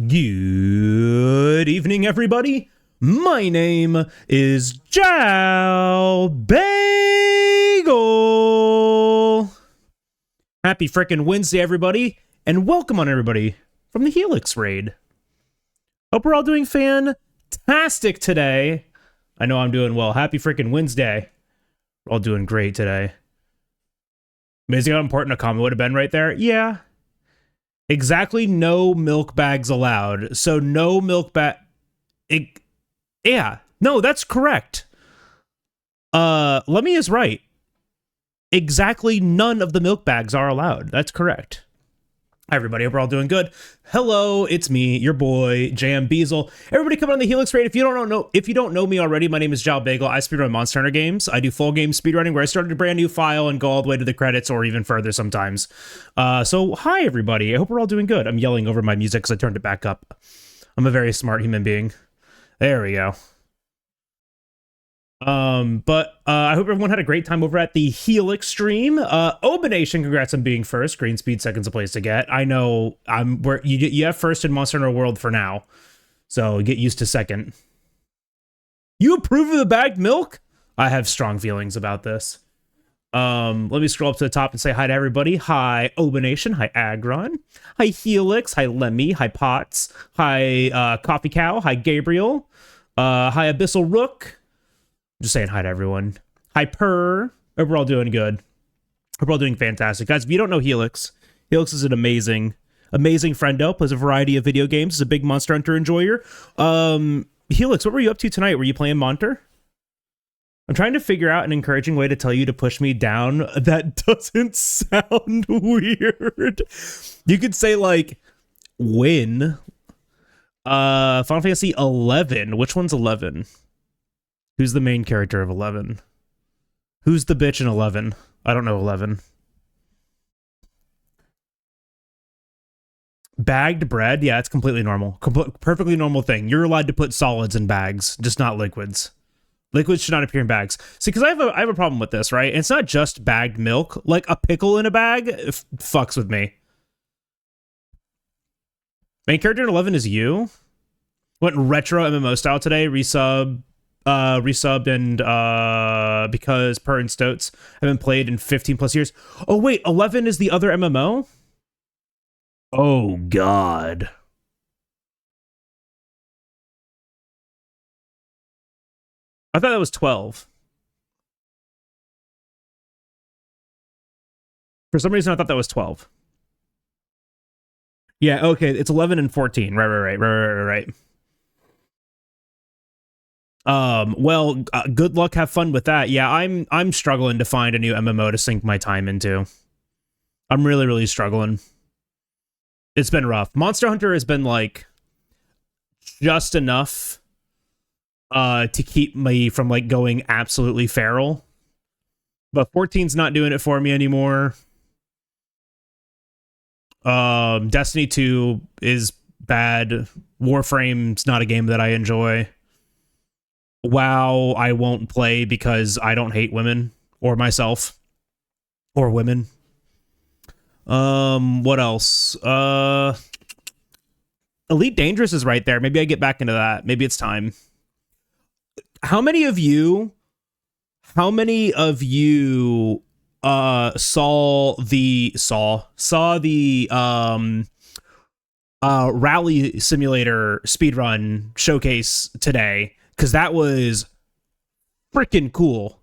Good evening, everybody. My name is JalBagel. Happy frickin' Wednesday, everybody, and welcome on everybody from the Helix raid. Hope we're all doing fantastic today. I know I'm doing well. Happy frickin' Wednesday. We're all doing great today. Amazing how important a comment would have been right there. Yeah. Exactly, no milk bags allowed. So no milk bag. Yeah, no, that's correct. Lemmy is right. Exactly, none of the milk bags are allowed. That's correct. Hi, everybody. Hope we're all doing good. Hello, it's me, your boy, JalBagel. Everybody coming on the Helix raid. If you don't know me already, my name is JalBagel. I speedrun Monster Hunter games. I do full game speedrunning where I started a brand new file and go all the way to the credits or even further sometimes. So hi, everybody. I hope we're all doing good. I'm yelling over my music because I turned it back up. I'm a very smart human being. There we go. I hope everyone had a great time over at the Helix stream. Obanation, congrats on being first. Green Speed, second's a place to get. I know you have first in Monster Hunter World for now, so get used to second. You approve of the bagged milk? I have strong feelings about this. Let me scroll up to the top and say hi to everybody. Hi, Obanation. Hi, Agron. Hi, Helix. Hi, Lemmy. Hi, Potts. Hi, Coffee Cow. Hi, Gabriel. Hi, Abyssal Rook. Just saying hi to everyone. Hi, Purr. Hope we're all doing good. Hope we're all doing fantastic. Guys, if you don't know Helix, Helix is an amazing friendo. Plays a variety of video games. Is a big Monster Hunter enjoyer. Helix, what were you up to tonight? Were you playing Monster? I'm trying to figure out an encouraging way to tell you to push me down that doesn't sound weird. You could say, like, win. Final Fantasy 11. Which one's 11? Who's the main character of 11? Who's the bitch in 11? I don't know 11. Bagged bread? Yeah, it's completely normal. Perfectly normal thing. You're allowed to put solids in bags, just not liquids. Liquids should not appear in bags. See, because I have a problem with this, right? It's not just bagged milk. Like, a pickle in a bag fucks with me. Main character in 11 is you? Went retro MMO style today, resubbed and because Per and Stoats have been played in 15 plus years. Oh wait, 11 is the other MMO? Oh god. I thought that was 12. For some reason I thought that was 12. Yeah, okay, it's 11 and 14. Right. Well, good luck, have fun with that. Yeah, I'm struggling to find a new MMO to sink my time into. I'm really struggling. It's been rough. Monster Hunter has been like just enough to keep me from like going absolutely feral. But 14's not doing it for me anymore. Destiny 2 is bad. Warframe's not a game that I enjoy. WoW, I won't play because I don't hate women or myself or women. What else? Elite Dangerous is right there. Maybe I get back into that. Maybe it's time. How many of you saw the Rally Simulator speedrun showcase today? Because that was freaking cool.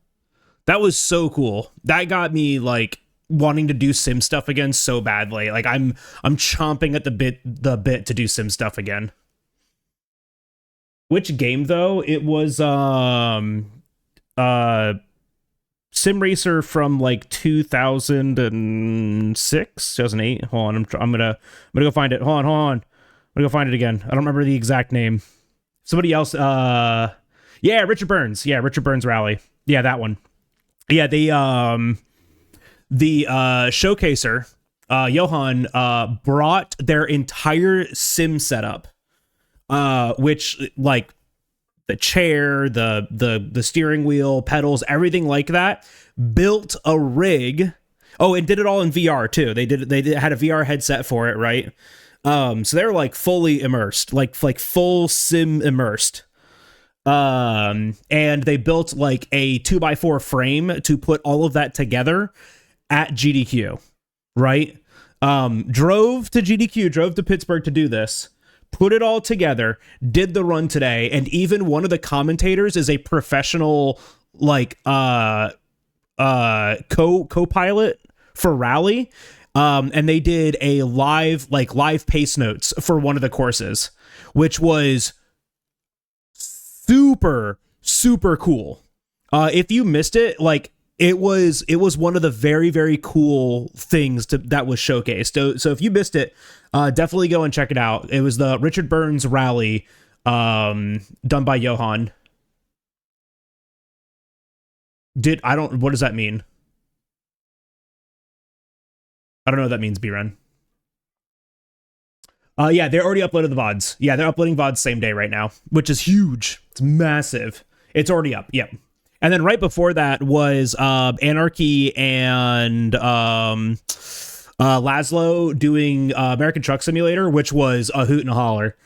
That was so cool. That got me like wanting to do sim stuff again so badly. Like I'm chomping at the bit to do sim stuff again. Which game though? It was Sim Racer from like 2006, 2008. Hold on, I'm gonna go find it. Hold on. I'm gonna go find it again. I don't remember the exact name. Somebody else, yeah, Richard Burns. Yeah, Richard Burns Rally. Yeah, that one. Yeah, the showcaser, Johan, brought their entire sim setup, which, like, the chair, the steering wheel, pedals, everything like that, built a rig. Oh, and did it all in VR, too. They had a VR headset for it, right? So they're like fully immersed, like full sim immersed. And they built like a 2x4 frame to put all of that together at GDQ, right? Drove to Pittsburgh to do this, put it all together, did the run today, and even one of the commentators is a professional like co-pilot for Rally. And they did a live pace notes for one of the courses, which was super cool. If you missed it, like it was one of the very, very cool things that was showcased. So if you missed it, definitely go and check it out. It was the Richard Burns Rally, done by Johan. What does that mean? I don't know what that means, B-Run. Yeah, they're already uploaded the VODs. Yeah, they're uploading VODs same day right now, which is huge. It's massive. It's already up. Yep. And then right before that was Anarchy and Laszlo doing American Truck Simulator, which was a hoot and a holler.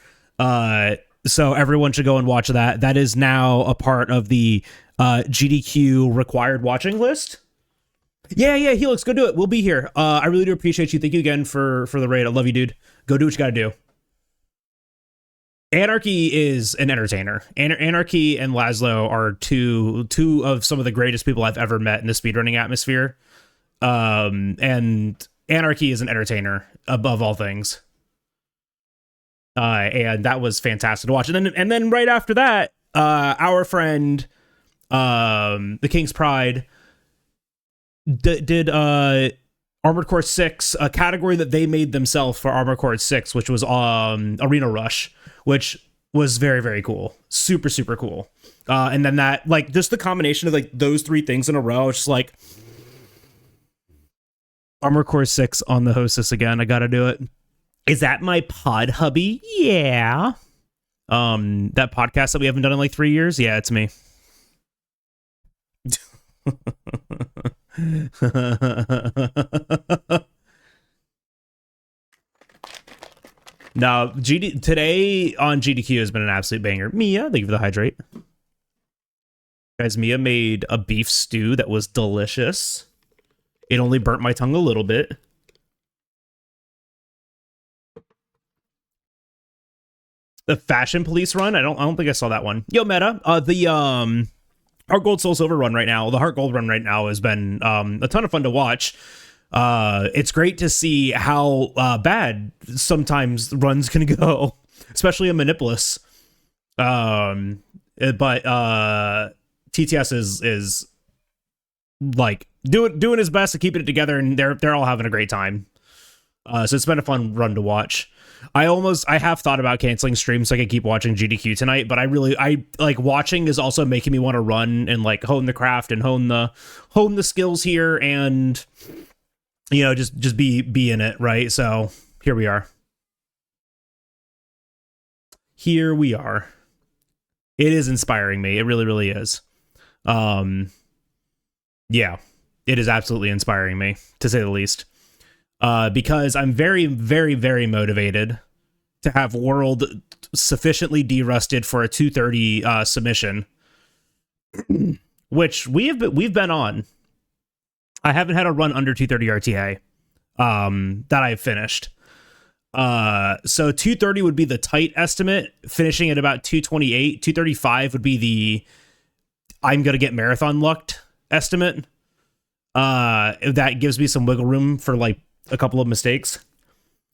So everyone should go and watch that. That is now a part of the GDQ required watching list. Yeah, Helix, go do it. We'll be here. I really do appreciate you. Thank you again for the raid. I love you, dude. Go do what you gotta do. Anarchy is an entertainer. Anarchy and Laszlo are two of some of the greatest people I've ever met in the speedrunning atmosphere. And Anarchy is an entertainer above all things. And that was fantastic to watch. And then right after that, our friend, the King's Pride, did Armored Core 6, a category that they made themselves for Armored Core 6, which was Arena Rush, which was very, very cool. Super cool. And then that, like, just the combination of like those three things in a row, it's just like Armored Core 6 on the hostess again. I gotta do it. Is that my pod hubby? Yeah. That podcast that we haven't done in like 3 years? Yeah, it's me. No, today on GDQ has been an absolute banger. Mia, thank you for the hydrate. Guys, Mia made a beef stew that was delicious. It only burnt my tongue a little bit. The Fashion Police run? I don't think I saw that one. Yo, Meta, the Heart Gold Soul Silver run right now, the Heart Gold run right now has been a ton of fun to watch. It's great to see how bad sometimes runs can go, especially a Manipulus. But TTS is like doing his best to keep it together, and they're all having a great time. So it's been a fun run to watch. I have thought about canceling streams so I can keep watching GDQ tonight, but I like watching is also making me want to run and like hone the craft and hone the skills here, and you know, just be in it, right? So here we are. Here we are. It is inspiring me. It really, really is. Yeah, it is absolutely inspiring me, to say the least. Because I'm very, very, very motivated to have World sufficiently derusted for a 230 submission, which we've been on. I haven't had a run under 230 RTA that I've finished. So 230 would be the tight estimate. Finishing at about 228, 235 would be the I'm gonna get marathon lucked estimate. That gives me some wiggle room for like a couple of mistakes.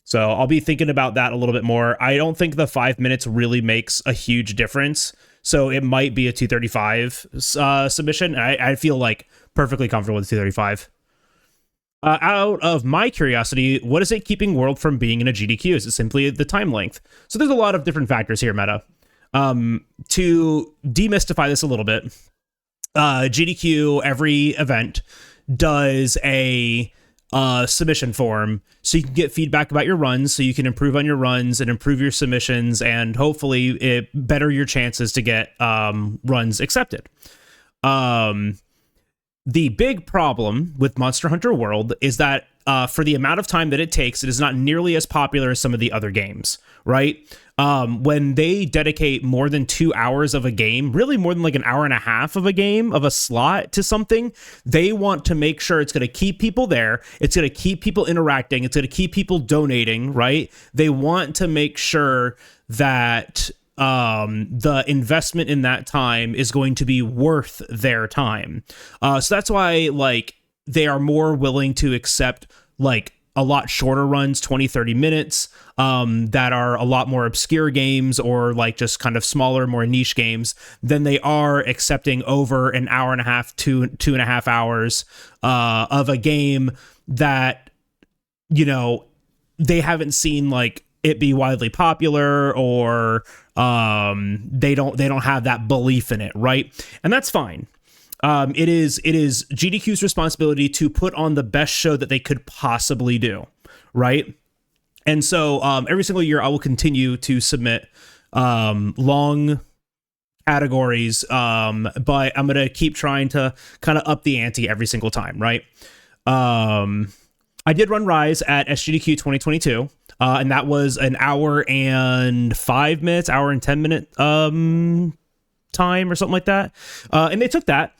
So I'll be thinking about that a little bit more. I don't think the 5 minutes really makes a huge difference. So it might be a 235 submission. I feel like perfectly comfortable with 235. Out of my curiosity, what is it keeping World from being in a GDQ? Is it simply the time length? So there's a lot of different factors here, Meta. To demystify this a little bit, GDQ, every event, does a submission form so you can get feedback about your runs, so you can improve on your runs and improve your submissions, and hopefully it better your chances to get runs accepted. The big problem with Monster Hunter World is that for the amount of time that it takes, it is not nearly as popular as some of the other games, right? When they dedicate more than 2 hours of a game, really more than like an hour and a half of a game, of a slot to something, they want to make sure it's going to keep people there. It's going to keep people interacting. It's going to keep people donating, right? They want to make sure that the investment in that time is going to be worth their time. So that's why, like, they are more willing to accept, like, a lot shorter runs, 20, 30 minutes, that are a lot more obscure games or like just kind of smaller, more niche games than they are accepting over an hour and a half, 2.5 hours of a game that, you know, they haven't seen like it be widely popular, or they don't have that belief in it, right? And that's fine. It is GDQ's responsibility to put on the best show that they could possibly do, right? And so every single year I will continue to submit long categories, but I'm gonna keep trying to kind of up the ante every single time, right? I did run Rise at SGDQ 2022, and that was an hour and 5 minutes, hour and 10 minute time or something like that, and they took that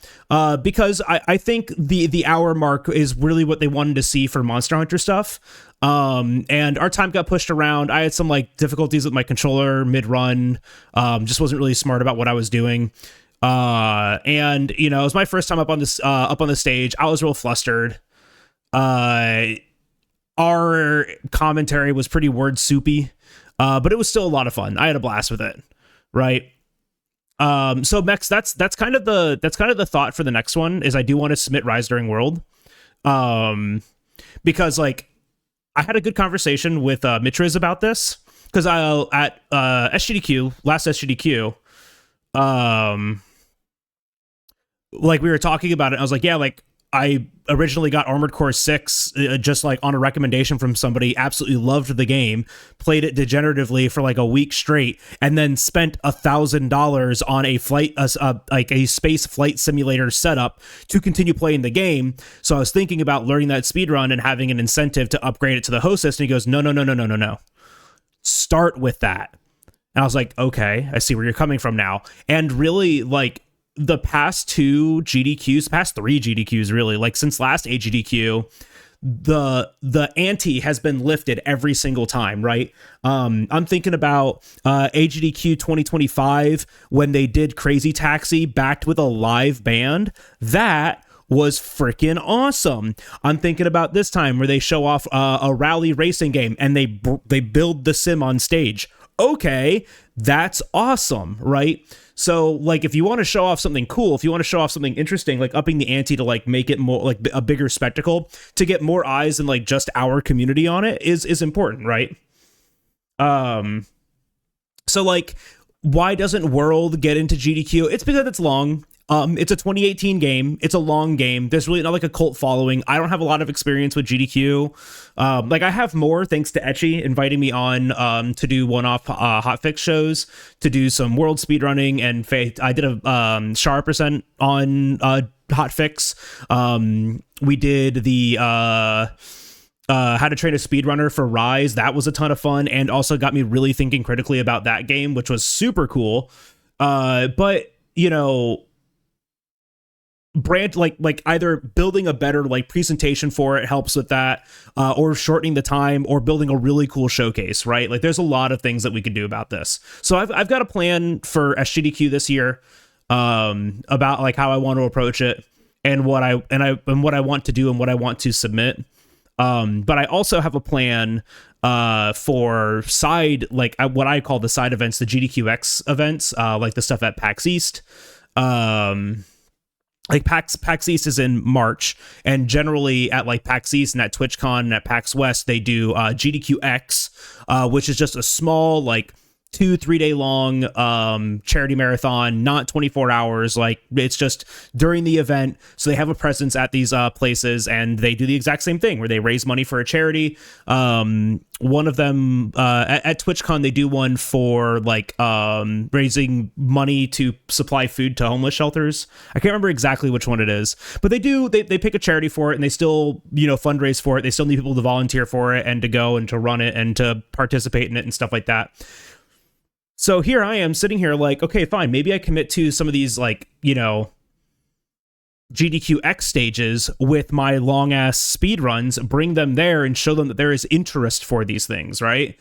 because I think the hour mark is really what they wanted to see for Monster Hunter stuff, and our time got pushed around. I had some like difficulties with my controller mid-run, just wasn't really smart about what I was doing, and you know, it was my first time up on the stage. I was real flustered. Our commentary was pretty word soupy, but it was still a lot of fun. I had a blast with it, right? So Mex, that's kind of the thought for the next one, is I do want to submit Rise During World, because like I had a good conversation with Mitriz about this, because at SGDQ, last SGDQ, like we were talking about it, I was like, yeah, like I originally got Armored Core 6 just like on a recommendation from somebody, absolutely loved the game, played it degeneratively for like a week straight, and then spent $1,000 on a flight, like a space flight simulator setup to continue playing the game. So I was thinking about learning that speedrun and having an incentive to upgrade it to the host system. He goes, no. Start with that. And I was like, okay, I see where you're coming from now. And really, like, the past 2 GDQs, past 3 GDQs, really, like since last AGDQ, the ante has been lifted every single time, right? I'm thinking about AGDQ 2025 when they did Crazy Taxi backed with a live band. That was freaking awesome. I'm thinking about this time where they show off a rally racing game and they build the sim on stage. Okay, that's awesome, right? So, like, if you want to show off something cool, if you want to show off something interesting, like upping the ante to, like, make it more, like, a bigger spectacle, to get more eyes than, like, just our community on it is important, right? So, like, why doesn't World get into GDQ? It's because it's long. It's a 2018 game. It's a long game. There's really not like a cult following. I don't have a lot of experience with GDQ. Like I have more thanks to Etchy inviting me on to do one-off hotfix shows, to do some world speedrunning, and I did a Shara percent on hotfix. We did the How to Train a Speedrunner for Rise. That was a ton of fun, and also got me really thinking critically about that game, which was super cool. But you know, brand like either building a better like presentation for it helps with that, or shortening the time, or building a really cool showcase, right? Like there's a lot of things that we could do about this. So I've got a plan for SGDQ this year, about like how I want to approach it, and what I want to do and what I want to submit. But I also have a plan for side, like what I call the side events, the GDQX events, like the stuff at PAX East. Like PAX East is in March, and generally at like PAX East and at TwitchCon and at PAX West, they do GDQX, which is just a small like 2-3 day long charity marathon, not 24 hours. Like, it's just during the event, so they have a presence at these places, and they do the exact same thing where they raise money for a charity. One of them at TwitchCon, they do one for like raising money to supply food to homeless shelters. I can't remember exactly which one it is, but they pick a charity for it, and they still, you know, fundraise for it. They still need people to volunteer for it and to go and to run it and to participate in it and stuff like that. So here I am sitting here like, okay, fine, maybe I commit to some of these, like, you know, GDQX stages with my long ass speed runs, bring them there and show them that there is interest for these things, right?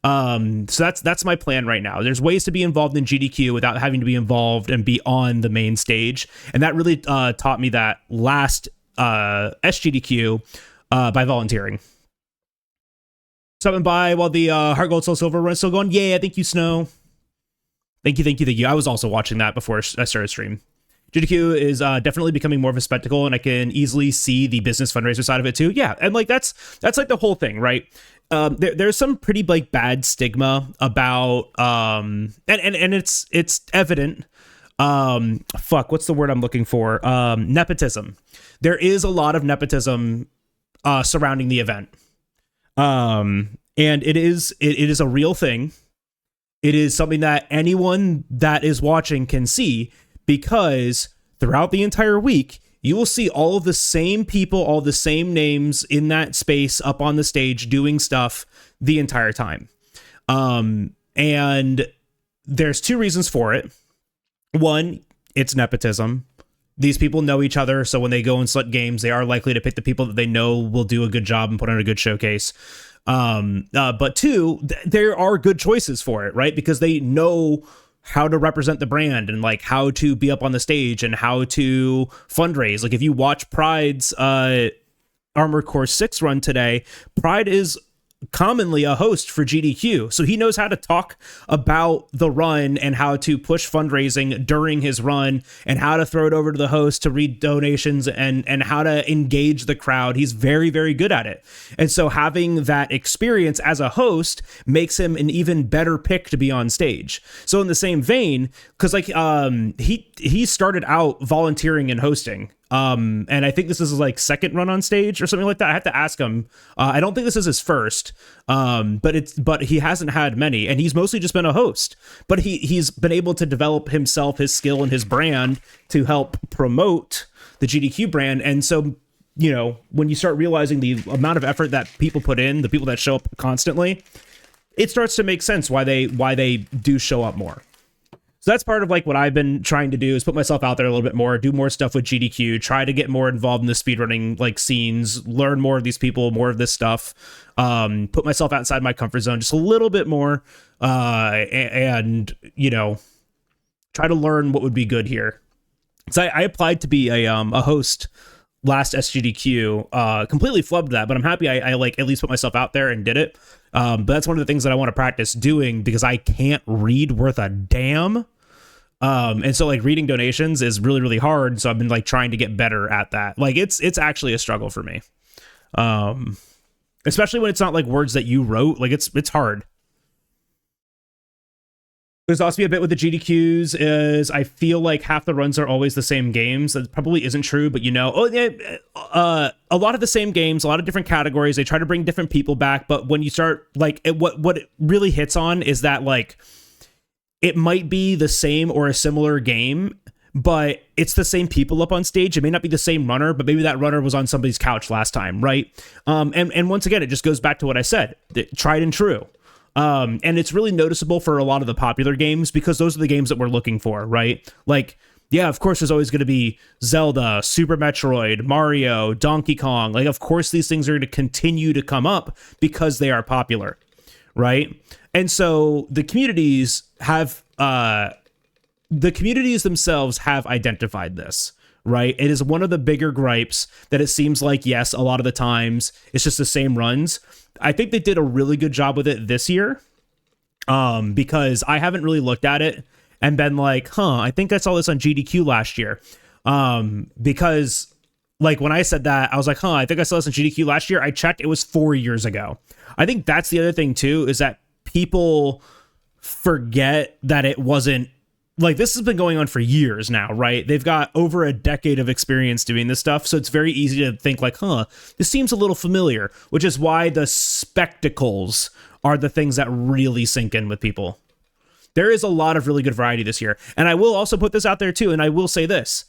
So that's my plan right now. There's ways to be involved in GDQ without having to be involved and be on the main stage. And that really taught me that last SGDQ by volunteering. Stopping by while the Heart Gold Soul Silver run is still going. Yeah, thank you, Snow. Thank you. I was also watching that before I started stream. GDQ is definitely becoming more of a spectacle, and I can easily see the business fundraiser side of it too. Yeah, and like that's like the whole thing, right? There's some pretty like bad stigma about and it's evident. What's the word I'm looking for? Nepotism. There is a lot of nepotism surrounding the event. And it is a real thing. It is something that anyone that is watching can see, because throughout the entire week, you will see all of the same people, all the same names in that space up on the stage doing stuff the entire time. And there's two reasons for it. One, it's nepotism. These people know each other, so when they go and select games, they are likely to pick the people that they know will do a good job and put on a good showcase. But two, there are good choices for it, right? Because they know how to represent the brand and like how to be up on the stage and how to fundraise. Like if you watch Pride's Armored Core 6 run today, Pride is commonly a host for GDQ, so he knows how to talk about the run and how to push fundraising during his run and how to throw it over to the host to read donations and how to engage the crowd. He's very, very good at it, and so having that experience as a host makes him an even better pick to be on stage. So in the same vein, because like he started out volunteering and hosting. And I think this is his like second run on stage or something like that. I have to ask him. I don't think this is his first. But he hasn't had many, and he's mostly just been a host. But he's been able to develop himself, his skill, and his brand to help promote the GDQ brand. And so, you know, when you start realizing the amount of effort that people put in, the people that show up constantly, it starts to make sense why they do show up more. So that's part of like what I've been trying to do, is put myself out there a little bit more, do more stuff with GDQ, try to get more involved in the speedrunning like scenes, learn more of these people, more of this stuff, put myself outside my comfort zone just a little bit more, and you know, try to learn what would be good here. So I applied to be a host last SGDQ, completely flubbed that, but I'm happy I like at least put myself out there and did it. But that's one of the things that I want to practice doing, because I can't read worth a damn. And so like reading donations is really, really hard. So I've been like trying to get better at that. Like it's actually a struggle for me. Especially when it's not like words that you wrote, like it's hard. There's also a bit with the GDQs is I feel like half the runs are always the same games. That probably isn't true, but you know, a lot of the same games, a lot of different categories. They try to bring different people back, but when you start like what it really hits on is that like it might be the same or a similar game, but it's the same people up on stage. It may not be the same runner, but maybe that runner was on somebody's couch last time, right? And once again, it just goes back to what I said, tried and true. And it's really noticeable for a lot of the popular games, because those are the games that we're looking for, right? Like, yeah, of course, there's always going to be Zelda, Super Metroid, Mario, Donkey Kong. Like, of course, these things are going to continue to come up because they are popular, right? And so the communities themselves have identified this, right? It is one of the bigger gripes that it seems like, yes, a lot of the times it's just the same runs. I think they did a really good job with it this year, because I haven't really looked at it and been like, I think I saw this on GDQ last year. Because like when I said that, I was like, I think I saw this on GDQ last year. I checked, it was 4 years ago. I think that's the other thing too, is that people forget that it wasn't like this has been going on for years now, right? They've got over a decade of experience doing this stuff, so it's very easy to think like, this seems a little familiar, which is why the spectacles are the things that really sink in with people. There is a lot of really good variety this year, and I will also put this out there too, and I will say this.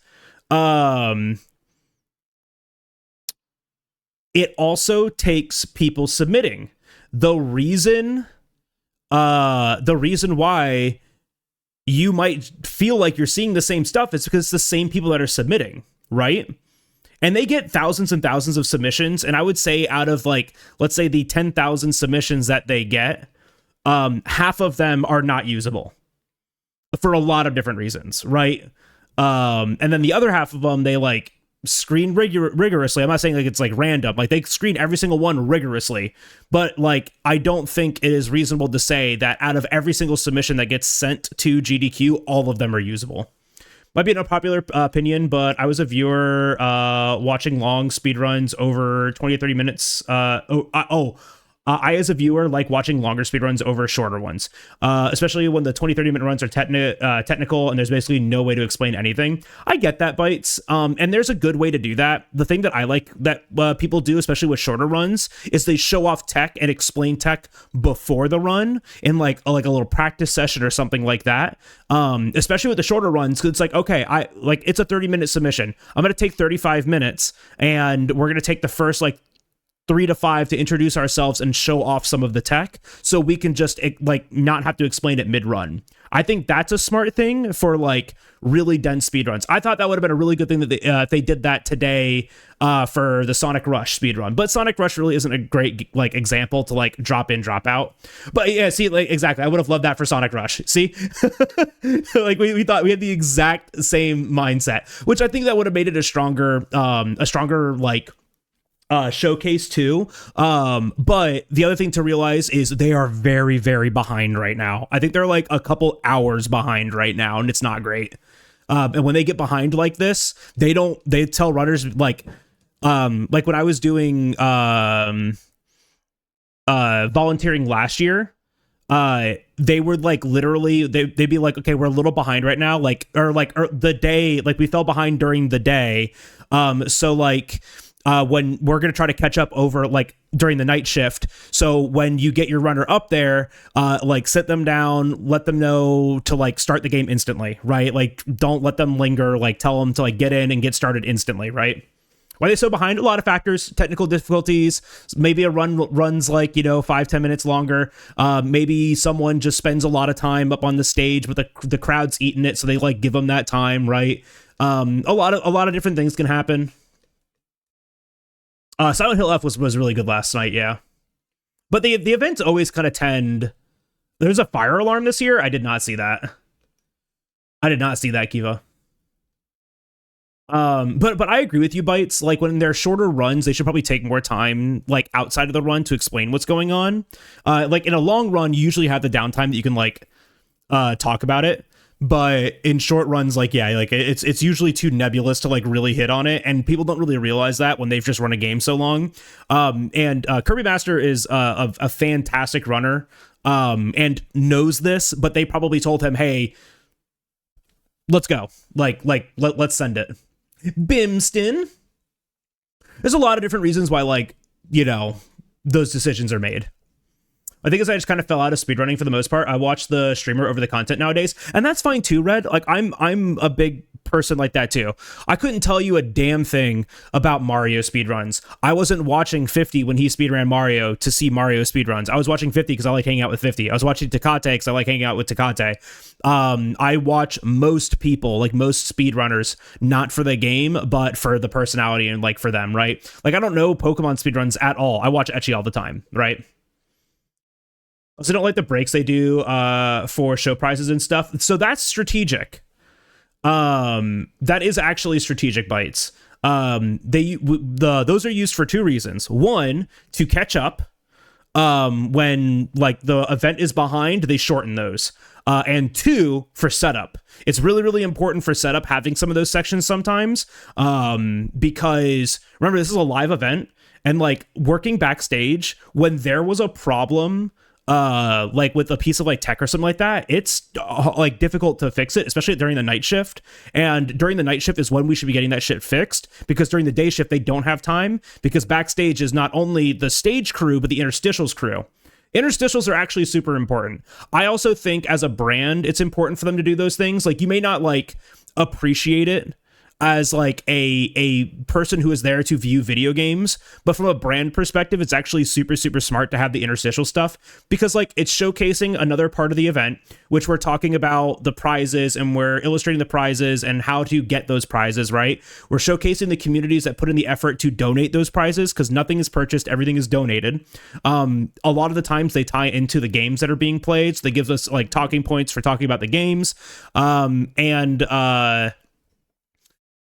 It also takes people submitting. The reason why you might feel like you're seeing the same stuff is because it's the same people that are submitting, right? And they get thousands and thousands of submissions, and I would say out of like, let's say the 10,000 submissions that they get, half of them are not usable for a lot of different reasons, right? And then the other half of them, they like screen rigorously. I'm not saying like it's like random, like they screen every single one rigorously, but like I don't think it is reasonable to say that out of every single submission that gets sent to GDQ, all of them are usable. Might be an unpopular opinion, but I was a viewer watching long speedruns over 20 or 30 minutes. I, as a viewer, like watching longer speedruns over shorter ones, especially when the 20, 30-minute runs are technical and there's basically no way to explain anything. I get that, Bites, and there's a good way to do that. The thing that I like that people do, especially with shorter runs, is they show off tech and explain tech before the run in like a little practice session or something like that. Especially with the shorter runs, it's like, okay, it's a 30-minute submission. I'm going to take 35 minutes, and we're going to take the first, 3 to 5 to introduce ourselves and show off some of the tech so we can just not have to explain it mid-run. I think that's a smart thing for really dense speedruns. I thought that would have been a really good thing that they did that today for the Sonic Rush speedrun. But Sonic Rush really isn't a great example to drop in, drop out. But yeah, see, exactly. I would have loved that for Sonic Rush. See? we thought we had the exact same mindset, which I think that would have made it a stronger showcase too. But the other thing to realize is they are very, very behind right now. I think they're a couple hours behind right now, and it's not great. And when they get behind like this, they tell runners like when I was doing volunteering last year, they were literally they'd be like, okay, we're a little behind right now, or the day, we fell behind during the day, when we're going to try to catch up over during the night shift. So when you get your runner up there, sit them down, let them know to start the game instantly, right? Don't let them linger, tell them to get in and get started instantly, right? Why are they so behind? A lot of factors, technical difficulties. Maybe a run runs 5-10 minutes longer. Maybe someone just spends a lot of time up on the stage, but the crowd's eating it. So they give them that time, right? A lot of different things can happen. Silent Hill F was really good last night, yeah. But the events always kind of tend... There's a fire alarm this year? I did not see that. Kiva. But I agree with you, Bites. When they're shorter runs, they should probably take more time, outside of the run to explain what's going on. In a long run, you usually have the downtime that you can, talk about it. But in short runs, it's usually too nebulous to really hit on it, and people don't really realize that when they've just run a game so long. And Kirby Master is a fantastic runner, and knows this, but they probably told him, "Hey, let's go, let's send it." Bimston. There's a lot of different reasons why those decisions are made. I think as I just kind of fell out of speedrunning for the most part. I watch the streamer over the content nowadays, and that's fine too, Red. I'm a big person like that too. I couldn't tell you a damn thing about Mario speedruns. I wasn't watching 50 when he speedran Mario to see Mario speedruns. I was watching 50 because I like hanging out with 50. I was watching Tecate because I like hanging out with Tecate. I watch most people, most speedrunners, not for the game, but for the personality and for them, right? I don't know Pokemon speedruns at all. I watch Ecchi all the time, right? I also don't like the breaks they do for show prizes and stuff. So that's strategic. That is actually strategic, Bites. Those are used for two reasons. One, to catch up. When the event is behind, they shorten those. And two, for setup. It's really, really important for setup having some of those sections sometimes. Because remember, this is a live event, and working backstage, when there was a problem like with a piece of like tech or something like that, it's like difficult to fix it, especially during the night shift. And during the night shift is when we should be getting that shit fixed, because during the day shift they don't have time, because backstage is not only the stage crew but the interstitials crew. Interstitials are actually super important. I also think as a brand it's important for them to do those things. Like, you may not like appreciate it as like a person who is there to view video games, but from a brand perspective it's actually super smart to have the interstitial stuff, because like it's showcasing another part of the event, which we're talking about the prizes, and we're illustrating the prizes and how to get those prizes, right? We're showcasing the communities that put in the effort to donate those prizes, because nothing is purchased, everything is donated. A lot of the times they tie into the games that are being played, so they give us like talking points for talking about the games.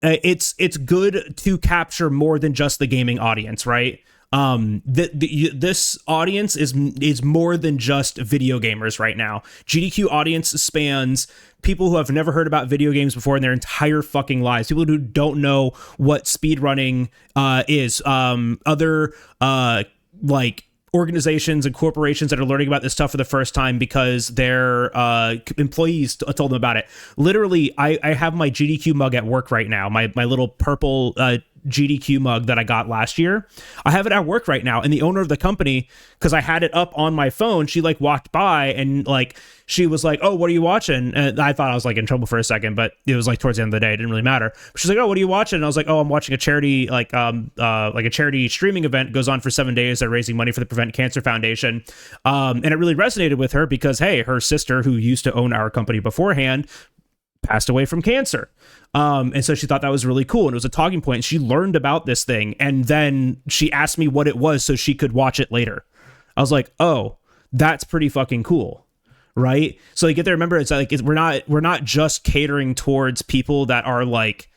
It's good to capture more than just the gaming audience, right? This audience is more than just video gamers right now. GDQ audience spans people who have never heard about video games before in their entire fucking lives. People who don't know what speedrunning is. Other like organizations and corporations that are learning about this stuff for the first time because their employees told them about it. Literally, I have my GDQ mug at work right now, my little purple GDQ mug that I got last year. I have it at work right now, and the owner of the company, because I had it up on my phone, she like walked by and like she was like, "Oh, what are you watching?" And I thought I was like in trouble for a second, but it was like towards the end of the day, it didn't really matter. But she's like, "Oh, what are you watching?" And I was like, "Oh, I'm watching a charity like a charity streaming event. It goes on for 7 days. They're raising money for the Prevent Cancer Foundation." And it really resonated with her because, hey, her sister, who used to own our company beforehand, passed away from cancer. And so she thought that was really cool, and it was a talking point. She learned about this thing, and then she asked me what it was so she could watch it later. I was like, oh, that's pretty fucking cool, right? So you get to remember, it's like we're not just catering towards people that are like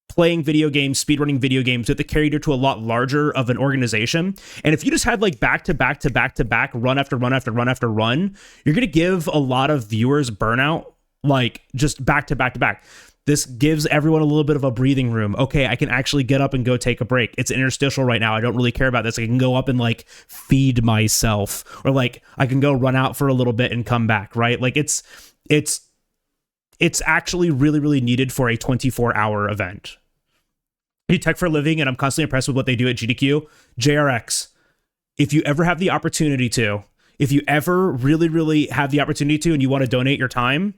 playing video games, speedrunning video games. We have to carry it to a lot larger of an organization. And if you just had like back to back to back to back, run after run after run after run, you're gonna give a lot of viewers burnout, like just back to back to back. This gives everyone a little bit of a breathing room. Okay, I can actually get up and go take a break. It's an interstitial right now. I don't really care about this. I can go up and like feed myself, or like I can go run out for a little bit and come back, right? Like it's actually really needed for a 24-hour event. I do tech for a living, and I'm constantly impressed with what they do at GDQ. JRX, if you ever have the opportunity to, if you ever really have the opportunity to, and you want to donate your time,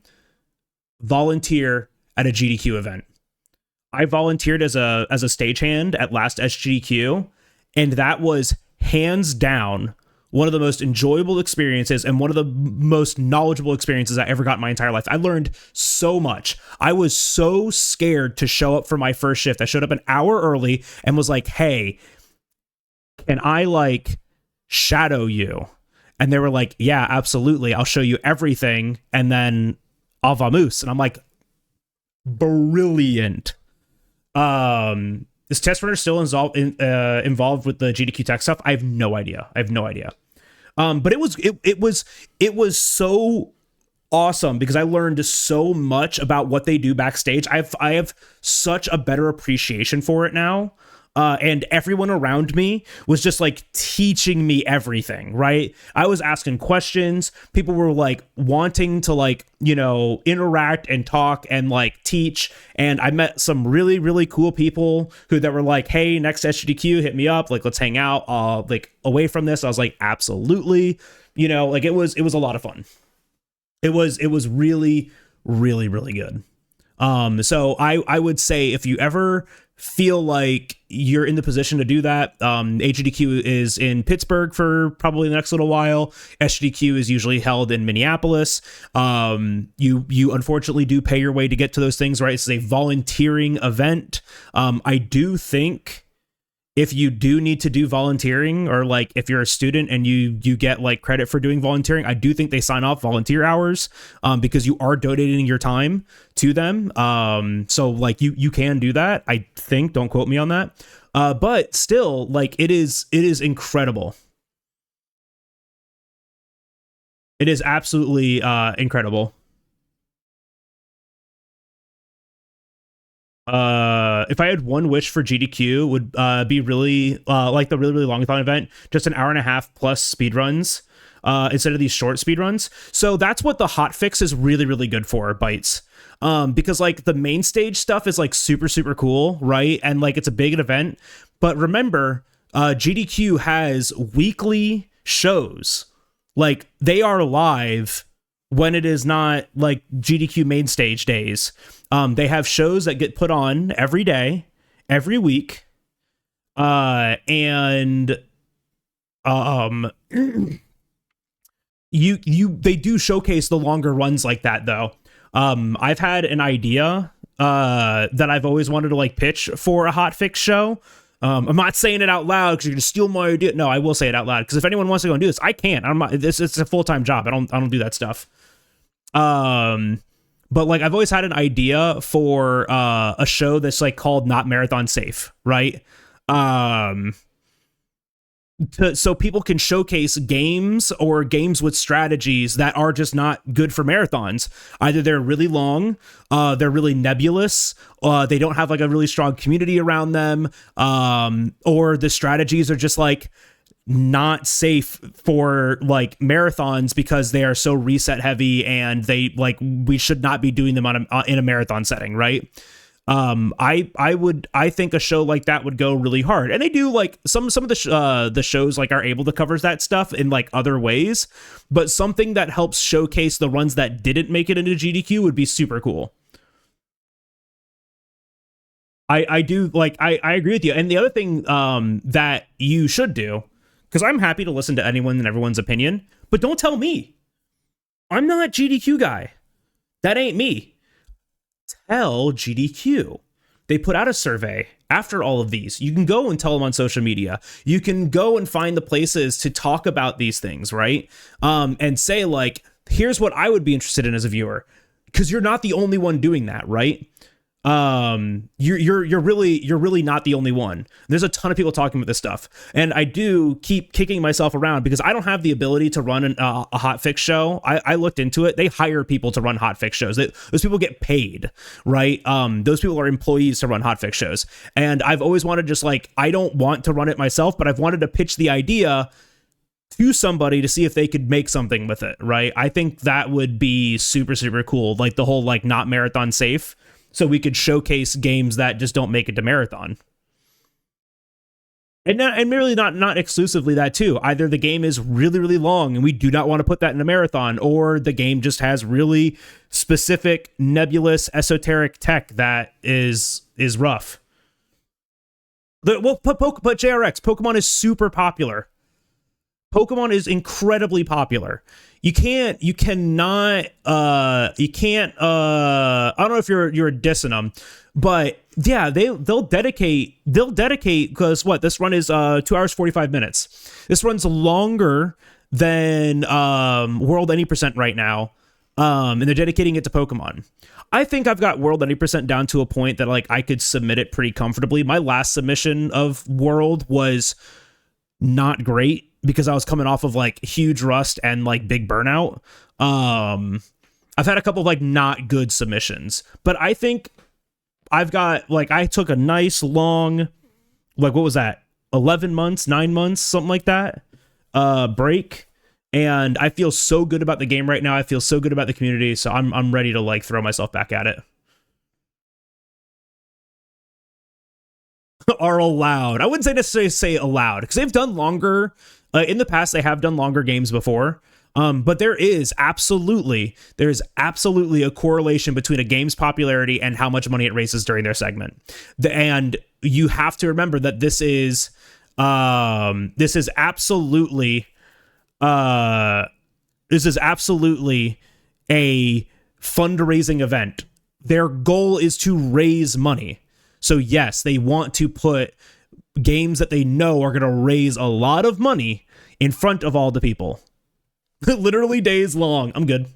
volunteer at a GDQ event. I volunteered as a stagehand at last SGDQ, and that was hands down one of the most enjoyable experiences and one of the most knowledgeable experiences I ever got in my entire life. I learned so much. I was so scared to show up for my first shift. I showed up an hour early and was like, "Hey, can I like shadow you?" And they were like, "Yeah, absolutely. I'll show you everything, and then au vamoose." And I'm like, brilliant. Is Test Runner still involved with the GDQ tech stuff? I have no idea. But it was so awesome because I learned so much about what they do backstage. I have such a better appreciation for it now. And everyone around me was just like teaching me everything, right? I was asking questions. People were like wanting to like, you know, interact and talk and like teach. And I met some really cool people that were like, "Hey, next SGDQ, hit me up. Like, let's hang out. Like away from this." I was like, absolutely. You know, like it was a lot of fun. It was really good. So I would say if you ever feel like you're in the position to do that, HGDQ is in Pittsburgh for probably the next little while. SGDQ is usually held in Minneapolis. You unfortunately do pay your way to get to those things, right? It's a volunteering event. I do think if you do need to do volunteering, or like if you're a student and you get like credit for doing volunteering, I do think they sign off volunteer hours, because you are donating your time to them. So like you can do that, I think. Don't quote me on that. But still, like it is incredible. It is absolutely incredible. If I had one wish for GDQ, would be really like the really longathon event, just an hour and a half plus speed runs. instead of these short speed runs. So that's what the hotfix is really, really good for, Bytes. Because like the main stage stuff is like super, super cool, right? And like it's a big event. But remember, GDQ has weekly shows. Like they are live when it is not like GDQ main stage days. They have shows that get put on every day, every week. And they do showcase the longer runs like that though. I've had an idea that I've always wanted to like pitch for a hotfix show. I'm not saying it out loud because you're gonna steal my idea. No, I will say it out loud because if anyone wants to go and do this, I can't. I'm not. It's a full-time job. I don't do that stuff. But like I've always had an idea for a show that's like called Not Marathon Safe, right? So people can showcase games or games with strategies that are just not good for marathons. Either they're really long, they're really nebulous, they don't have like a really strong community around them, or the strategies are just like not safe for like marathons because they are so reset heavy and they like we should not be doing them in a marathon setting, right? I think a show like that would go really hard, and they do like some of the shows like are able to cover that stuff in like other ways, but something that helps showcase the runs that didn't make it into GDQ would be super cool. I do like I agree with you, and the other thing that you should do, because I'm happy to listen to anyone and everyone's opinion, but don't tell me. I'm not GDQ guy. That ain't me. Tell GDQ. They put out a survey after all of these. You can go and tell them on social media. You can go and find the places to talk about these things, right? And say like, here's what I would be interested in as a viewer, because you're not the only one doing that, right? You're really not the only one. There's a ton of people talking about this stuff, and I do keep kicking myself around because I don't have the ability to run a hotfix show. I looked into it. They hire people to run hotfix shows. Those people get paid, right? Those people are employees to run hotfix shows, and I've always wanted just like, I don't want to run it myself, but I've wanted to pitch the idea to somebody to see if they could make something with it, right? I think that would be super, super cool. Like the whole like not marathon safe. So we could showcase games that just don't make it to marathon. And really not exclusively that too. Either the game is really, really long and we do not want to put that in a marathon, or the game just has really specific, nebulous, esoteric tech that is rough. Put JRX. Pokemon is super popular. Pokemon is incredibly popular. I don't know if you're dissing them, but yeah, they'll dedicate because what, this run is 2 hours 45 minutes. This run's longer than World Any Percent right now. And they're dedicating it to Pokemon. I think I've got World Any Percent down to a point that like I could submit it pretty comfortably. My last submission of World was not great because I was coming off of like huge rust and like big burnout. I've had a couple of like not good submissions, but I think I've got like, I took a nice long, like what was that? 11 months, 9 months, something like that, break. And I feel so good about the game right now. I feel so good about the community. So I'm ready to like throw myself back at it. Are allowed. I wouldn't say necessarily say allowed because they've done longer in the past. They have done longer games before. But there is absolutely a correlation between a game's popularity and how much money it raises during their segment. And you have to remember that this is absolutely a fundraising event. Their goal is to raise money. So yes, they want to put games that they know are going to raise a lot of money in front of all the people. Literally days long. I'm good.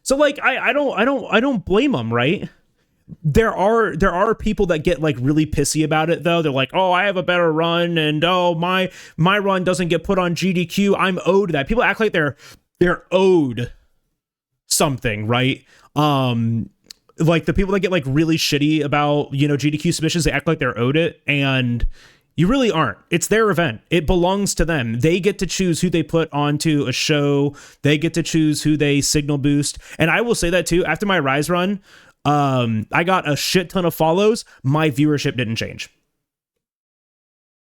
So like I don't blame them, right? There are people that get like really pissy about it though. They're like, "Oh, I have a better run and oh, my run doesn't get put on GDQ. I'm owed that." People act like they're owed something, right? Like the people that get like really shitty about, GDQ submissions, they act like they're owed it, and You really aren't. It's their event. It belongs to them. They get to choose who they put onto a show. They get to choose who they signal boost. And I will say that too. After my Rise run, I got a shit ton of follows. My viewership didn't change.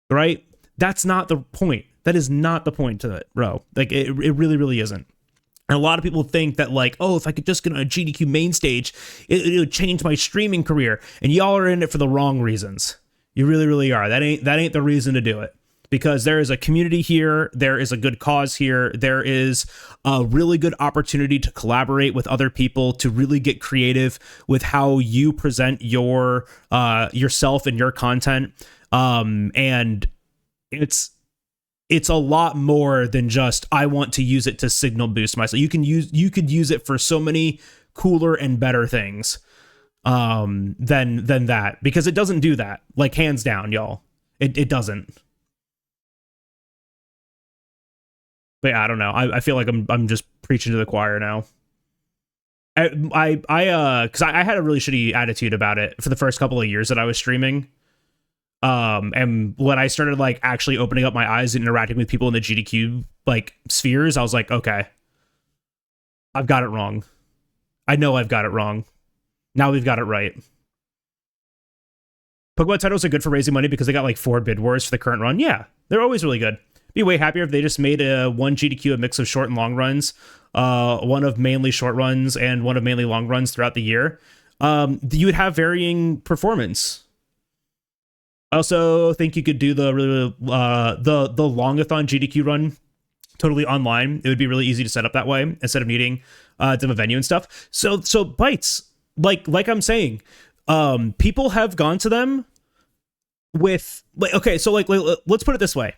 Right? That's not the point. That is not the point to it, bro. Like, it really, really isn't. And a lot of people think that, like, oh, if I could just get on a GDQ main stage, it would change my streaming career. And y'all are in it for the wrong reasons. You really, really are. That ain't the reason to do it. Because there is a community here. There is a good cause here. There is a really good opportunity to collaborate with other people, to really get creative with how you present your yourself and your content. And it's a lot more than just, I want to use it to signal boost myself. You could use it for so many cooler and better things than that, because it doesn't do that. Like, hands down, y'all. It doesn't. But yeah, I don't know. I feel like I'm just preaching to the choir now. Because I had a really shitty attitude about it for the first couple of years that I was streaming. And when I started, like, actually opening up my eyes and interacting with people in the GDQ, like, spheres, I was like, okay, I've got it wrong. I know I've got it wrong. Now we've got it right. Pokemon titles are good for raising money because they got, like, 4 bid wars for the current run. Yeah, they're always really good. Be way happier if they just made one GDQ a mix of short and long runs, one of mainly short runs and one of mainly long runs throughout the year. You would have varying performance. I also think you could do the longathon GDQ run totally online. It would be really easy to set up that way instead of needing to have a venue and stuff. So Bites, like I'm saying, people have gone to them with, like, okay, so like let's put it this way.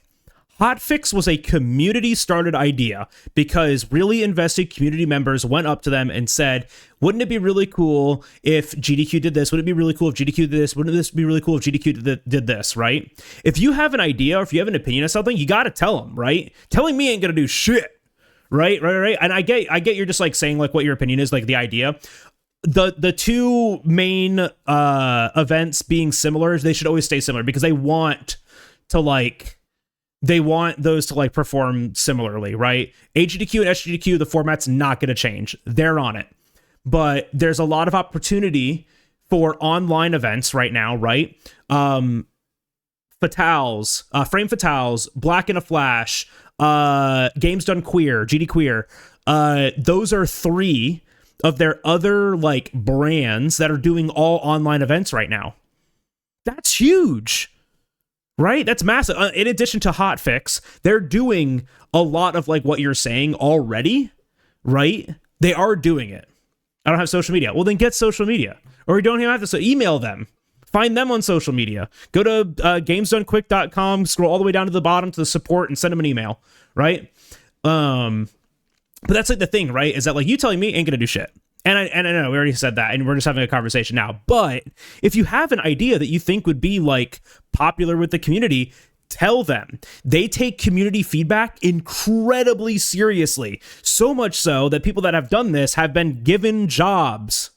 Hotfix was a community-started idea because really invested community members went up to them and said, wouldn't it be really cool if GDQ did this? Wouldn't it be really cool if GDQ did this? Wouldn't this be really cool if GDQ did this, right? If you have an idea or if you have an opinion of something, you got to tell them, right? Telling me ain't going to do shit, right? And I get you're just, like, saying, like, what your opinion is, like, the idea. The two main events being similar, they should always stay similar because they want to, like... They want those to, like, perform similarly, right? HGDQ and SGDQ, the format's not going to change. They're on it. But there's a lot of opportunity for online events right now, right? Fatales, Frame Fatales, Black in a Flash, Games Done Queer, GD Queer. Those are 3 of their other, like, brands that are doing all online events right now. That's huge. Right? That's massive. In addition to Hotfix, they're doing a lot of, like, what you're saying already, right? They are doing it. I don't have social media. Well, then get social media. Or you don't even have to. So email them. Find them on social media. Go to gamesdonequick.com, scroll all the way down to the bottom to the support and send them an email, right? But that's, like, the thing, right? Is that, like, you telling me ain't gonna do shit. And I know we already said that, and we're just having a conversation now. But if you have an idea that you think would be, like, popular with the community, tell them. They take community feedback incredibly seriously. So much so that people that have done this have been given jobs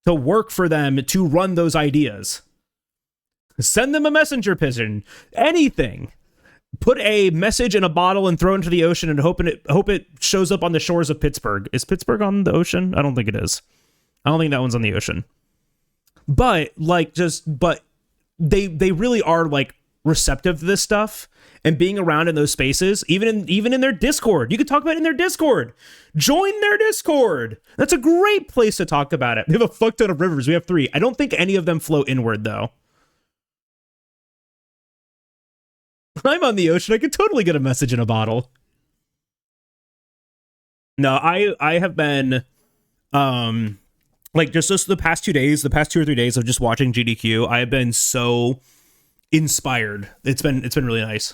to work for them to run those ideas. Send them a messenger pigeon. Anything. Put a message in a bottle and throw it into the ocean and hope it shows up on the shores of Pittsburgh. Is Pittsburgh on the ocean? I don't think it is. I don't think that one's on the ocean. But, like, but they really are, like, receptive to this stuff and being around in those spaces, even in their Discord. You could talk about it in their Discord. Join their Discord. That's a great place to talk about it. They have a fuck ton of rivers. We have 3. I don't think any of them flow inward, though. I'm on the ocean. I could totally get a message in a bottle. No, I have been, like, just the past 2 days, the past 2 or 3 days of just watching GDQ, I have been so inspired. It's been really nice.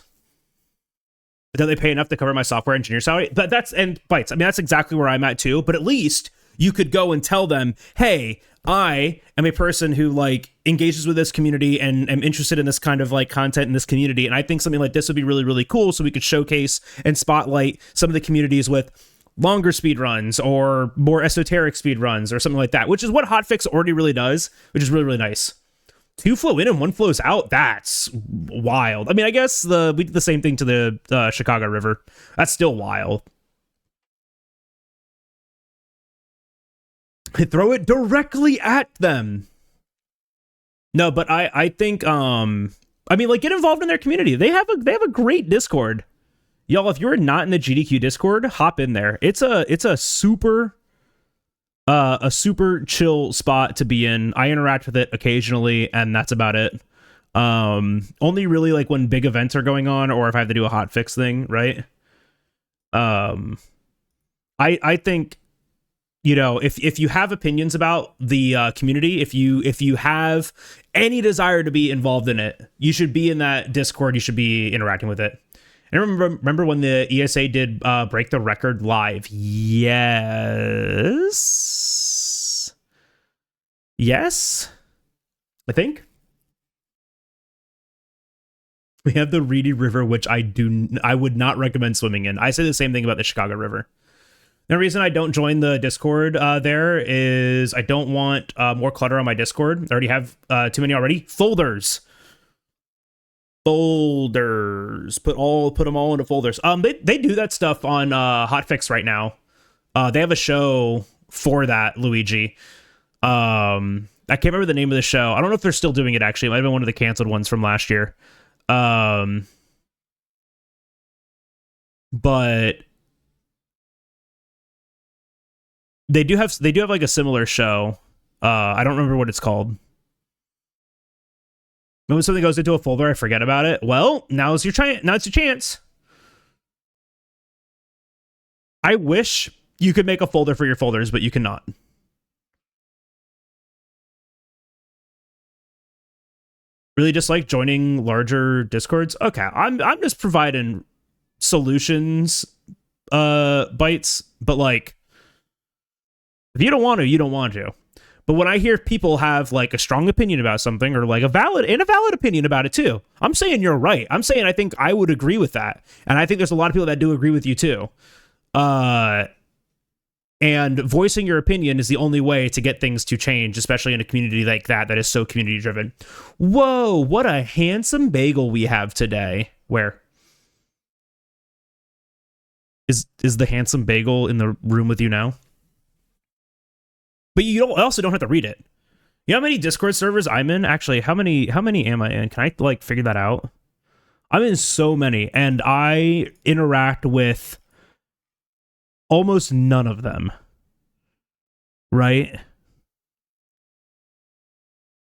But don't they pay enough to cover my software engineer salary? But and Bites. I mean, that's exactly where I'm at too. But at least you could go and tell them, hey, I am a person who, like, engages with this community and am interested in this kind of, like, content in this community. And I think something like this would be really, really cool. So we could showcase and spotlight some of the communities with longer speed runs or more esoteric speed runs or something like that, which is what Hotfix already really does, which is really, really nice. 2 flow in and 1 flows out. That's wild. I mean, I guess we did the same thing to the Chicago River. That's still wild. Throw it directly at them. No, but I think I mean, like, get involved in their community. They have a great Discord. Y'all, if you're not in the GDQ Discord, hop in there. It's a super chill spot to be in. I interact with it occasionally, and that's about it. Only really like when big events are going on, or if I have to do a hot fix thing, right? I think, you know, if you have opinions about the community, if you have any desire to be involved in it, you should be in that Discord. You should be interacting with it. And remember when the ESA did break the record live? Yes. Yes, I think. We have the Reedy River, which I would not recommend swimming in. I say the same thing about the Chicago River. The reason I don't join the Discord there is I don't want more clutter on my Discord. I already have too many already. Folders. Put them all into folders. They do that stuff on Hotfix right now. They have a show for that, Luigi. I can't remember the name of the show. I don't know if they're still doing it, actually. It might have been one of the canceled ones from last year. But they do have like a similar show. I don't remember what it's called. When something goes into a folder, I forget about it. Well, now it's your chance. I wish you could make a folder for your folders, but you cannot. Really just like joining larger Discords? Okay, I'm just providing solutions, bites, but like, if you don't want to, you don't want to. But when I hear people have like a strong opinion about something, or like a valid opinion about it too, I'm saying you're right. I'm saying I think I would agree with that. And I think there's a lot of people that do agree with you too. And voicing your opinion is the only way to get things to change, especially in a community like that is so community driven. Whoa, what a handsome bagel we have today. Where? Is the handsome bagel in the room with you now? But you also don't have to read it. You know how many Discord servers I'm in? Actually, how many am I in? Can I like figure that out? I'm in so many, and I interact with almost none of them. Right?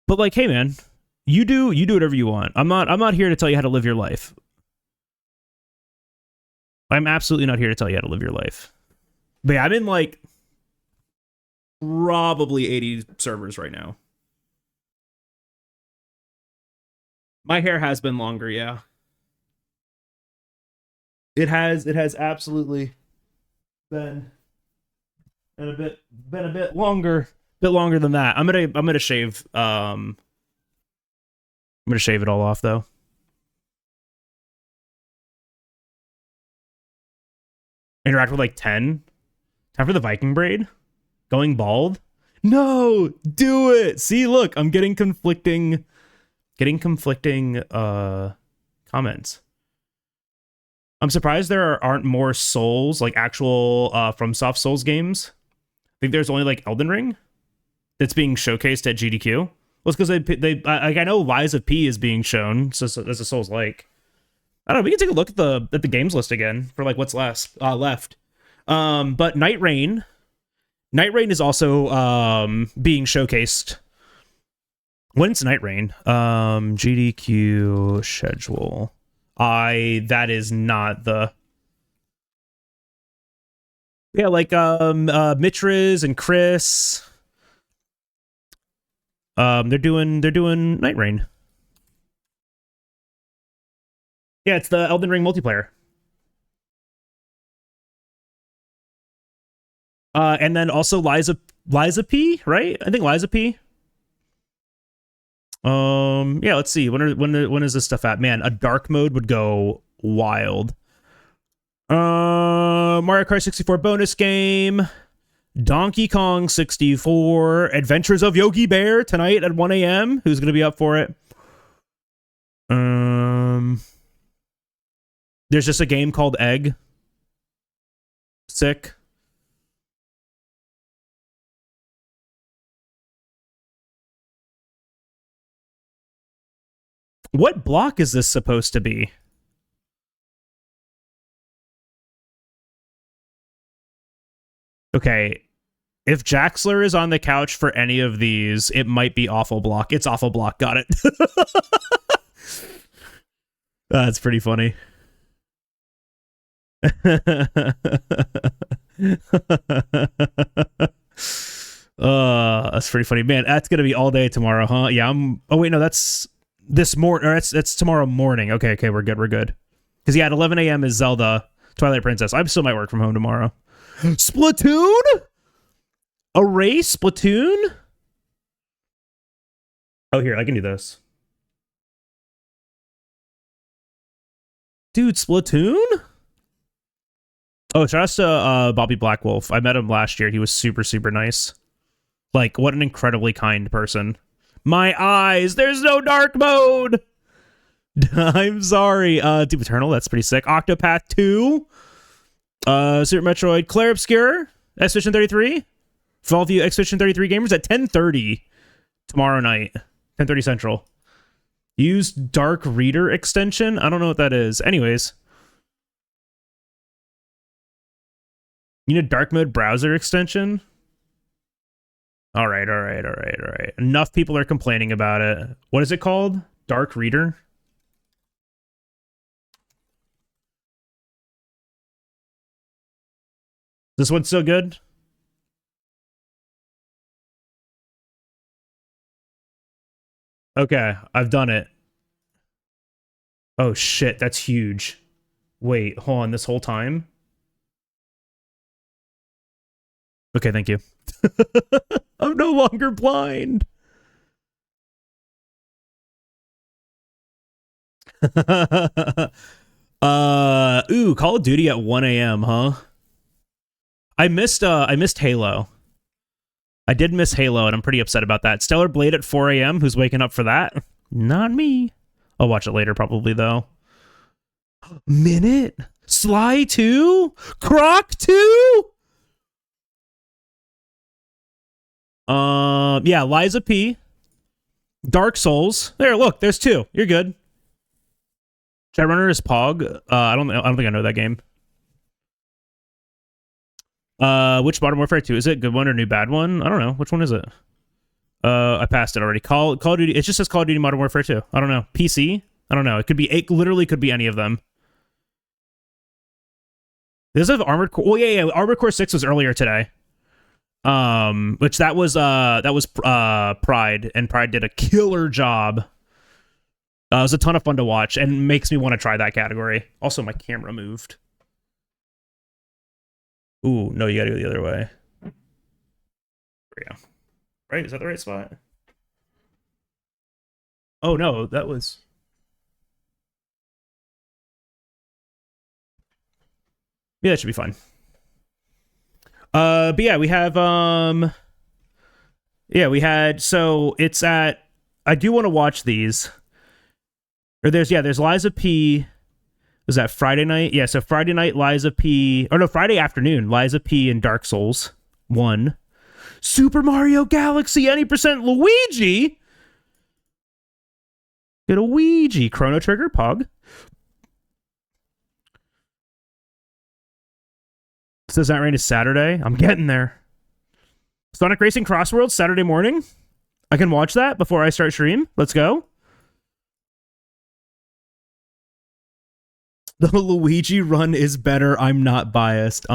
But like, hey man, you do whatever you want. I'm not here to tell you how to live your life. I'm absolutely not here to tell you how to live your life. But yeah, I'm in like probably 80 servers right now. My hair has been longer, yeah. It has absolutely been a bit longer than that. I'm gonna shave I'm gonna shave it all off though. Interact with like 10. Time for the Viking braid. Going bald? No, do it. See, look, I'm getting conflicting comments. I'm surprised there aren't more Souls, like actual FromSoft Souls games. I think there's only like Elden Ring that's being showcased at GDQ. Well, it's because I know Lies of P is being shown, so as a Souls like. I don't know. We can take a look at the games list again for like what's left. But Night Rain is also being showcased. When's Night Rain? GDQ schedule. That is not the. Yeah, like Mitriz and Chris. They're doing Night Rain. Yeah, it's the Elden Ring multiplayer. And then also Liza P, right? I think Liza P. Yeah, let's see. When is this stuff at? Man, a dark mode would go wild. Mario Kart 64 bonus game. Donkey Kong 64, Adventures of Yogi Bear tonight at 1 a.m. Who's going to be up for it? There's just a game called Egg. Sick. What block is this supposed to be? Okay. If Jaxler is on the couch for any of these, it might be Awful Block. It's Awful Block. Got it. That's pretty funny. That's pretty funny. Man, that's gonna be all day tomorrow, huh? Yeah, oh wait, no, that's this morning, or that's tomorrow morning. Okay, we're good. Because yeah, at 11 a.m. is Zelda Twilight Princess. I still might work from home tomorrow. Splatoon? A race? Splatoon? Oh, here, I can do this. Dude, Splatoon? Oh, shout out to Bobby Blackwolf. I met him last year. He was super, super nice. Like, what an incredibly kind person. My eyes! There's no dark mode! I'm sorry. Doom Eternal, that's pretty sick. Octopath 2. Super Metroid. Claire Obscure. Expedition 33. For all of you Expedition 33 gamers at 10:30 tomorrow night. 10:30 Central. Use Dark Reader extension. I don't know what that is. Anyways. You need a dark mode browser extension? All right. Enough people are complaining about it. What is it called? Dark Reader? This one's so good? Okay, I've done it. Oh shit, that's huge. Wait, hold on, this whole time? Okay, thank you. I'm no longer blind. Call of Duty at 1 a.m., huh? I missed Halo. I did miss Halo, and I'm pretty upset about that. Stellar Blade at 4 a.m. Who's waking up for that? Not me. I'll watch it later, probably, though. Minute? Sly 2? Croc 2? Yeah, Liza P. Dark Souls. There, look, there's 2. You're good. Chatrunner is Pog. I don't think I know that game. Which Modern Warfare 2? Is it good one or new bad one? I don't know. Which one is it? I passed it already. Call of Duty. It just says Call of Duty Modern Warfare 2. I don't know. PC? I don't know. It literally could be any of them. Does it have Armored Core? Well, yeah. Armored Core 6 was earlier today. Which that was Pride, and Pride did a killer job. It was a ton of fun to watch and makes me want to try that category. Also, my camera moved. Ooh, no, you gotta go the other way. There we go. Right? Is that the right spot? Oh, no, that was... Yeah, that should be fine. But yeah, we have, yeah, we had, so it's at, I do want to watch these. Or there's Liza P. Was that Friday night? Yeah, so Friday night, Liza P. Or no, Friday afternoon, Liza P. and Dark Souls 1. Super Mario Galaxy, any percent Luigi? Get a Ouija. Chrono Trigger, Pog. Says that rain is Saturday. I'm getting there. Sonic Racing Crossworld, Saturday morning. I can watch that before I start stream. Let's go. The Luigi run is better. I'm not biased.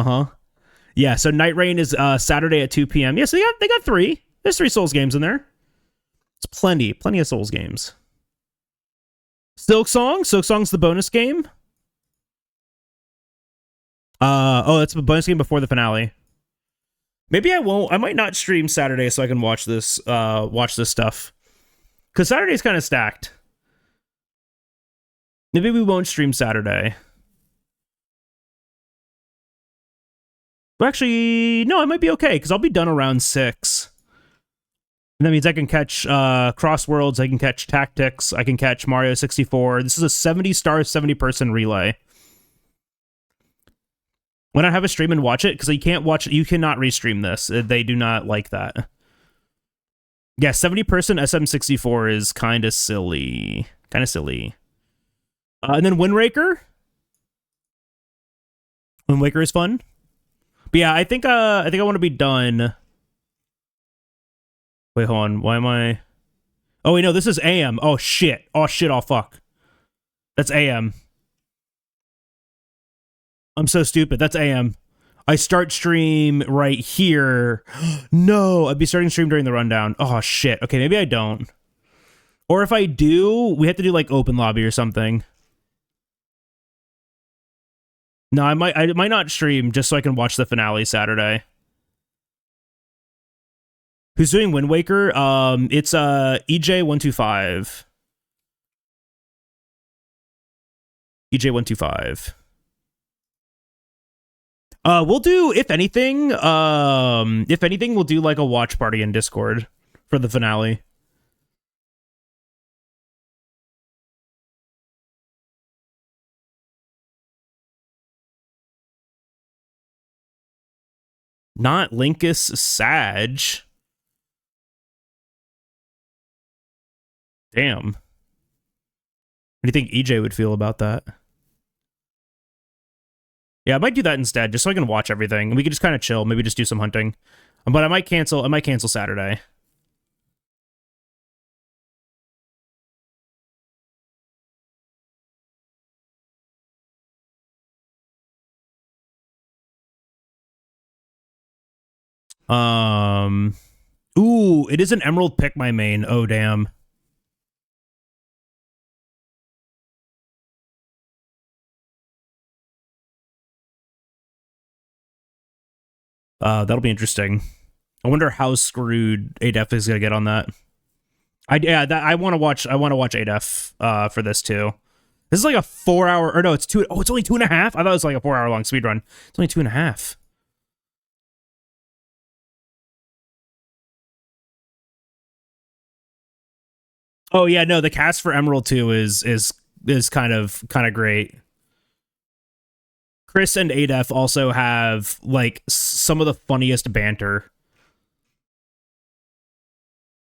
Yeah, so Night Rain is Saturday at 2 p.m. Yeah, so they got 3. There's 3 Souls games in there. It's plenty of Souls games. Silksong's the bonus game. Oh, that's the bonus game before the finale. Maybe I won't. I might not stream Saturday so I can watch this stuff. Because Saturday's kind of stacked. Maybe we won't stream Saturday. Well, actually, no, I might be okay because I'll be done around 6. And that means I can catch Cross Worlds, I can catch Tactics, I can catch Mario 64. This is a 70-star, 70-person relay. When I have a stream and watch it, because you cannot restream this. They do not like that. Yeah, 70-person SM64 is kind of silly. Kind of silly. And then Wind Waker. Wind Waker is fun. But yeah, I think I want to be done. Wait, hold on. Why am I? Oh wait, no, this is AM. Oh shit. Oh shit. Oh fuck. That's AM. I'm so stupid. That's AM. I start stream right here. No, I'd be starting stream during the rundown. Oh shit. Okay, maybe I don't. Or if I do, we have to do like open lobby or something. No, I might not stream just so I can watch the finale Saturday. Who's doing Wind Waker? It's EJ125. EJ125. We'll do, if anything, we'll do like a watch party in Discord for the finale. Not Linkus Sag. Damn. What do you think EJ would feel about that? Yeah, I might do that instead, just so I can watch everything. We could just kind of chill, maybe just do some hunting. But I might cancel Saturday. Ooh, it is an Emerald pick my main. Oh damn. That'll be interesting. I wonder how screwed ADEF is gonna get on that. I want to watch ADEF for this too. This is like a 4-hour, or no, it's two. Oh, it's only 2.5. I thought it was like a 4-hour long speedrun. It's only 2.5. Oh yeah, no, the cast for Emerald 2 is kind of great. Chris and ADEF also have like some of the funniest banter.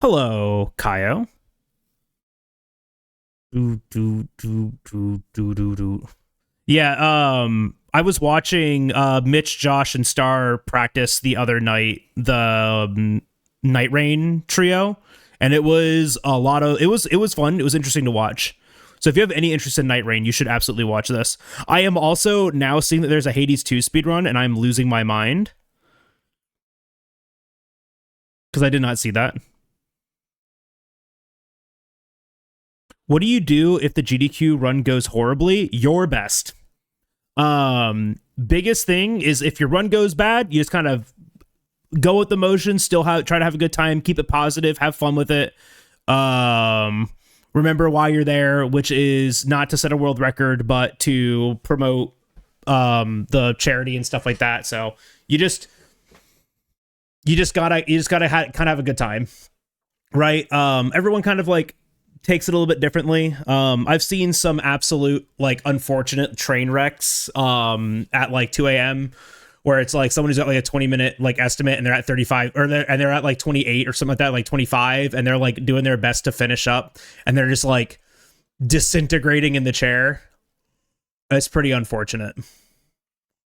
Hello, Kaio. Yeah, I was watching Mitch, Josh, and Star practice the other night, the Night Rain trio, and it was a lot of it was fun. It was interesting to watch. So if you have any interest in Night Rain, you should absolutely watch this. I am also now seeing that there's a Hades 2 speedrun, and I'm losing my mind. Because I did not see that. What do you do if the GDQ run goes horribly? Your best. Biggest thing is if your run goes bad, you just kind of go with the motions, still try to have a good time, keep it positive, have fun with it. Remember why you're there, which is not to set a world record, but to promote the charity and stuff like that. So you just gotta kind of have a good time, right? Everyone kind of like takes it a little bit differently. I've seen some absolute like unfortunate train wrecks at like 2 a.m. where it's like someone who's got like a 20-minute like estimate and they're at 35 and they're at like 28 or something like that, like 25, and they're like doing their best to finish up and they're just like disintegrating in the chair. It's pretty unfortunate.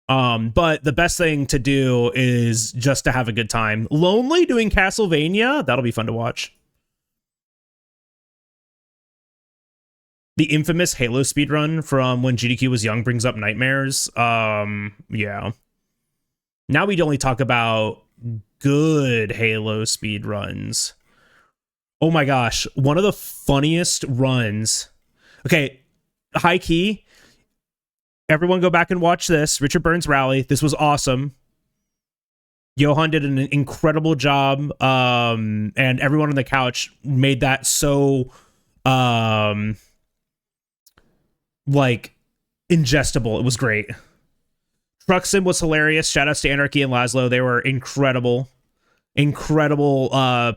But the best thing to do is just to have a good time. Lonely doing Castlevania, that'll be fun to watch. The infamous Halo speedrun from when GDQ was young brings up nightmares. Yeah. Now we'd only talk about good Halo speedruns. Oh my gosh, one of the funniest runs. Okay, high key. Everyone go back and watch this. Richard Burns Rally. This was awesome. Johan did an incredible job. And everyone on the couch made that so like ingestible. It was great. Truxin was hilarious. Shout outs to Anarchy and Laszlo. They were incredible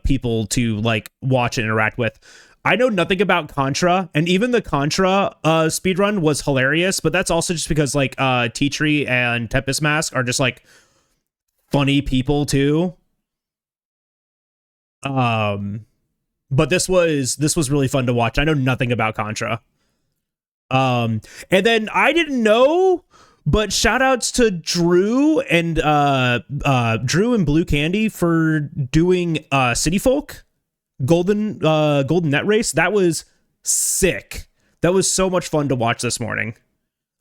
people to like watch and interact with. I know nothing about Contra, and even the Contra speedrun was hilarious, but that's also just because like Tea Tree and Tempest Mask are just like funny people too. But this was really fun to watch. I know nothing about Contra. And then I didn't know, but shout outs to Drew and Blue Candy for doing City Folk Golden Net Race. That was sick. That was so much fun to watch this morning.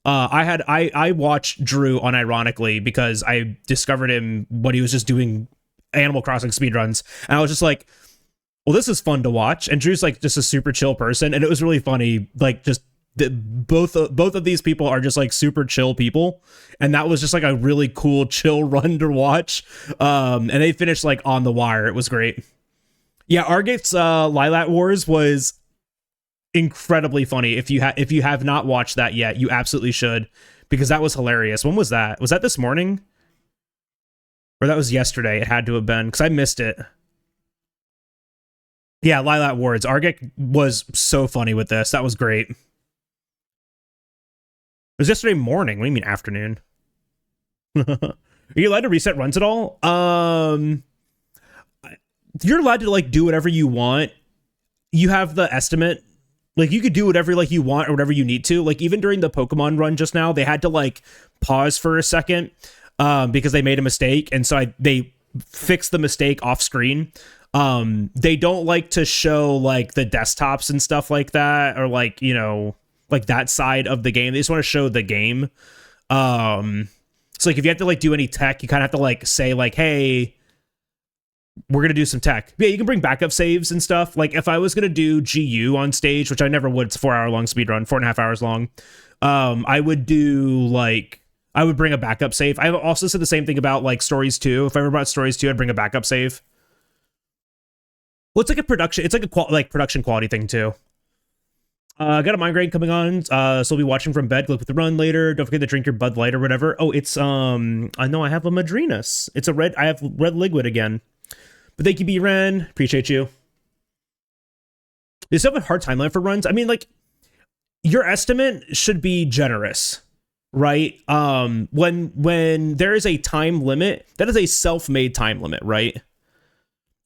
I watched Drew unironically because I discovered him when he was just doing Animal Crossing speedruns, and I was just like, well, this is fun to watch. And Drew's like just a super chill person, and it was really funny. Like just both of these people are just like super chill people, and that was just like a really cool chill run to watch. And they finished like on the wire. It was great. Yeah, Argate's Lilac Wars was incredibly funny. If you have not watched that yet, you absolutely should, because that was hilarious. When was that? Was that this morning? Or that was yesterday? It had to have been, because I missed it. Yeah, Lilac Wars. Argate was so funny with this. That was great. It was yesterday morning. What do you mean afternoon? Are you allowed to reset runs at all? You're allowed to like do whatever you want. You have the estimate. Like you could do whatever like you want or whatever you need to. Like even during the Pokemon run just now, they had to like pause for a second because they made a mistake, and so they fixed the mistake off screen. They don't like to show like the desktops and stuff like that, or like, you know, like that side of the game. They just want to show the game. So like if you have to like do any tech, you kind of have to like say like, hey, we're gonna do some tech. Yeah, you can bring backup saves and stuff. Like if I was gonna do GU on stage, which I never would, it's a 4-hour long speed run, 4.5 hours long. I would do like, I would bring a backup save. I also said the same thing about like Stories 2. If I remember about Stories 2, I'd bring a backup save. Well, it's like a production. It's like a production quality thing too. Got a migraine coming on, so I'll be watching from bed. Look with the run later. Don't forget to drink your Bud Light or whatever. Oh, it's I know I have a MADRINAS. It's a red. I have red liquid again. But thank you, B Ren. Appreciate you. They still have a hard timeline for runs. I mean, like your estimate should be generous, right? When there is a time limit, that is a self-made time limit, right?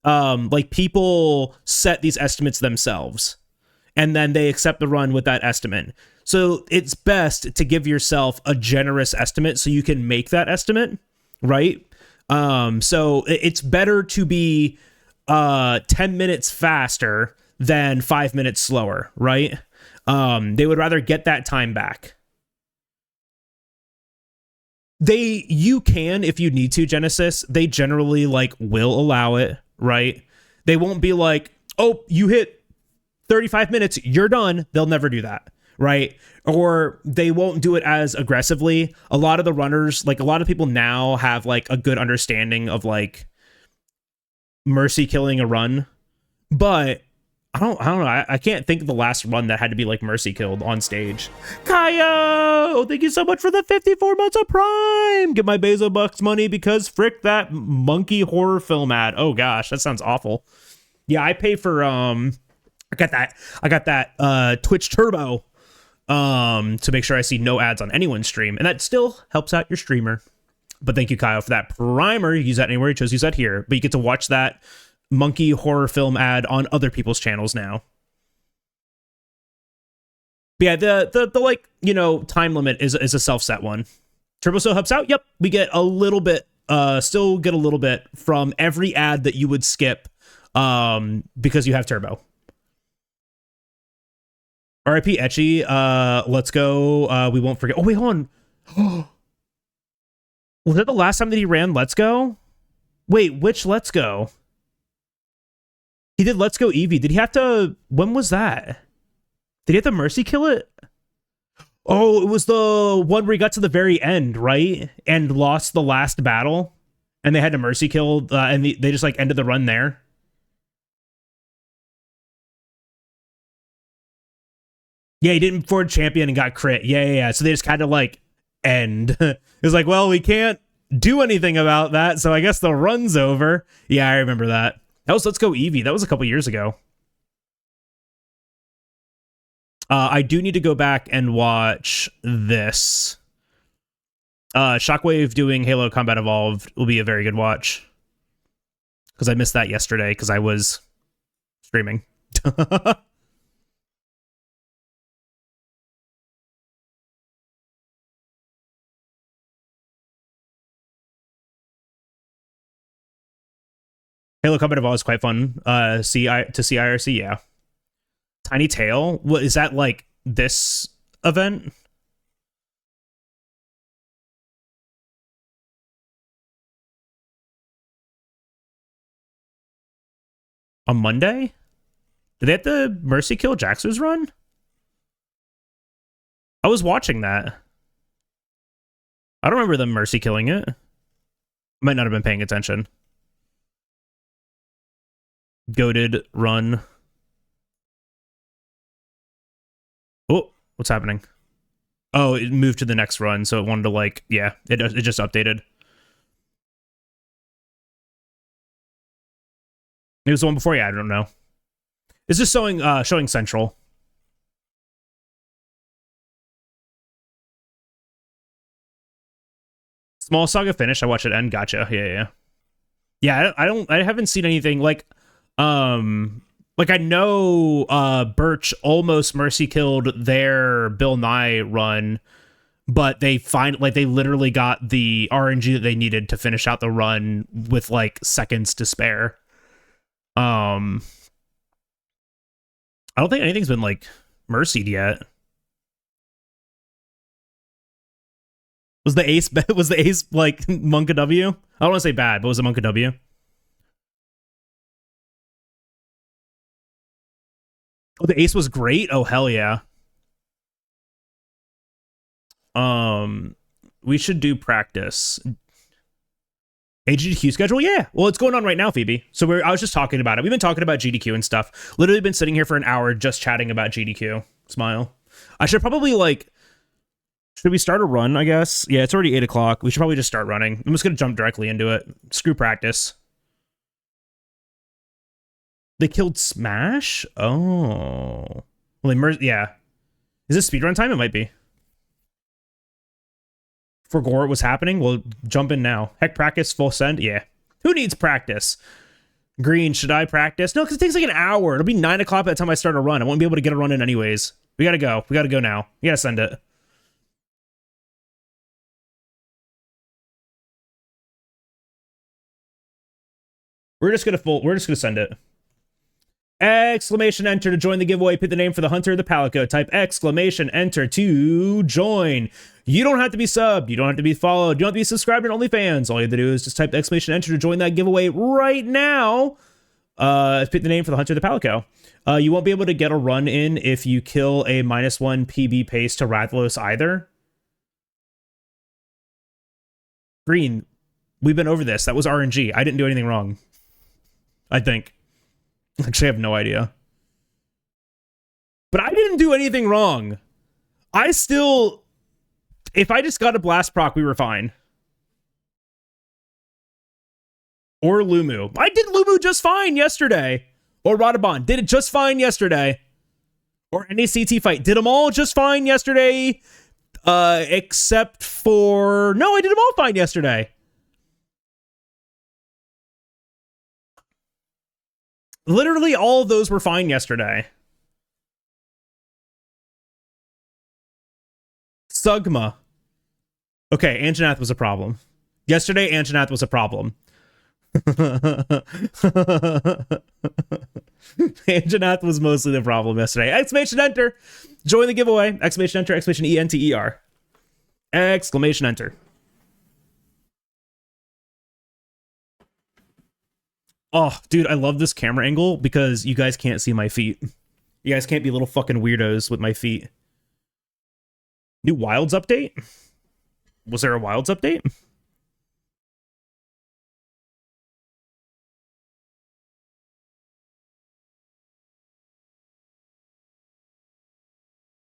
Like people set these estimates themselves, and then they accept the run with that estimate. So it's best to give yourself a generous estimate so you can make that estimate, right? So it's better to be 10 minutes faster than 5 minutes slower, right? They would rather get that time back. You can, if you need to, Genesis, they generally like will allow it, right? They won't be like, oh, you hit 35 minutes, you're done. They'll never do that, right? Or they won't do it as aggressively. A lot of the runners, like a lot of people now have like a good understanding of like mercy killing a run, but I don't know. I can't think of the last run that had to be like mercy killed on stage. Kaio, thank you so much for the 54 months of Prime. Get my Bezo Bucks money because frick that monkey horror film ad. Oh gosh, that sounds awful. Yeah, I pay for I got that Twitch Turbo to make sure I see no ads on anyone's stream, and that still helps out your streamer. But thank you, Kyle, for that primer. You use that anywhere, you chose to use that here, but you get to watch that monkey horror film ad on other people's channels now. But yeah, the like, you know, time limit is a self-set one. Turbo still helps out. Yep, we get a little bit, still get a little bit from every ad that you would skip because you have Turbo. RIP Etchy, let's go. We won't forget. Oh, wait, hold on. Was that the last time that he ran Let's Go? Wait, which Let's Go? He did Let's Go Eevee. Did he have to... When was that? Did he have to mercy kill it? Oh, it was the one where he got to the very end, right? And lost the last battle. And they had to mercy kill, and they just like ended the run there. Yeah, he didn't forward champion and got crit. Yeah. So they just kind of like end. It's like, well, we can't do anything about that, so I guess the run's over. Yeah, I remember that. That was Let's Go Eevee. That was a couple years ago. I do need to go back and watch this. Shockwave doing Halo Combat Evolved will be a very good watch. Because I missed that yesterday because I was streaming. Halo Combat Evolved is quite fun. To see IRC, yeah. Tiny Tail? What is that, like this event? On Monday? Did they have to mercy kill Jaxer's run? I was watching that. I don't remember them mercy killing it. Might not have been paying attention. Goated run. Oh, what's happening? Oh, it moved to the next run, so it wanted to, like, yeah, it just updated. It was the one before, yeah, I don't know. It's just showing Central. Small Saga finish. I watched it end. Gotcha. Yeah. Yeah, I haven't seen anything like I know Birch almost mercy killed their Bill Nye run, but they literally got the RNG that they needed to finish out the run with like seconds to spare. I don't think anything's been like mercied yet. Was the ace like Monka W? I don't want to say bad, but was it Monka W? Oh, the ace was great. Oh, hell yeah. We should do practice. AGDQ schedule? Yeah. Well, it's going on right now, Phoebe. So I was just talking about it. We've been talking about GDQ and stuff. Literally been sitting here for an hour just chatting about GDQ. Smile. I should probably should we start a run, I guess? Yeah, it's already 8 o'clock. We should probably just start running. I'm just going to jump directly into it. Screw practice. They killed Smash? Oh. Well, yeah. Is this speedrun time? It might be. Forgot was happening? Well, jump in now. Heck, practice, full send? Yeah. Who needs practice? Green, should I practice? No, because it takes like an hour. It'll be 9 o'clock by the time I start a run. I won't be able to get a run in anyways. We gotta go. We gotta go now. We gotta send it. We're just gonna send it. Exclamation enter to join the giveaway. Pick the name for the hunter or the palico. Type exclamation enter to join. You don't have to be subbed. You don't have to be followed. You don't have to be subscribed on OnlyFans. All you have to do is just type exclamation enter to join that giveaway right now. Pick the name for the hunter or the palico. You won't be able to get a run in if you kill a -1 PB pace to Rathalos either. Green, we've been over this. That was RNG. I didn't do anything wrong. I think. Actually, I have no idea. But I didn't do anything wrong. If I just got a blast proc, we were fine. Or Lumu. I did Lumu just fine yesterday. Or Radabon. Did it just fine yesterday. Or any CT fight. Did them all just fine yesterday. Except for... No, I did them all fine yesterday. Literally all of those were fine yesterday. Sugma. Okay, Anjanath was a problem. Yesterday, Anjanath was a problem. Anjanath was mostly the problem yesterday. Exclamation enter. Join the giveaway. Exclamation enter. Exclamation ENTER. Exclamation enter. Oh, dude, I love this camera angle because you guys can't see my feet. You guys can't be little fucking weirdos with my feet. New Wilds update? Was there a Wilds update?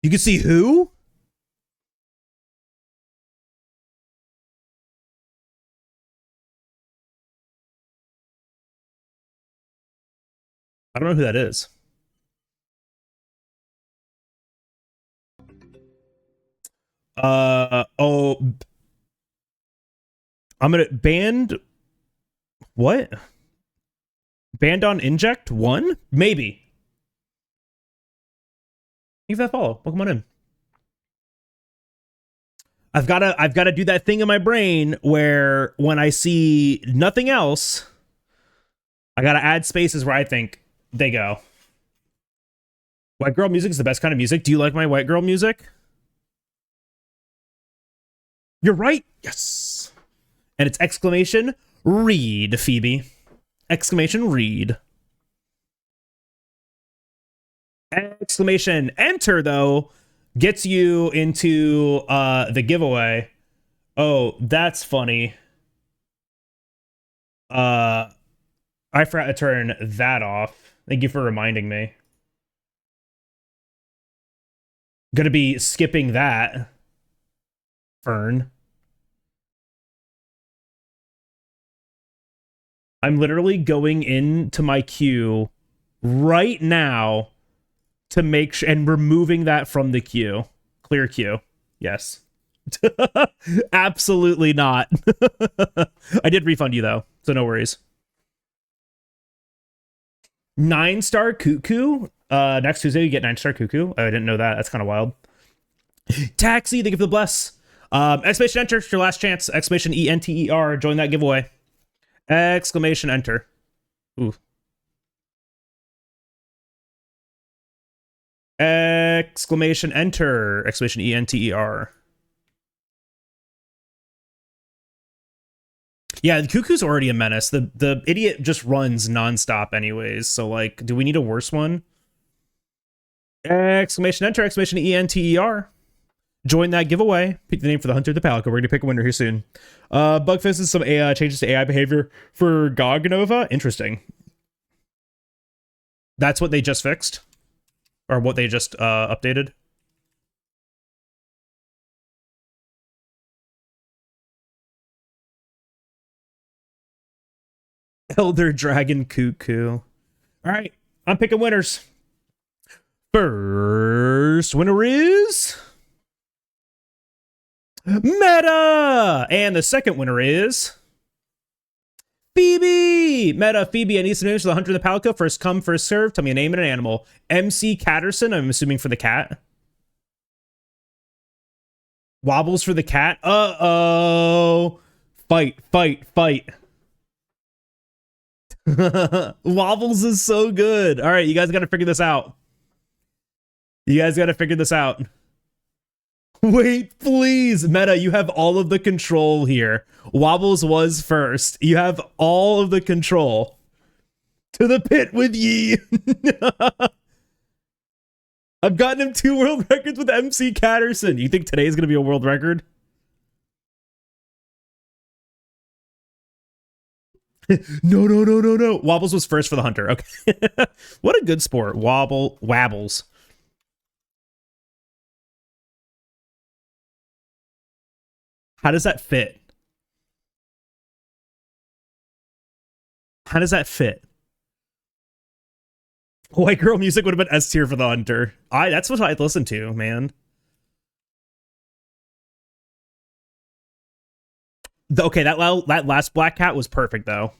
You can see who? I don't know who that is. Oh, I'm gonna banned. What? Banned on inject one? Maybe. Give that follow. Welcome on in. I've gotta do that thing in my brain where when I see nothing else, I gotta add spaces where I think they go. White girl music is the best kind of music. Do you like my white girl music? You're right. Yes. And it's exclamation read, Phoebe. Exclamation read. Exclamation enter though gets you into the giveaway. Oh, that's funny. Uh I forgot to turn that off. Thank you for reminding me. Gonna be skipping that. Fern. I'm literally going into my queue right now to make sure and removing that from the queue. Clear queue. Yes. Absolutely not. I did refund you though, so no worries. 9-star cuckoo. Next Tuesday you get 9-star cuckoo. I didn't know that. That's kind of wild. Taxi, thank you for the bless. Exclamation enter, it's your last chance. Exclamation ENTER, join that giveaway. Exclamation enter. Ooh. Exclamation enter. Exclamation ENTER. Yeah, the cuckoo's already a menace. The idiot just runs nonstop anyways. So like, do we need a worse one? Exclamation enter. Exclamation ENTER. Join that giveaway. Pick the name for the hunter, the palico. We're gonna pick a winner here soon. Bug fixes some AI changes to AI behavior for GOG Nova. Interesting. That's what they just fixed, or what they just updated. Elder Dragon Cuckoo. All right, I'm picking winners. First winner is Meta, and the second winner is Phoebe. Meta, Phoebe, I need some names for the hunter and the palico. First come, first serve. Tell me a name and an animal. MC Catterson, I'm assuming for the cat. Wobbles for the cat. Uh-oh. Fight, fight, fight. Wobbles is so good. All right, you guys got to figure this out. You guys got to figure this out. Wait, please. Meta, you have all of the control here. Wobbles was first. You have all of the control. To the pit with ye. I've gotten him 2 world records with MC Catterson. You think today is going to be a world record? No, no, no, no, no. Wobbles was first for the hunter. Okay. What a good sport. Wabbles. How does that fit? How does that fit? White girl music would have been S tier for the hunter. That's what I'd listen to, man. Okay, that last black cat was perfect though.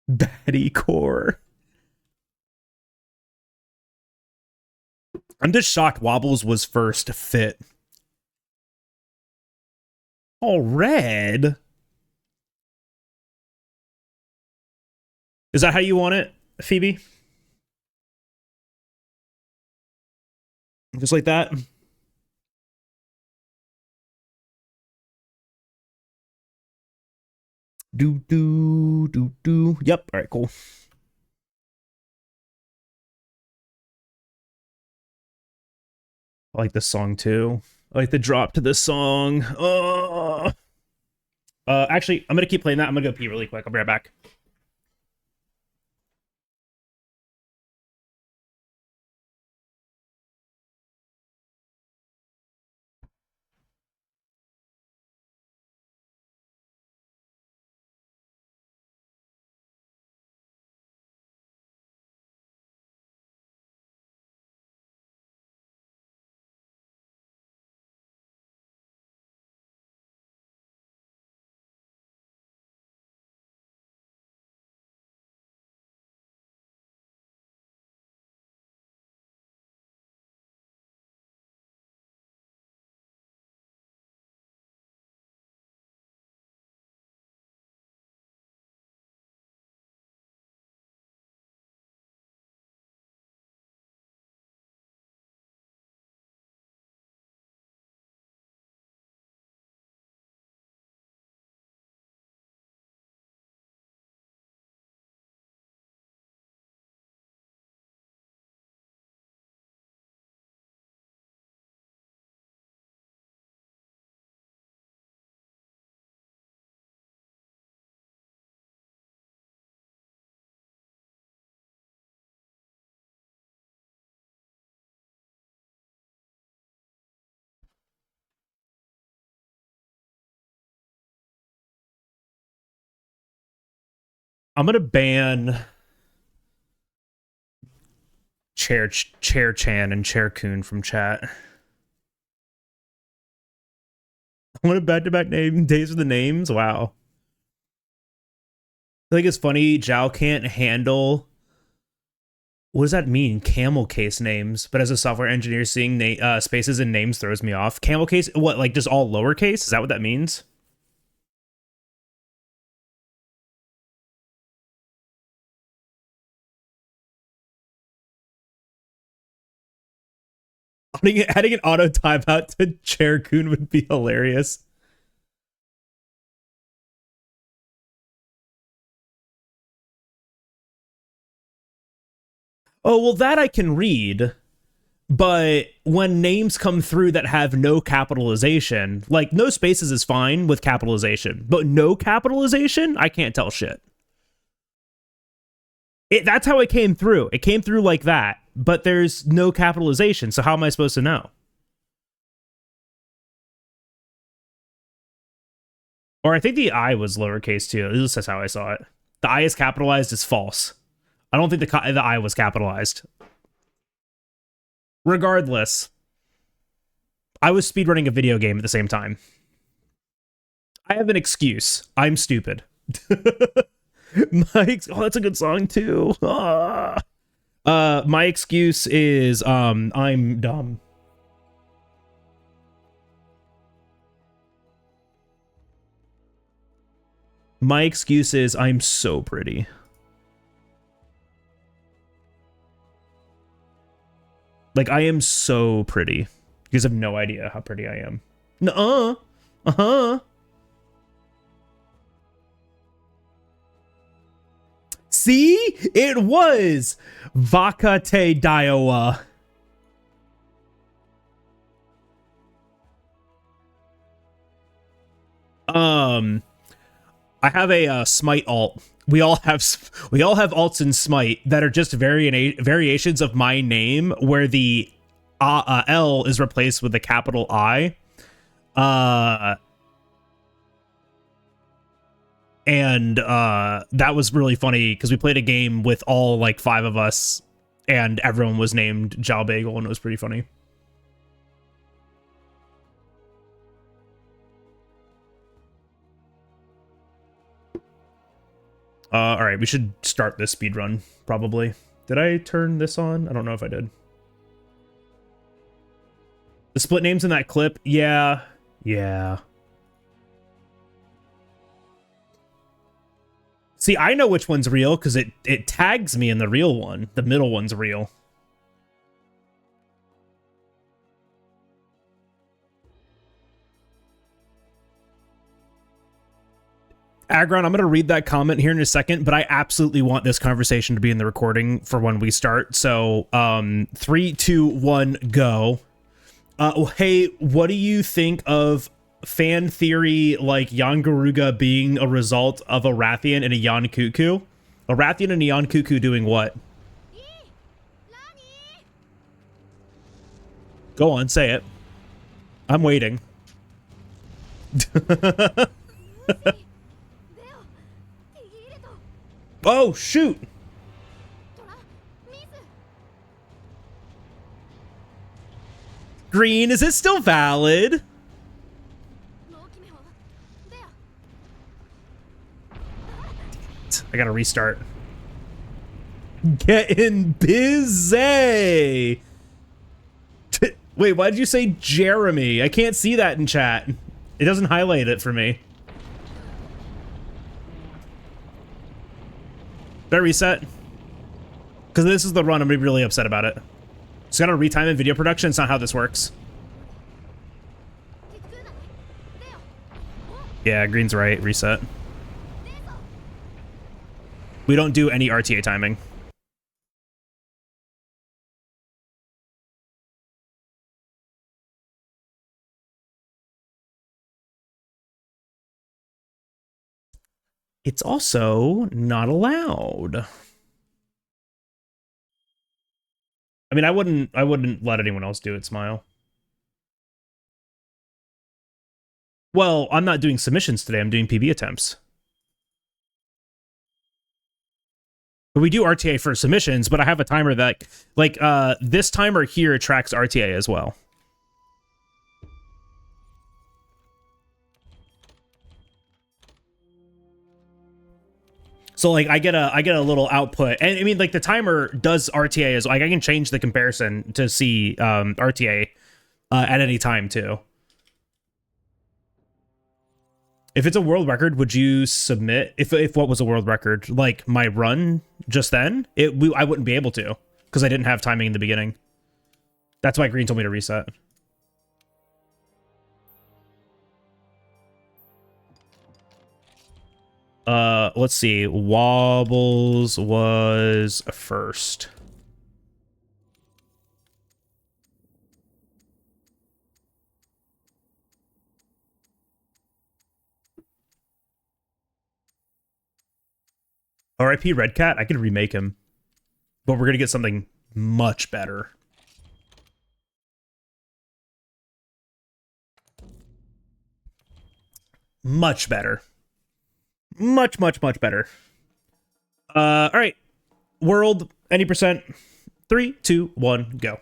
Batty core. I'm just shocked Wobbles was first fit. All red. Is that how you want it, Phoebe? Just like that? Do. Yep. All right, cool. I like this song too. I like the drop to this song. Actually, I'm gonna keep playing that. I'm gonna go pee really quick. I'll be right back. I'm gonna ban Chair Chan and Chair Kun from chat. What a back-to-back name days for the names. Wow. I think it's funny. Zhao can't handle. What does that mean? Camel case names. But as a software engineer, seeing spaces and names throws me off. Camel case. What? Like just all lowercase? Is that what that means? Adding an auto timeout to Chair Kun would be hilarious. Oh, well, that I can read. But when names come through that have no capitalization, like no spaces is fine with capitalization, but no capitalization, I can't tell shit. That's how it came through. It came through like that, but there's no capitalization. So how am I supposed to know? Or I think the I was lowercase too. At least that's how I saw it. The I is capitalized is false. I don't think the I was capitalized. Regardless, I was speedrunning a video game at the same time. I have an excuse. I'm stupid. That's a good song too. My excuse is I'm dumb. My excuse is I'm so pretty. Like, I am so pretty. You guys have no idea how pretty I am. Nuh-uh. Uh-huh. See? It was Vakate Daiwa. I have a Smite alt. We all have alts in Smite that are just variations of my name where the L is replaced with the capital I. And that was really funny because we played a game with all like 5 of us and everyone was named JalBagel and it was pretty funny. All right, we should start this speedrun, probably. Did I turn this on? I don't know if I did. The split names in that clip? Yeah. Yeah. See, I know which one's real because it tags me in the real one. The middle one's real. Agron, I'm going to read that comment here in a second, but I absolutely want this conversation to be in the recording for when we start. So, 3, 2, 1, go. Hey, what do you think of fan theory like Yangaruga being a result of a Rathian and a Yankuku? A Rathian and a Yankuku doing what? Go on, say it. I'm waiting. Oh, shoot! Green, is it still valid? I gotta restart. Getting busy! Wait, why did you say Jeremy? I can't see that in chat. It doesn't highlight it for me. Did I reset? Because this is the run, I'm gonna be really upset about it. Just gotta retime in video production, it's not how this works. Yeah, green's right, reset. We don't do any RTA timing. It's also not allowed. I mean, I wouldn't let anyone else do it, Smile. Well, I'm not doing submissions today, I'm doing PB attempts. But we do RTA for submissions, but I have a timer that, like, this timer here tracks RTA as well. So like I get a little output, and I mean like the timer does RTA as like I can change the comparison to see RTA at any time too. If it's a world record, would you submit? If what was a world record, like my run just then, I wouldn't be able to because I didn't have timing in the beginning. That's why Green told me to reset. Let's see. Wobbles was first. RIP Red Cat, I could remake him. But we're gonna get something much better. Much better. Much better. All right. World, any percent. 3, 2, 1, go.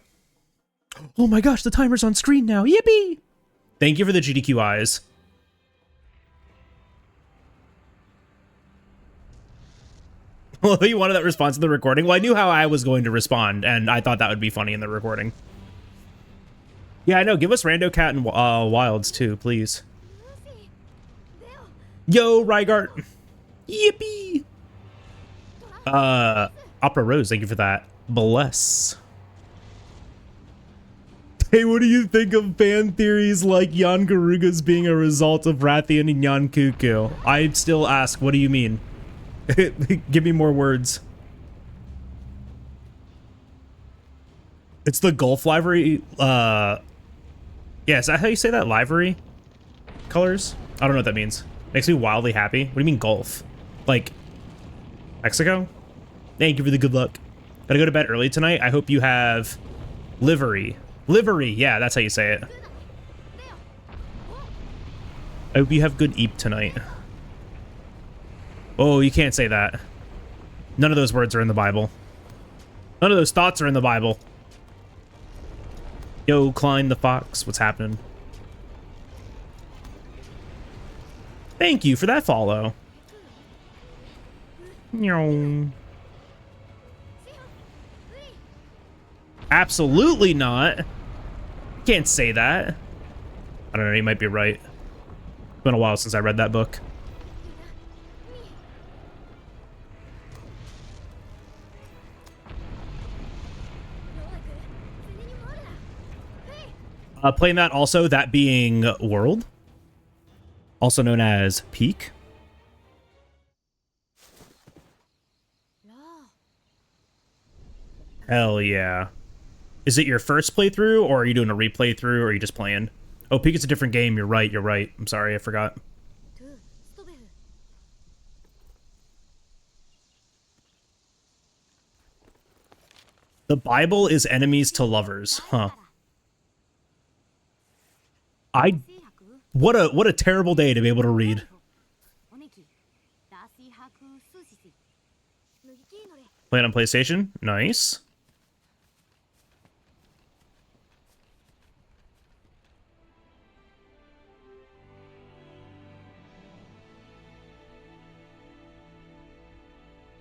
Oh my gosh, the timer's on screen now. Yippee! Thank you for the GDQ eyes. Well, you wanted that response in the recording? Well, I knew how I was going to respond, and I thought that would be funny in the recording. Yeah, I know. Give us Rando Cat and Wilds, too, please. Yo, Rygart. Yippee! Opera Rose, thank you for that. Bless. Hey, what do you think of fan theories like Jan Garugas being a result of Rathian and Jan Kuku? I'd still ask, what do you mean? Give me more words. It's the Gulf livery. Yeah, is that how you say that? Livery colors? I don't know what that means. Makes me wildly happy. What do you mean Gulf? Like Mexico? Thank you for the good luck. Gotta go to bed early tonight. I hope you have livery. Livery, yeah, that's how you say it. I hope you have good eep tonight. Oh, you can't say that. None of those words are in the Bible. None of those thoughts are in the Bible. Yo, Klein the Fox, what's happening? Thank you for that follow. Absolutely not. Can't say that. I don't know, you might be right. It's been a while since I read that book. Playing that also, that being World, also known as Peak. Hell yeah. Is it your first playthrough, or are you doing a replay through, or are you just playing? Oh, Peak is a different game. You're right. You're right. I'm sorry. I forgot. The Bible is enemies to lovers. Huh. What a terrible day to be able to read. Playing on PlayStation? Nice.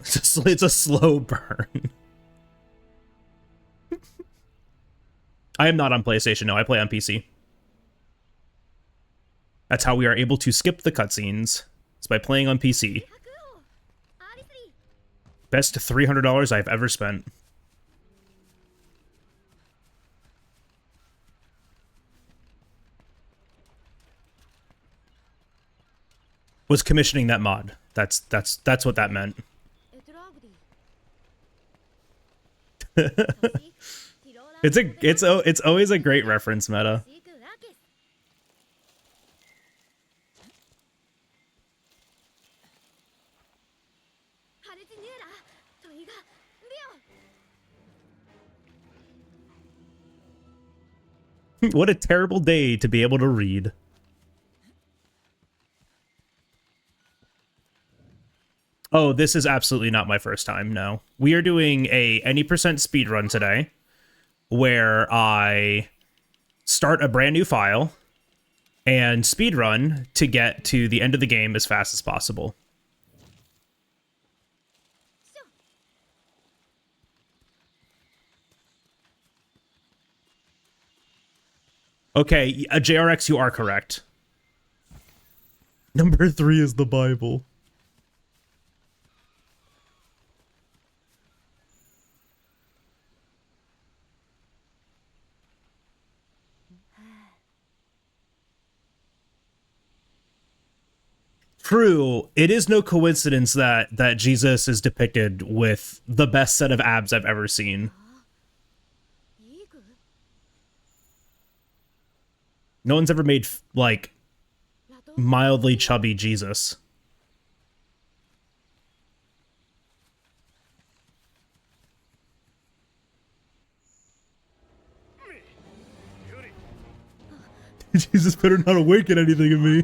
It's a slow burn. I am not on PlayStation, no, I play on PC. That's how we are able to skip the cutscenes. It's by playing on PC. Best $300 I've ever spent. Was commissioning that mod. That's what that meant. It's always a great reference, Meta. What a terrible day to be able to read. Oh, this is absolutely not my first time, no. We are doing a any percent speed run today, where I start a brand new file and speed run to get to the end of the game as fast as possible. Okay, JRX, you are correct. Number 3 is the Bible. True, it is no coincidence that Jesus is depicted with the best set of abs I've ever seen. No one's ever made, like, mildly chubby Jesus. Jesus better not awaken anything in me.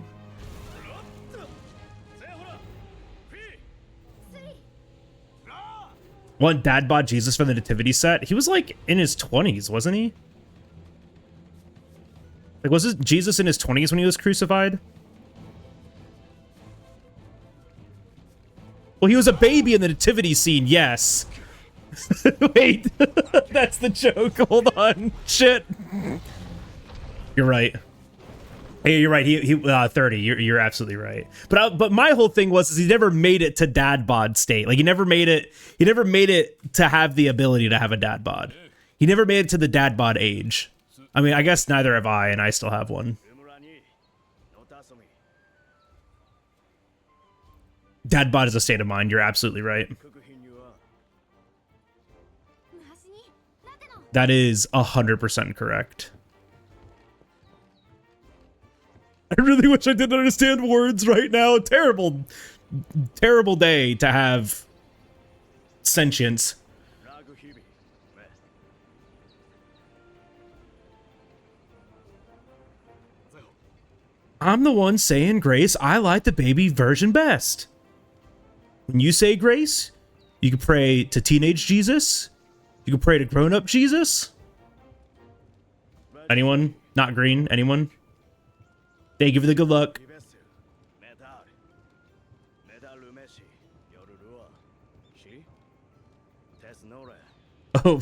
One dad bod Jesus from the nativity set. He was like in his 20s, wasn't he? Like, was Jesus in his 20s when he was crucified? Well, he was a baby in the nativity scene, yes. Wait, that's the joke. Hold on. Shit. You're right. Hey, you're right. He 30. You're absolutely right. But my whole thing was he never made it to dad bod state. Like, he never made it to have the ability to have a dad bod. He never made it to the dad bod age. I mean, I guess neither have I, and I still have one. Dad bod is a state of mind. You're absolutely right. That is 100% correct. I really wish I didn't understand words right now. Terrible, terrible day to have sentience. I'm the one saying grace. I like the baby version best. When you say grace, you can pray to teenage Jesus. You can pray to grown-up Jesus. Anyone? Not green? Anyone? Thank you for the good luck. Oh,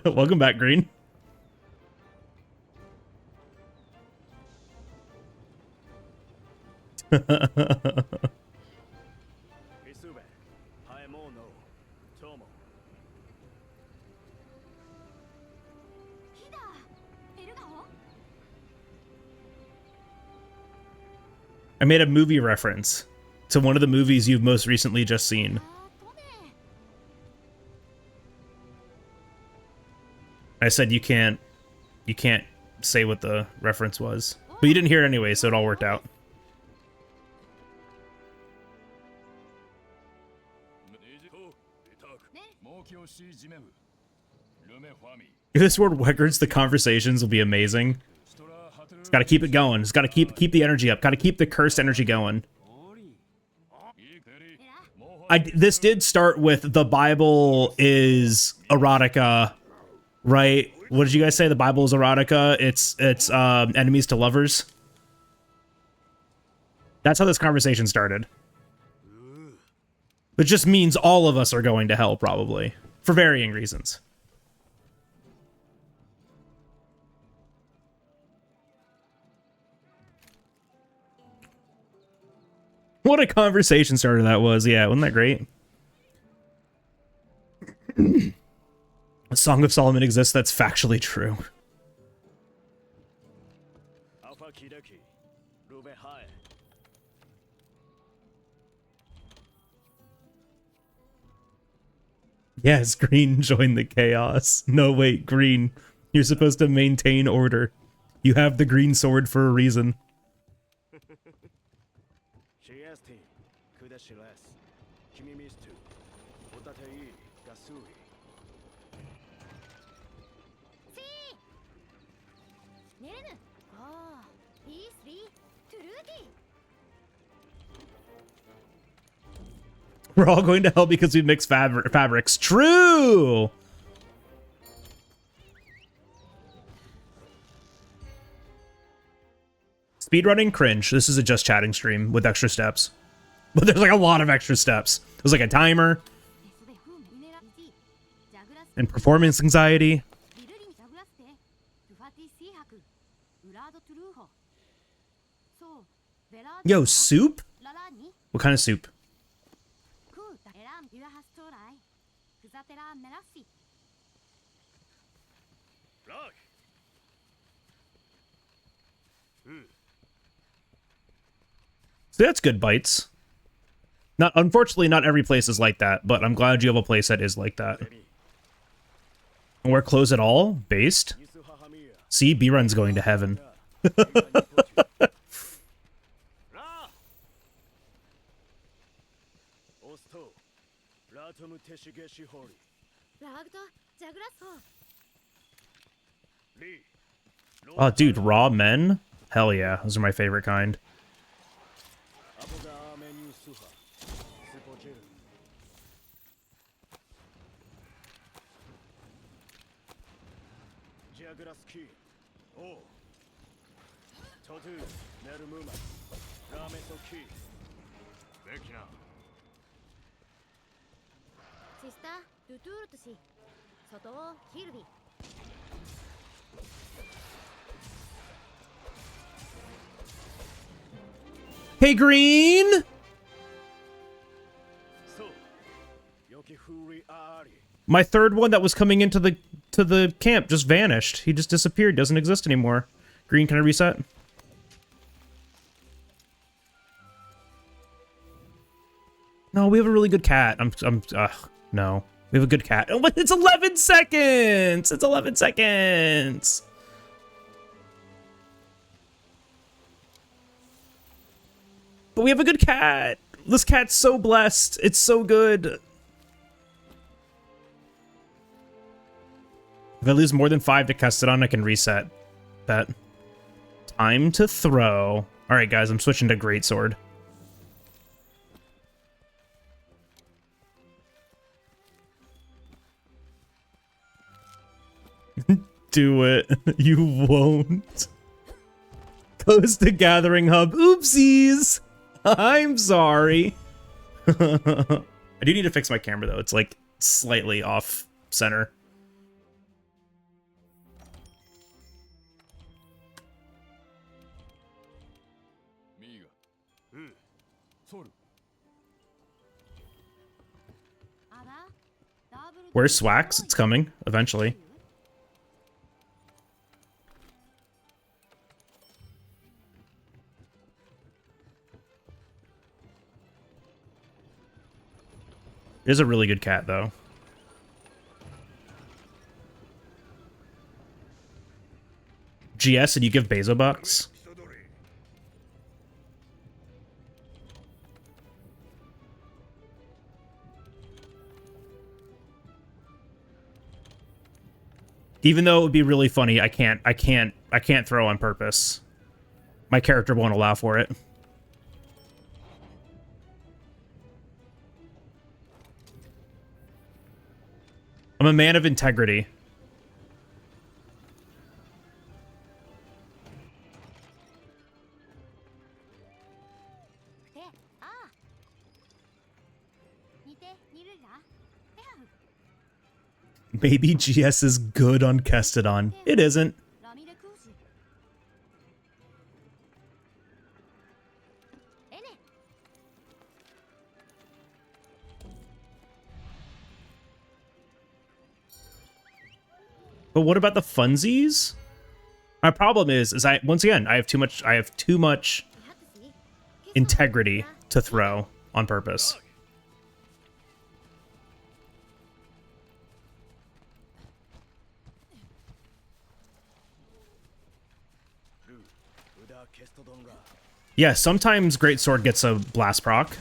welcome back, Green. I made a movie reference to one of the movies you've most recently just seen. I said you can't say what the reference was. But you didn't hear it anyway, so it all worked out. If this word records the conversations will be amazing. It's got to keep it going. It's got to keep the energy up. Got to keep the cursed energy going. This did start with the Bible is erotica, right? What did you guys say? The Bible is erotica. It's enemies to lovers. That's how this conversation started. Which just means all of us are going to hell, probably, for varying reasons. What a conversation starter that was. Yeah, wasn't that great? A Song of Solomon exists. That's factually true. Yes, Green joined the chaos. No, wait, Green. You're supposed to maintain order. You have the green sword for a reason. We're all going to hell because we mix fabrics. True! Speedrunning cringe. This is a just chatting stream with extra steps. But there's like a lot of extra steps. There's like a timer. And performance anxiety. Yo, soup? What kind of soup? So that's good bites. Unfortunately, not every place is like that, but I'm glad you have a place that is like that. And we're close at all? Based? See, B-Run's going to heaven. Oh, dude, raw men? Hell yeah, those are my favorite kind. Hey, Green! My third one that was coming into the camp just vanished. He just disappeared, doesn't exist anymore. Green, can I reset? No, we have a really good cat. No. We have a good cat. Oh, but it's 11 seconds! It's 11 seconds! But we have a good cat! This cat's so blessed. It's so good. If I lose more than 5 to Custodon, I can reset. Bet. Time to throw. Alright, guys, I'm switching to Greatsword. Do it. You won't. Goes to Gathering Hub. Oopsies! I'm sorry. I do need to fix my camera, though. It's, like, slightly off center. Where's Swax? It's coming, eventually. It is a really good cat, though. GS, did you give Bezo bucks? Even though it would be really funny, I can't throw on purpose. My character won't allow for it. I'm a man of integrity. Maybe GS is good on Kestodon. It isn't. But what about the funsies? My problem is once again, I have too much integrity to throw on purpose. Yeah, sometimes Greatsword gets a blast proc.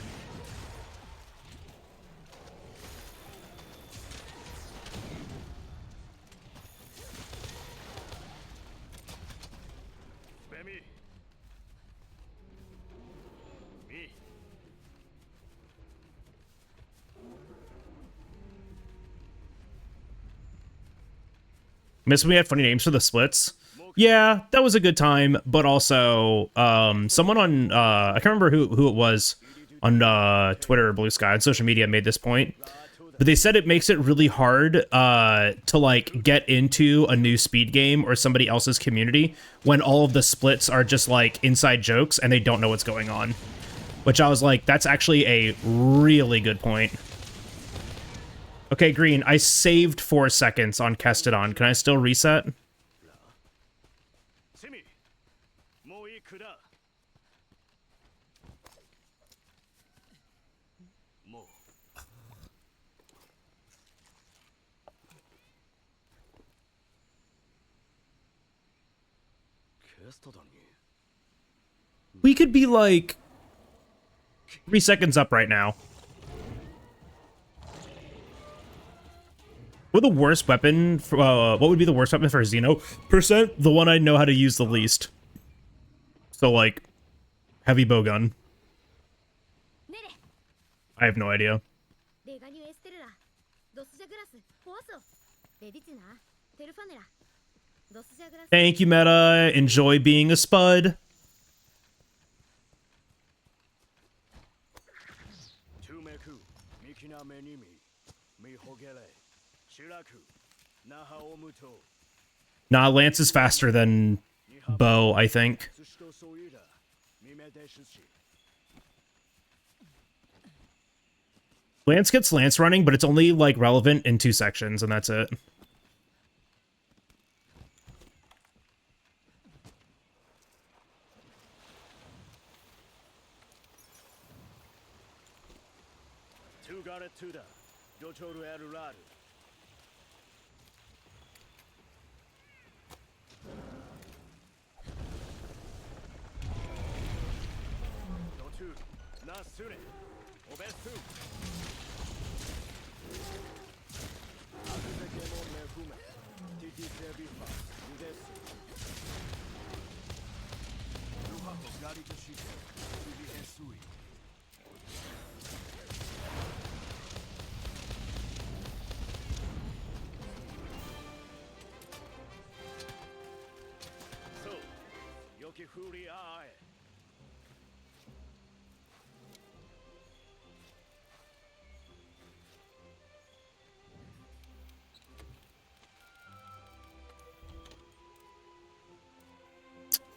Miss when we had funny names for the splits. Yeah, that was a good time, but also someone on I can't remember who it was on Twitter or Blue Sky on social media made this point. But they said it makes it really hard to like get into a new speed game or somebody else's community when all of the splits are just like inside jokes and they don't know what's going on. Which I was like, that's actually a really good point. Okay, Green, I saved 4 seconds on Kestodon. Can I still reset? We could be like 3 seconds up right now. What the worst weapon? For, what would be the worst weapon for Xeno? Percent the one I know how to use the least. So like, heavy bowgun. I have no idea. Thank you, Meta. Enjoy being a spud. Nah, Lance is faster than Bo, I think. Lance gets Lance running, but it's only, like, relevant in 2 sections, and that's it.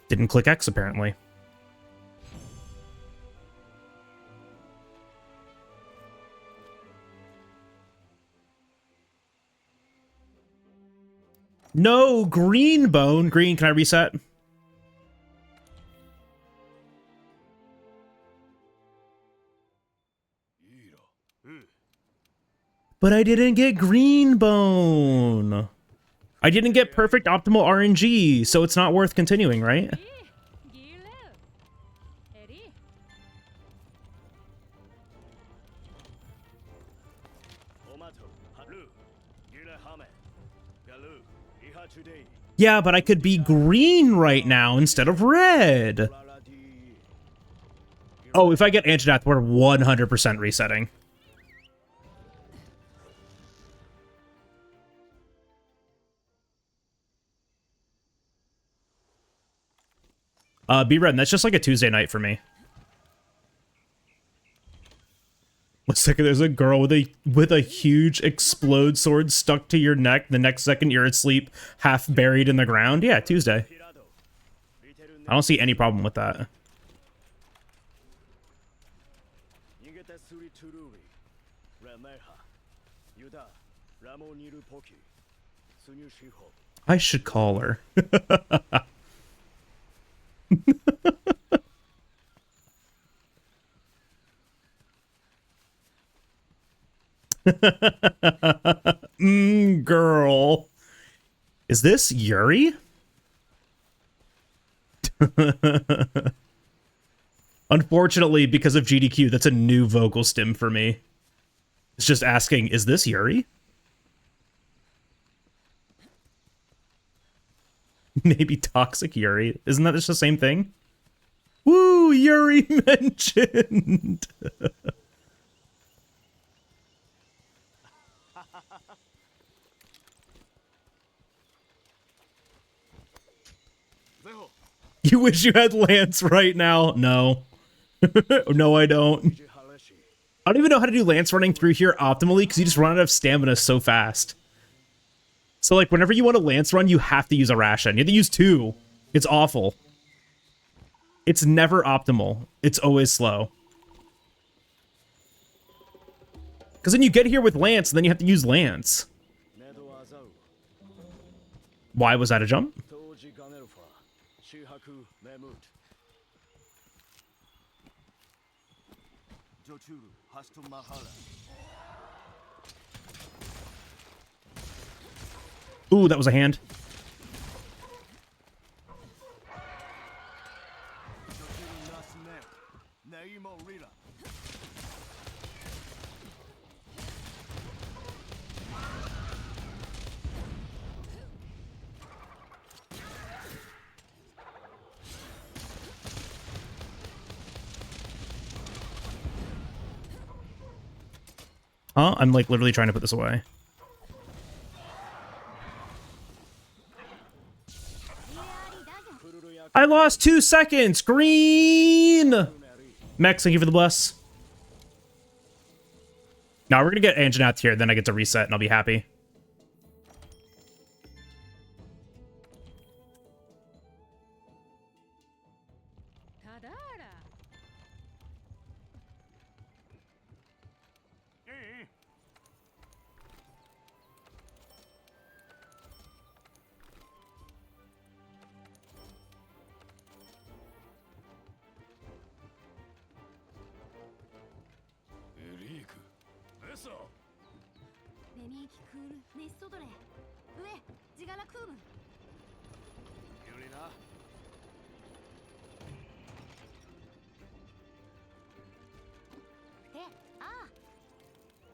Didn't click X, apparently. No, Green Bone. Green, can I reset? But I didn't get Green Bone. I didn't get perfect optimal RNG, so it's not worth continuing, right? Yeah, but I could be green right now instead of red. Oh, if I get Antideath, we're 100% resetting. B-Red, that's just like a Tuesday night for me. 1 second, there's a girl with a huge explode sword stuck to your neck. The next second, you're asleep, half buried in the ground. Yeah, Tuesday. I don't see any problem with that. I should call her. Girl. Is this Yuri? Unfortunately, because of GDQ, that's a new vocal stim for me. It's just asking, is this Yuri? Maybe Toxic Yuri. Isn't that just the same thing? Woo, Yuri mentioned. You wish you had Lance right now? No. No, I don't. I don't even know how to do Lance running through here optimally because you just run out of stamina so fast. So, like, whenever you want to Lance run, you have to use a ration. You have to use 2. It's awful. It's never optimal. It's always slow. Because then you get here with Lance, and then you have to use Lance. Why was that a jump? Ooh, that was a hand. Huh? I'm like literally trying to put this away. I lost 2 seconds. Green. Mex, thank you for the bless. Now we're gonna get Anjanath here, then I get to reset and I'll be happy.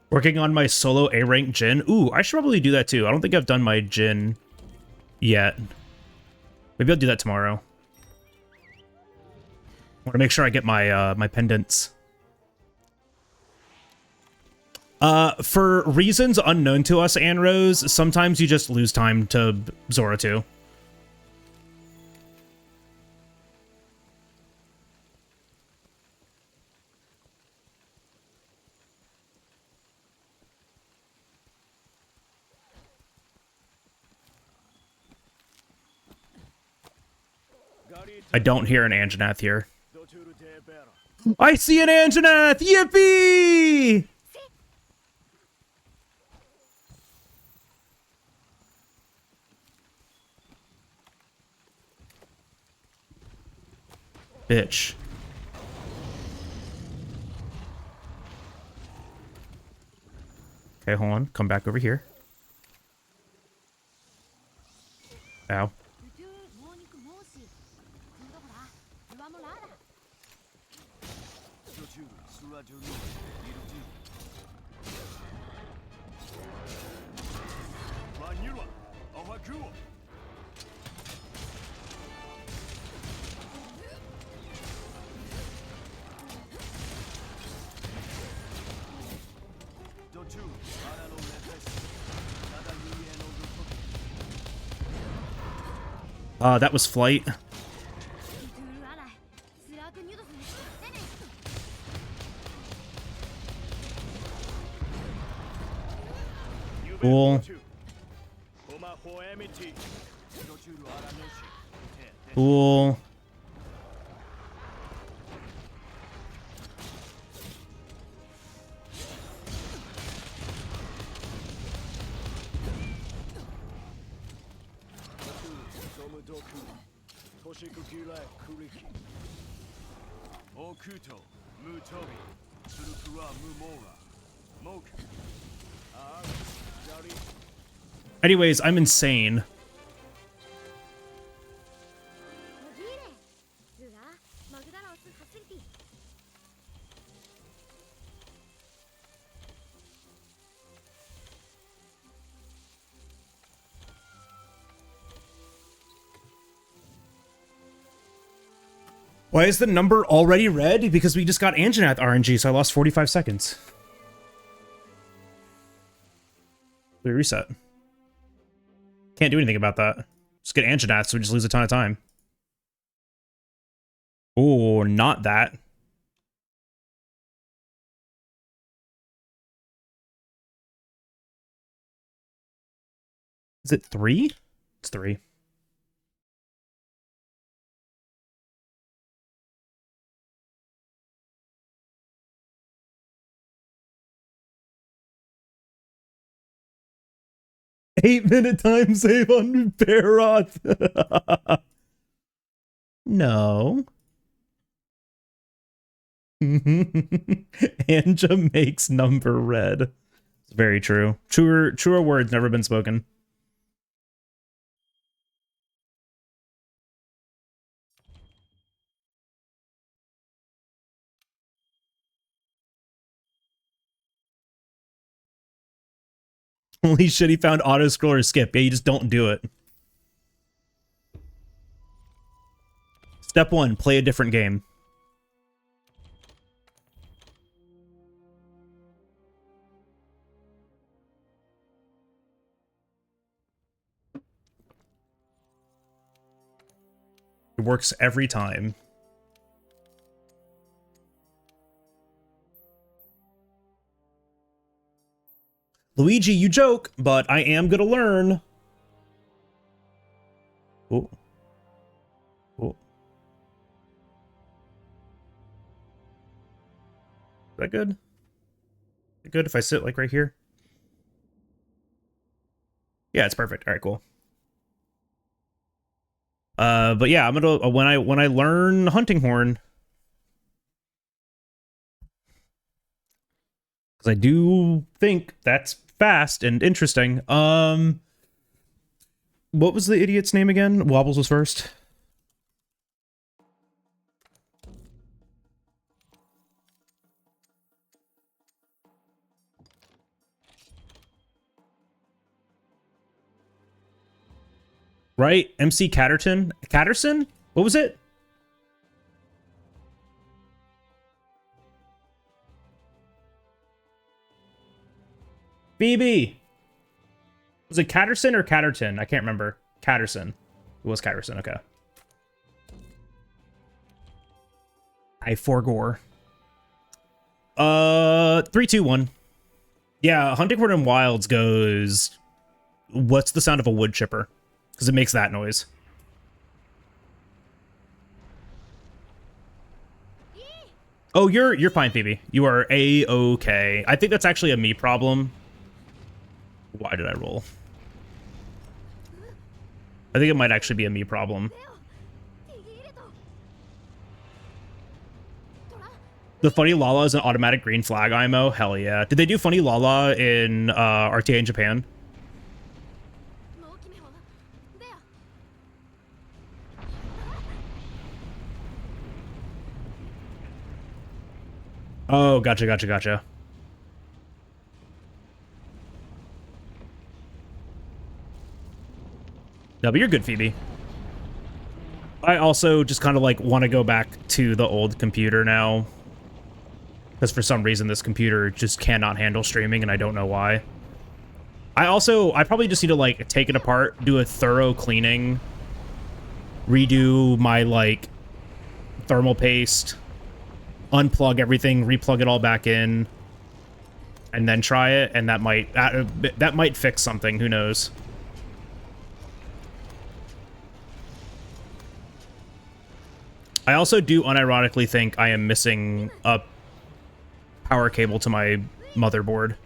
Working on my solo A-rank Jin. Ooh, I should probably do that too. I don't think I've done my Jin yet. Maybe I'll do that tomorrow. I want to make sure I get my my pendants. For reasons unknown to us, Anrose, sometimes you just lose time to Zora 2. I don't hear an Anjanath here. I see an Anjanath! Yippee! Bitch. Okay, hold on. Come back over here. Ow. That was flight. Cool. Cool. Anyways, I'm insane. Why is the number already red? Because we just got Anjanath RNG, so I lost 45 seconds. We reset. Can't do anything about that. Just get Anjanath, so we just lose a ton of time. Oh, not that. Is it 3? It's 3. Eight-minute time save on Barroth. No. Anja makes number red. It's very true. Truer words never been spoken. Holy shit, he found auto scroller skip. Yeah, you just don't do it. Step 1, play a different game. It works every time. Luigi, you joke, but I am gonna learn. Oh. Oh. Is that good? Is it good if I sit like right here? Yeah, it's perfect. All right, cool. But yeah, I'm gonna when I learn hunting horn, because I do think that's fast and interesting. What was the idiot's name again? Wobbles was first. Right? MC Catterton? Catterson? What was it? BB. Was it Catterson or Catterton? I can't remember. Catterson. It was Catterson, okay. I forgore. 3, 2, 1. Yeah, Hunting Horn and Wilds goes... What's the sound of a wood chipper? Because it makes that noise. Oh, you're fine, Phoebe. You are A-okay. I think that's actually a me problem. Why did I roll? I think it might actually be a me problem. The Funny Lala is an automatic green flag IMO? Hell yeah. Did they do Funny Lala in RTA in Japan? Oh, gotcha. No, but you're good, Phoebe. I also just kind of like want to go back to the old computer now. Because for some reason this computer just cannot handle streaming and I don't know why. I probably just need to like take it apart, do a thorough cleaning, redo my like thermal paste, unplug everything, replug it all back in, and then try it, and that might fix something, who knows. I also do unironically think I am missing a power cable to my motherboard.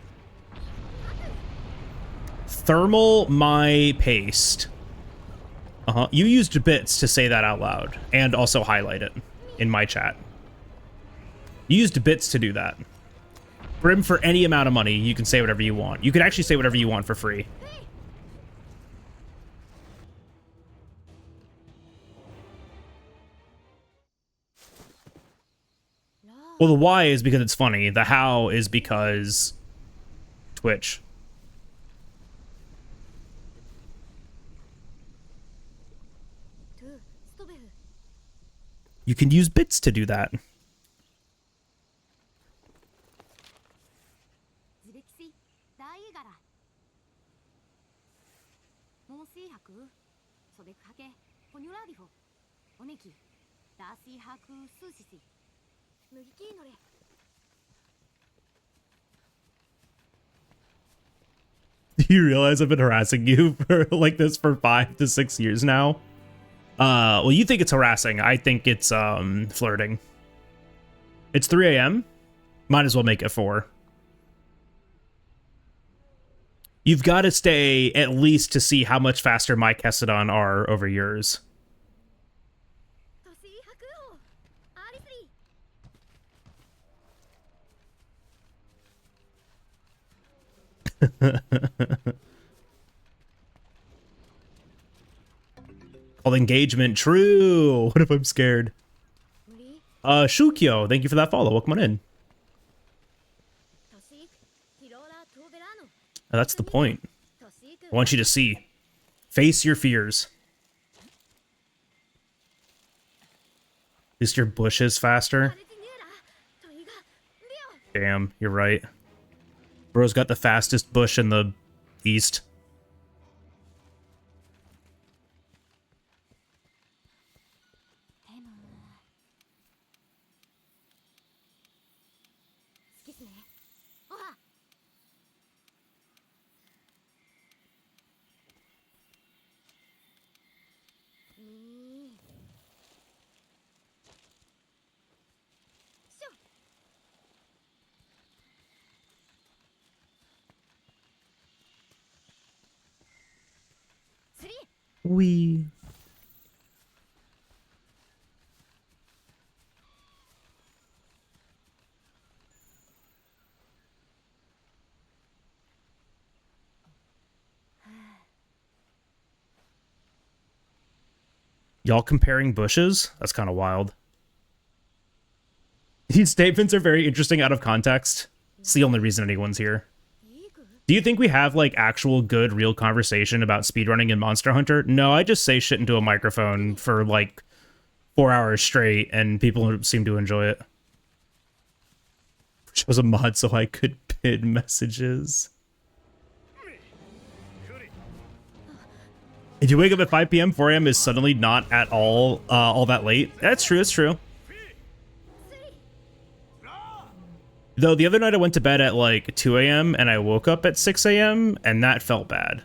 Thermal my paste. You used bits to say that out loud and also highlight it in my chat. You used bits to do that. Brim, for any amount of money, you can say whatever you want. You can actually say whatever you want for free. Well, the why is because it's funny. The how is because Twitch. You can use bits to do that. Do you realize I've been harassing you for like this for 5 to 6 years now? Well, you think it's harassing. I think it's flirting. It's 3 a.m. Might as well make it 4. You've got to stay at least to see how much faster my Kessidon are over yours. Called engagement. True. What if I'm scared? Shukyo, thank you for that follow. Welcome on in. Oh, that's the point. I want you to see. Face your fears. At least your bush is faster. Damn, you're right. Bro's got the fastest bush in the east. Wee. Y'all comparing bushes? That's kind of wild. These statements are very interesting out of context. It's the only reason anyone's here. Do you think we have, like, actual good, real conversation about speedrunning in Monster Hunter? No, I just say shit into a microphone for, like, 4 hours straight, and people seem to enjoy it. Which was a mod so I could pin messages. If you wake up at 5 p.m., 4 a.m. is suddenly not at all that late. That's true, it's true. Though the other night I went to bed at like 2 a.m. and I woke up at 6 a.m. and that felt bad.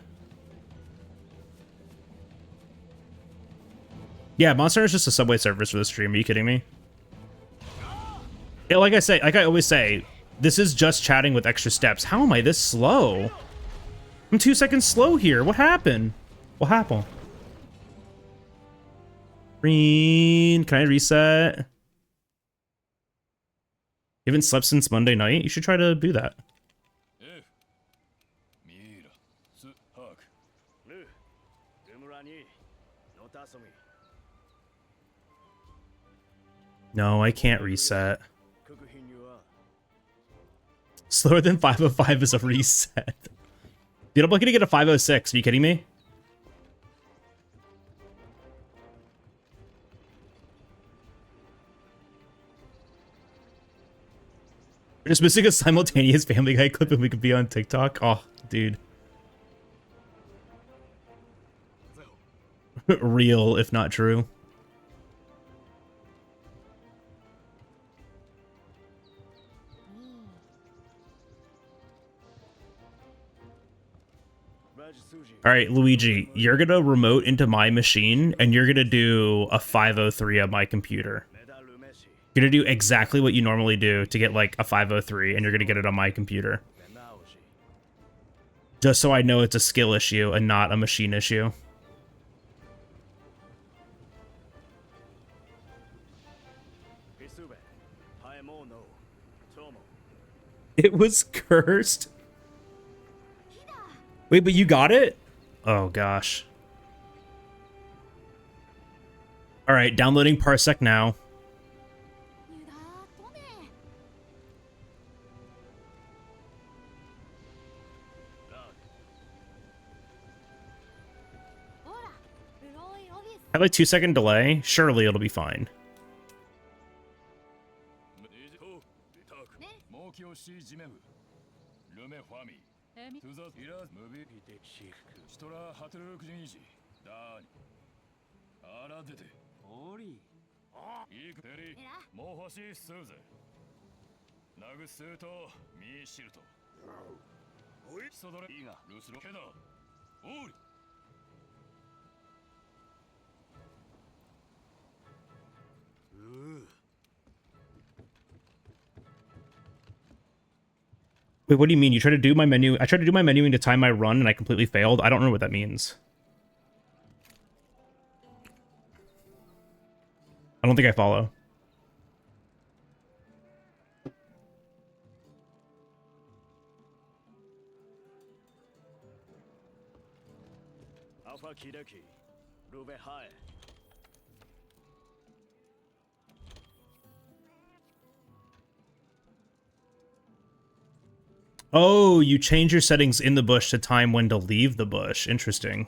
Yeah, Monster is just a Subway service for the stream. Are you kidding me? Yeah, like I always say, this is just chatting with extra steps. How am I this slow? I'm 2 seconds slow here. What happened? What happened? Green, can I reset? You haven't slept since Monday night? You should try to do that. No, I can't reset. Slower than 505 is a reset. Dude, I'm looking to get a 506. Are you kidding me? We're just missing a simultaneous Family Guy clip and we could be on TikTok. Oh, dude. Real, if not true. All right, Luigi, you're gonna remote into my machine and you're gonna do a 503 on my computer. You're gonna do exactly what you normally do to get like a 503 and you're gonna get it on my computer. Just so I know it's a skill issue and not a machine issue. It was cursed. Wait, but you got it? Oh gosh. All right, downloading Parsec now. I have like 2-second delay. Surely it'll be fine. Wait, what do you mean? You tried to do my menu? I tried to do my menuing to time my run and I completely failed? I don't know what that means. I don't think I follow. Oh, you change your settings in the bush to time when to leave the bush. Interesting.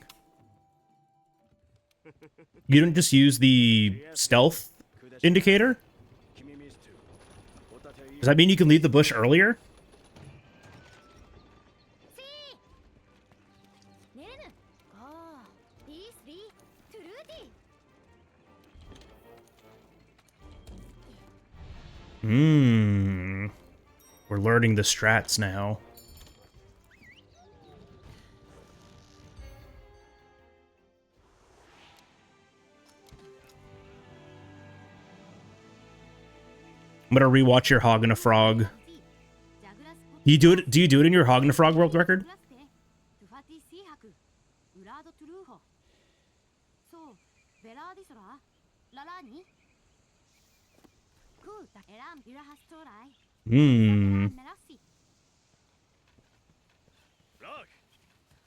You didn't just use the stealth indicator? Does that mean you can leave the bush earlier? We're learning the strats now. I'm gonna rewatch your Hog and a Frog. Do you do it in your Hog and a Frog world record?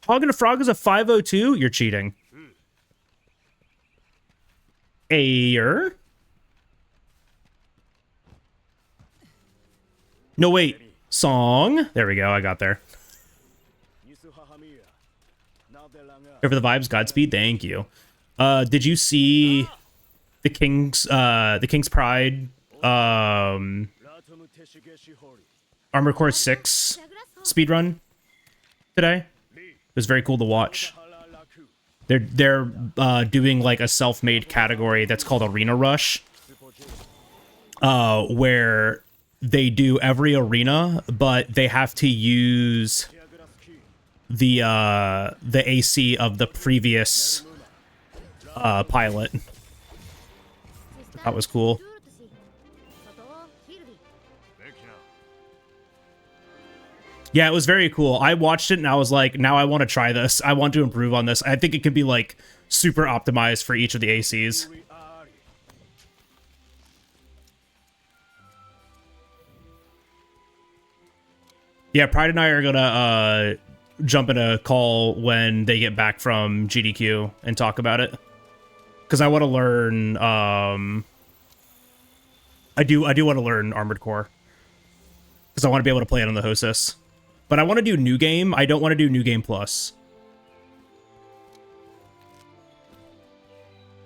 Hog and a Frog is a 502? You're cheating. Ayer? No, wait. Song? There we go. I got there. Here for the vibes. Godspeed. Thank you. Did you see the King's Pride Armored Core 6 speedrun today? It was very cool to watch. They're doing like a self-made category that's called Arena Rush, where they do every arena, but they have to use the AC of the previous pilot. That was cool. Yeah, it was very cool. I watched it and I was like, now I want to try this. I want to improve on this. I think it could be like super optimized for each of the ACs. Yeah, Pride and I are gonna jump in a call when they get back from GDQ and talk about it. Because I want to learn I do want to learn Armored Core. Because I want to be able to play it on the Hostess. But I want to do New Game. I don't want to do New Game Plus.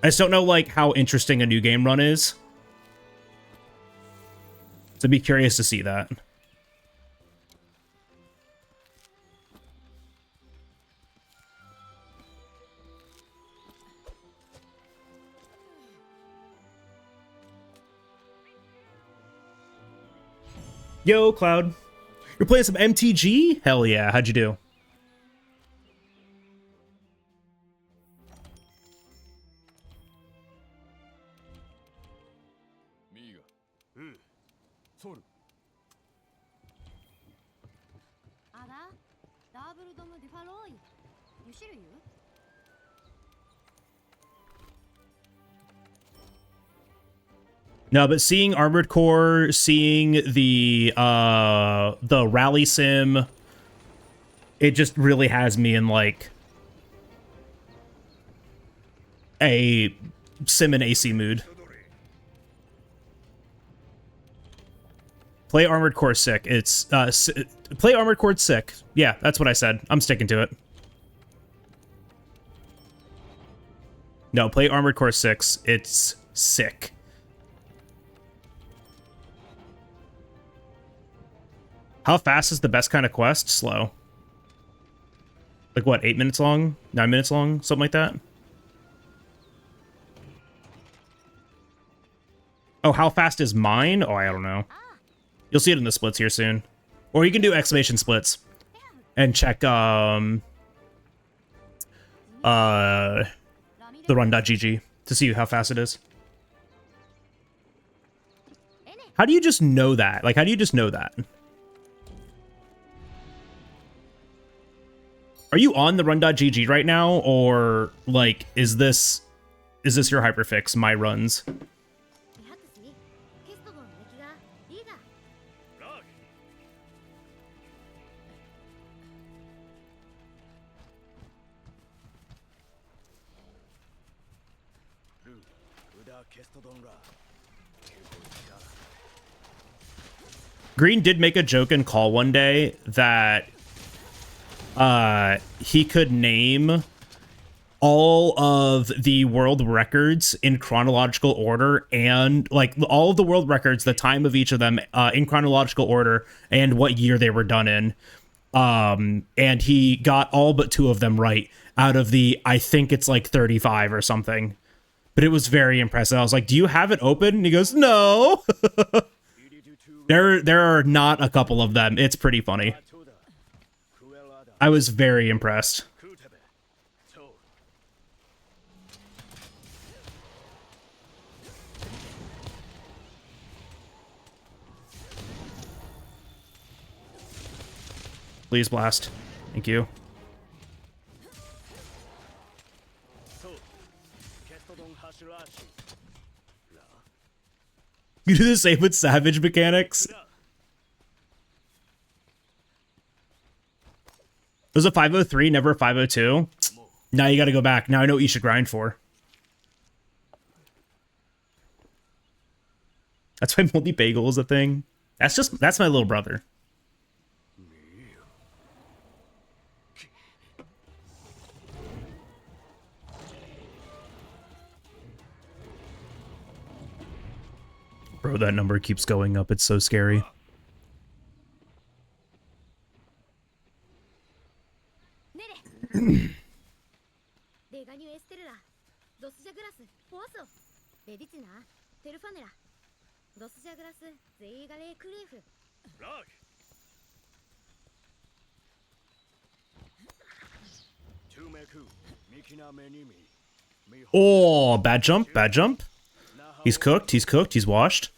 I just don't know, like, how interesting a New Game run is. So I'd be curious to see that. Yo, Cloud. You're playing some MTG? Hell yeah. How'd you do? No, but seeing Armored Core, seeing the rally sim, it just really has me in like a sim and AC mood. Play Armored Core sick. It's play Armored Core sick. Yeah, that's what I said. I'm sticking to it. No, play Armored Core 6. It's sick. How fast is the best kind of quest? Slow. Like what, 8 minutes long? 9 minutes long? Something like that? Oh, how fast is mine? Oh, I don't know. You'll see it in the splits here soon. Or you can do exclamation splits and check the run.gg to see how fast it is. How do you just know that? Like, how do you just know that? Are you on the run.gg right now, or like is this your hyperfix, my runs? Green did make a joke in call one day that he could name all of the world records in chronological order, and like all of the world records, the time of each of them in chronological order and what year they were done in. And he got all but 2 of them right out of the, I think it's like 35 or something. But it was very impressive. I was like, do you have it open? And he goes, no. There are not a couple of them. It's pretty funny. I was very impressed. Please blast. Thank you. You do the same with Savage mechanics? Was a 503, never a 502? Now you gotta go back. Now I know what you should grind for. That's why multi-bagel is a thing. That's my little brother. Bro, that number keeps going up. It's so scary. Oh, bad jump, bad jump. He's cooked, he's washed.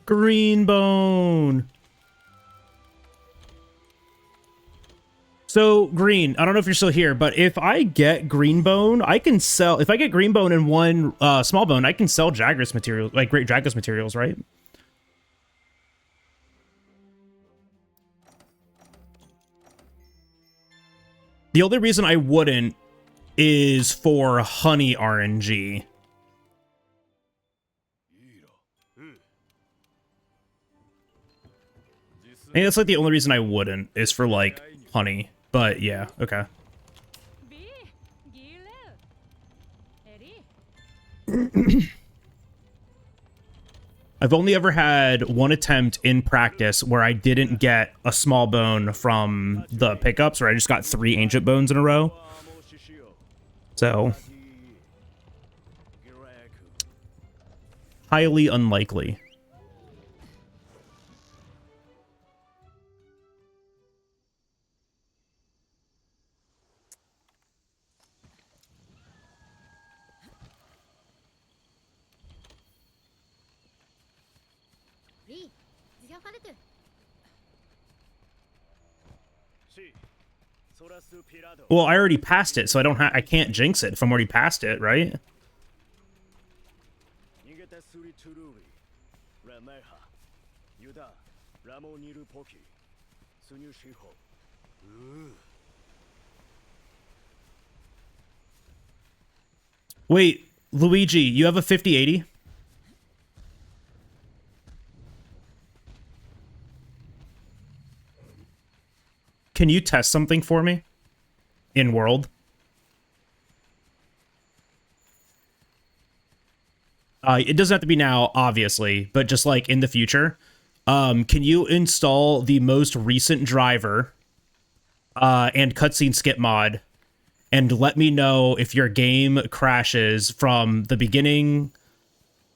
Greenbone. So, Green, I don't know if you're still here, but if I get Greenbone, I can sell... If I get Greenbone and 1 small bone, I can sell Jagras materials, like great Jagras materials, right? The only reason I wouldn't is for honey RNG. I think that's like the only reason I wouldn't is for like honey. But yeah, okay. I've only ever had 1 attempt in practice where I didn't get a small bone from the pickups, where I just got 3 ancient bones in a row. So, highly unlikely. Well, I already passed it, so I can't jinx it if I'm already past it, right? Wait, Luigi, you have a 5080? Can you test something for me? In world? It doesn't have to be now, obviously, but just like in the future. Can you install the most recent driver and cutscene skip mod and let me know if your game crashes from the beginning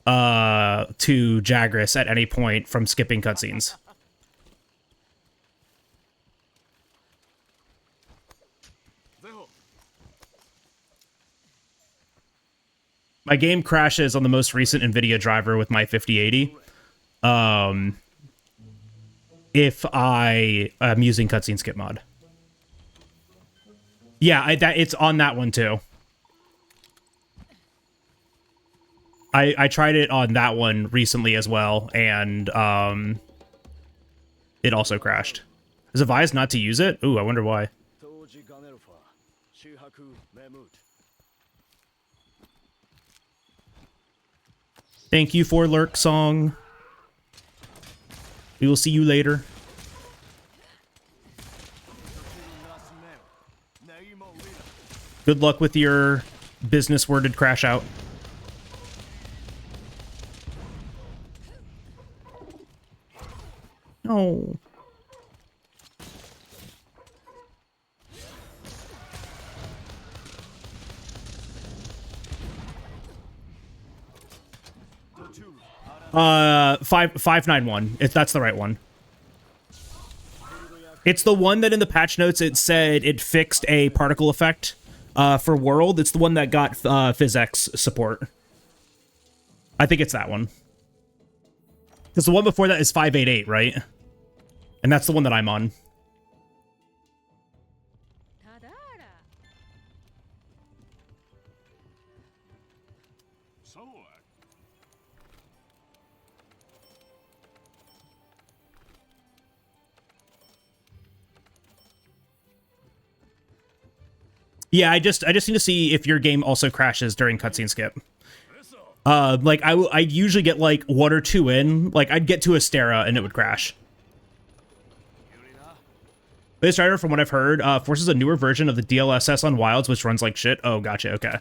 to Jagras at any point from skipping cutscenes? My game crashes on the most recent NVIDIA driver with my 5080. If I am using cutscene skip mod. Yeah, it's on that one too. I tried it on that one recently as well, and it also crashed. Is advised not to use it? Ooh, I wonder why. Thank you for Lurk Song. We will see you later. Good luck with your business-worded crash out. No. Uh, 591. That's the right one. It's the one that in the patch notes it said it fixed a particle effect for World. It's the one that got PhysX support. I think it's that one. Because the one before that is 588, right? And that's the one that I'm on. Yeah, I just need to see if your game also crashes during cutscene skip. Like I usually get like 1 or 2 in. Like I'd get to Astera and it would crash. This driver, from what I've heard, forces a newer version of the DLSS on Wilds, which runs like shit. Oh, gotcha. Okay.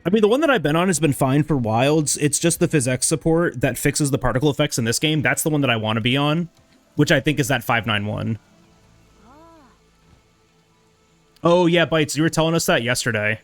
I mean, the one that I've been on has been fine for Wilds. It's just the PhysX support that fixes the particle effects in this game. That's the one that I want to be on, which I think is that 591. Oh, yeah, Bites, you were telling us that yesterday.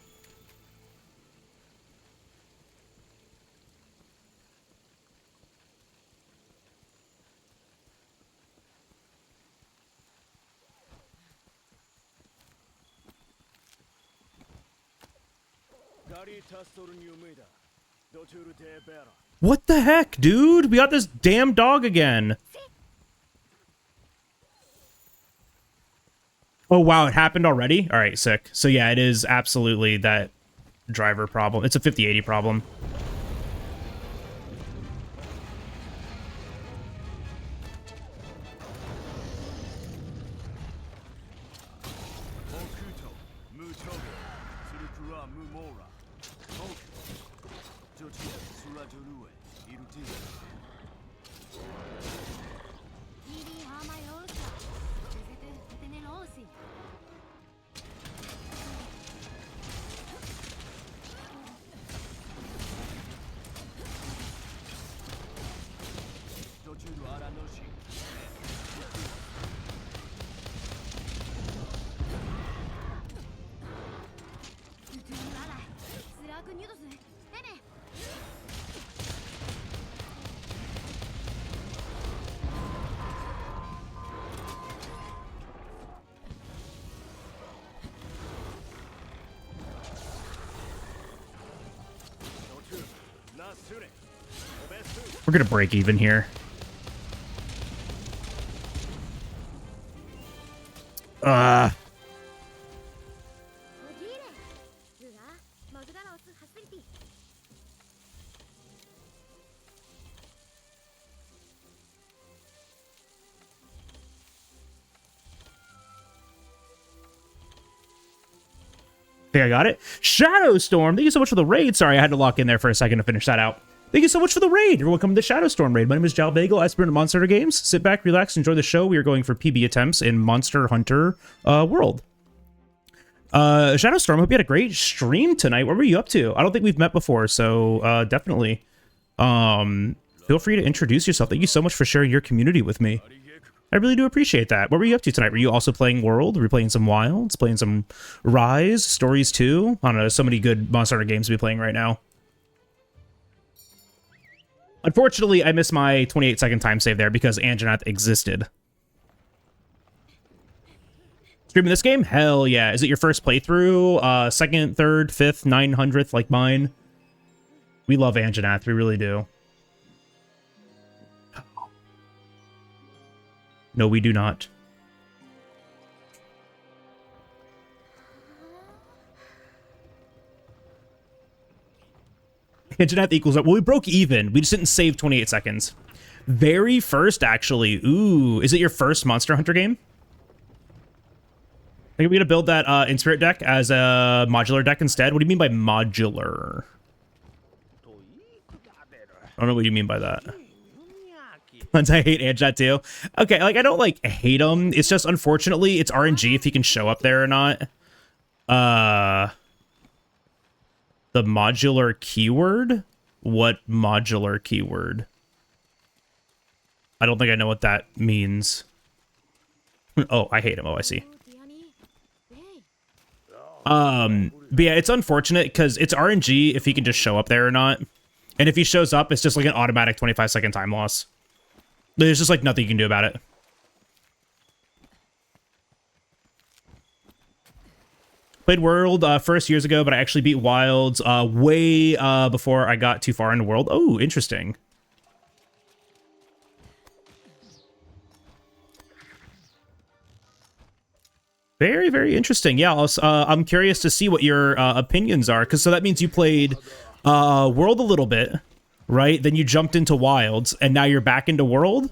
What the heck, dude? We got this damn dog again. Oh, wow, it happened already? All right, sick. So, yeah, it is absolutely that driver problem. It's a 5080 problem. We're gonna break even here. I think I got it. Shadowstorm, thank you so much for the raid. Sorry, I had to lock in there for a second to finish that out. Thank you so much for the raid. You're welcome to the Shadowstorm raid. My name is JalBagel. I sprint Monster Hunter games. Sit back, relax, enjoy the show. We are going for PB attempts in Monster Hunter World. Shadowstorm, hope you had a great stream tonight. What were you up to? I don't think we've met before, so definitely feel free to introduce yourself. Thank you so much for sharing your community with me. I really do appreciate that. What were you up to tonight? Were you also playing World? Were you playing some Wilds? Playing some Rise? Stories 2? I don't know, so many good Monster Hunter games to be playing right now. Unfortunately, I missed my 28-second time save there because Anjanath existed. Streaming this game? Hell yeah. Is it your first playthrough? Second, third, fifth, 900th like mine? We love Anjanath. We really do. No, we do not. Anjanath equals up. Well, we broke even. We just didn't save 28 seconds. Very first, actually. Ooh, is it your first Monster Hunter game? I think we're going to build that Inspirit deck as a modular deck instead. What do you mean by modular? I don't know what you mean by that. I hate Anjanath too. Okay, like, I don't, like, hate him. It's just, unfortunately, it's RNG if he can show up there or not. The modular keyword? What modular keyword? I don't think I know what that means. Oh, I hate him. Oh, I see. But yeah, it's unfortunate because it's RNG if he can just show up there or not. And if he shows up, it's just like an automatic 25-second time loss. There's just like nothing you can do about it. Played World first years ago, but I actually beat Wilds way before I got too far into World. Oh, interesting. Very, very interesting. Yeah, I'm curious to see what your opinions are, because so that means you played World a little bit, right? Then you jumped into Wilds, and now you're back into World.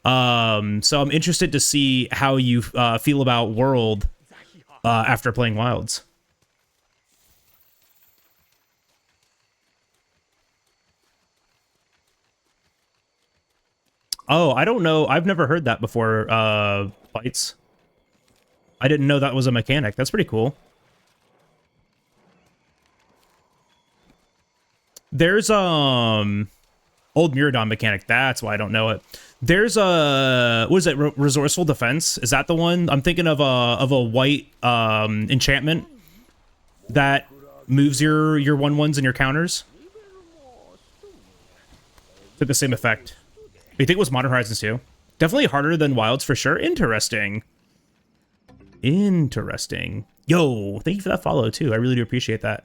So I'm interested to see how you feel about World after playing Wilds. Oh, I don't know. I've never heard that before, Bites. I didn't know that was a mechanic. That's pretty cool. There's, old Muradon mechanic. That's why I don't know it. There's a, what is it? Resourceful Defense? Is that the one? I'm thinking of a white, enchantment that moves your 1/1s and your counters. To the same effect. You think it was Modern Horizons 2? Definitely harder than Wilds for sure. Interesting. Interesting. Yo, thank you for that follow too. I really do appreciate that.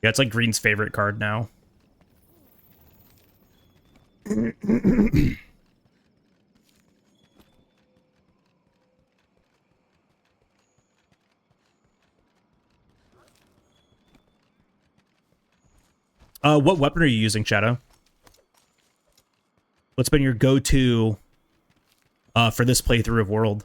Yeah, it's like Green's favorite card now. What weapon are you using, Shadow? What's been your go-to for this playthrough of World?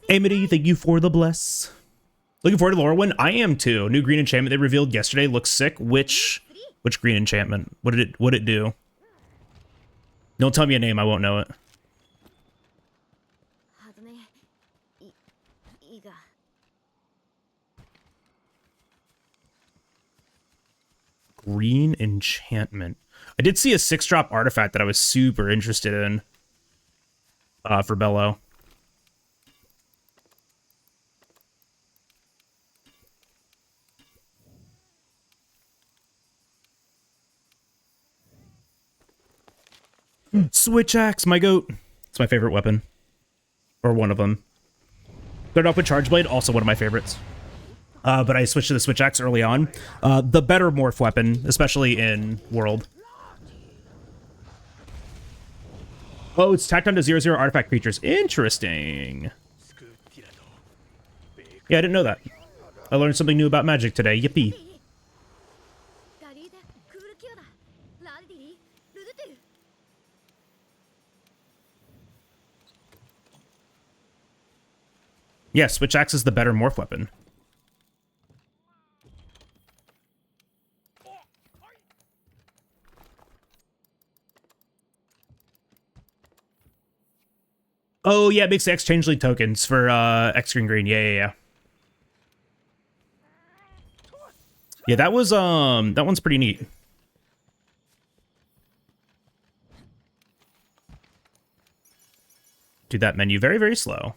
Amity, thank you for the bless. Looking forward to Lorwyn. I am too. New green enchantment they revealed yesterday looks sick. Which green enchantment? What did it do? Don't tell me a name, I won't know it. Green enchantment. I did see a 6-drop artifact that I was super interested in for Bello. Switch axe, my goat. It's my favorite weapon. Or one of them. Started off with Charge Blade, also one of my favorites. But I switched to the Switch axe early on. The better morph weapon, especially in World. Oh, it's tacked onto 0/0 artifact creatures. Interesting. Yeah, I didn't know that. I learned something new about magic today. Yippee. Yeah, Switch axe is the better morph weapon. Oh, yeah, it makes the exchange league tokens for X Green Green. Yeah. Yeah, that was that one's pretty neat. Do that menu very, very slow.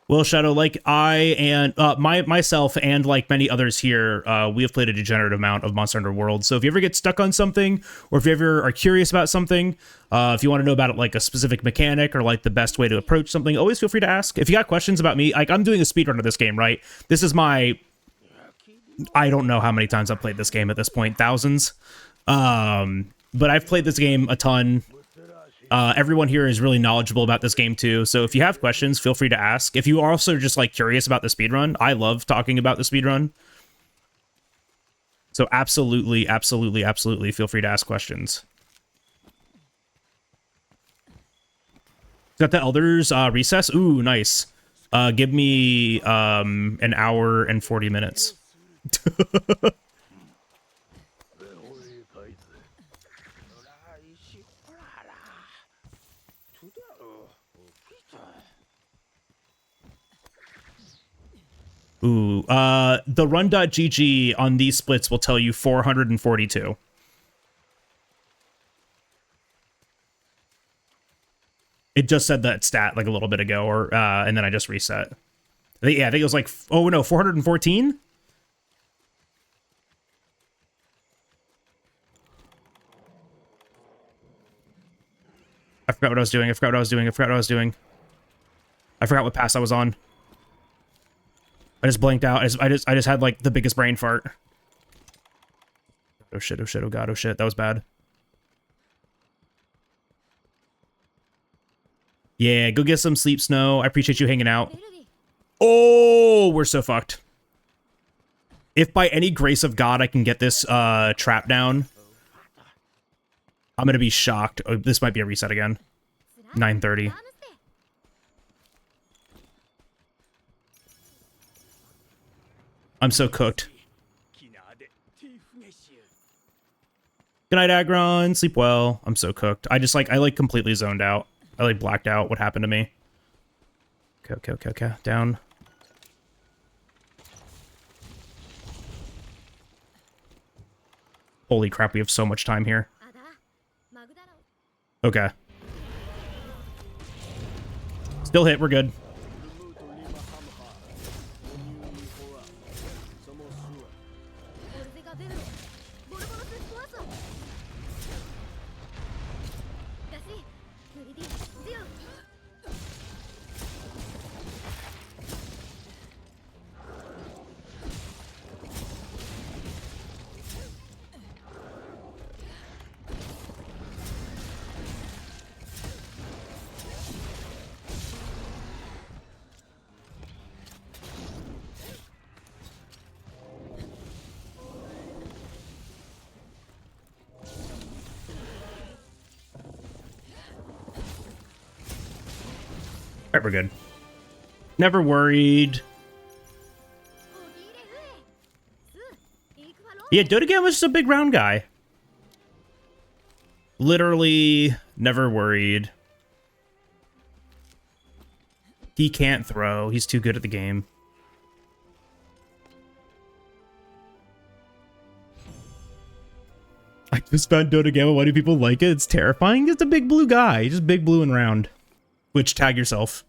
Well, Shadow, like I and myself and like many others here, we have played a degenerate amount of Monster Hunter World. So if you ever get stuck on something, or if you ever are curious about something, if you want to know about it, like a specific mechanic or like the best way to approach something, always feel free to ask. If you got questions about me, like I'm doing a speedrun of this game, right? This is my, I don't know how many times I've played this game at this point, thousands. But I've played this game a ton. Everyone here is really knowledgeable about this game too, so if you have questions, feel free to ask. If you are also just like curious about the speedrun, I love talking about the speedrun. So absolutely feel free to ask questions. Got the Elders recess? Ooh, nice. Give me an hour and 40 minutes. Ooh, the run.gg on these splits will tell you 442. It just said that stat like a little bit ago, or and then I just reset. Yeah, I think it was like, oh no, 414? I forgot what I was doing. I forgot what pass I was on. I just blanked out. I just had like the biggest brain fart. Oh shit, oh god, oh shit, that was bad. Yeah, go get some sleep, Snow. I appreciate you hanging out. Oh, we're so fucked. If by any grace of God I can get this trap down, I'm gonna be shocked. Oh, this might be a reset again. 9:30. I'm so cooked. Good night, Agron. Sleep well. I'm so cooked. I like completely zoned out. I like blacked out what happened to me. Okay. Down. Holy crap, we have so much time here. Okay. Still hit, we're good. Alright, we're good. Never worried. Yeah, Dodogan was just a big round guy. Literally never worried. He can't throw. He's too good at the game. I just found Dodogama. Why do people like it? It's terrifying. It's a big blue guy. Just big blue and round. Which, tag yourself.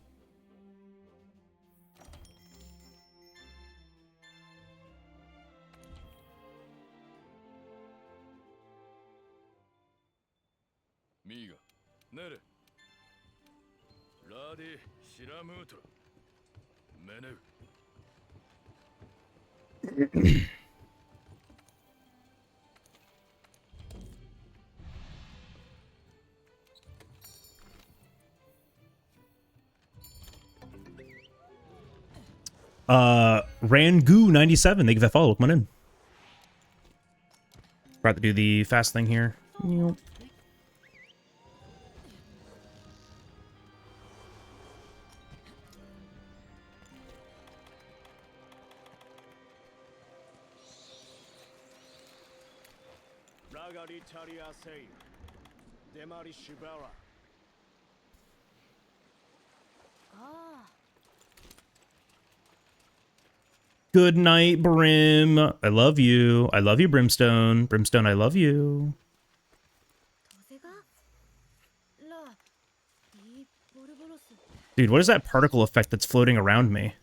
Rangu97, thank you for that follow. Come on in. About to do the fast thing here. Yep. Good night, Brim. I love you. I love you, Brimstone. Brimstone, I love you. Dude, what is that particle effect that's floating around me?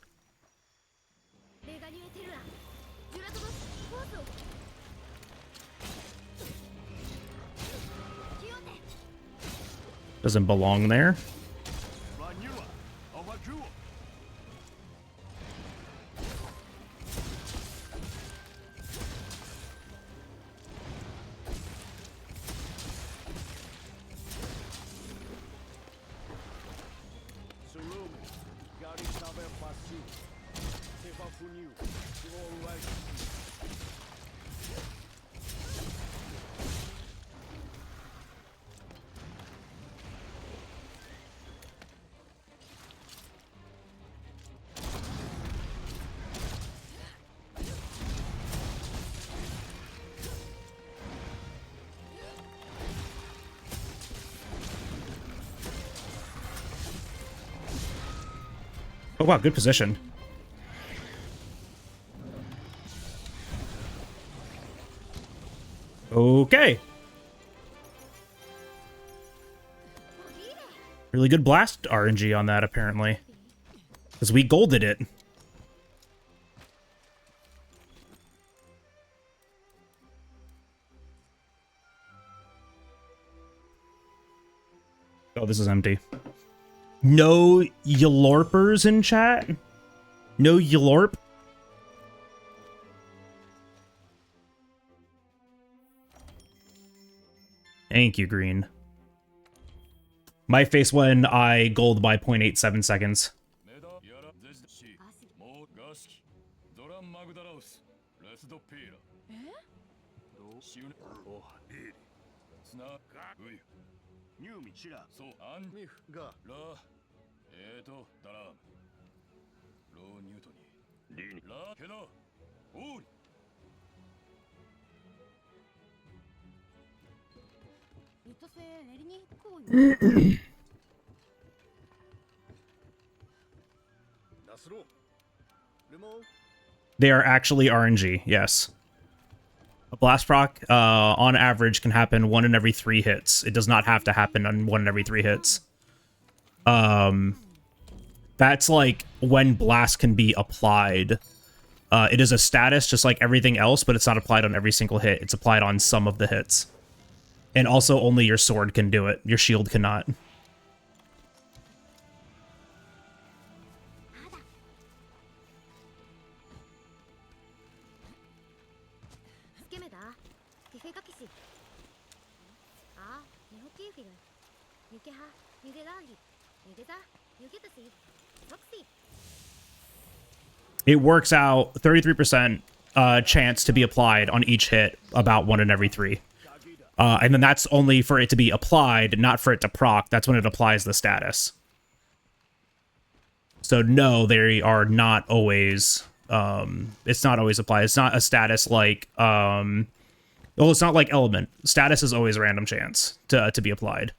Doesn't belong there. Oh wow, good position. Okay. Really good blast RNG on that, apparently. Because we golded it. Oh, this is empty. No Yalorpers in chat? No Yalorp? Thank you, Green. My face when I gold by 0.87 seconds. They are actually RNG, yes. A blast proc, on average, can happen 1 in every 3 hits. It does not have to happen on 1 in every 3 hits. That's like when blast can be applied. It is a status just like everything else, but it's not applied on every single hit. It's applied on some of the hits. And also only your sword can do it. Your shield cannot. It works out 33% chance to be applied on each hit, about 1 in every 3. And then that's only for it to be applied, not for it to proc. That's when it applies the status. So no, they are not always, it's not always applied. It's not a status like, well, it's not like element. Status is always a random chance to be applied.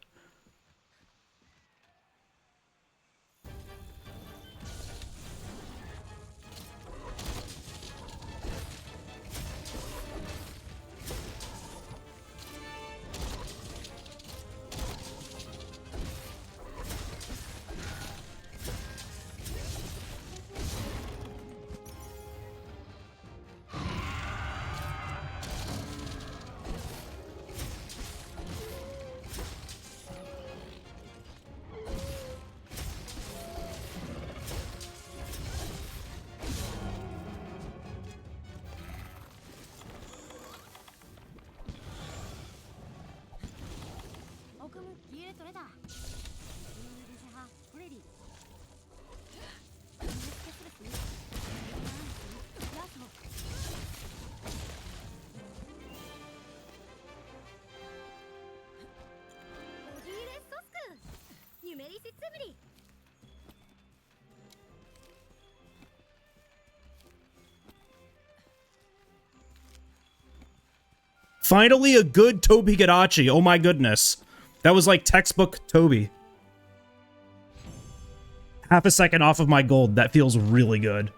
Finally a good Toby Gadachi. Oh my goodness. That was like textbook Toby. Half a second off of my gold. That feels really good.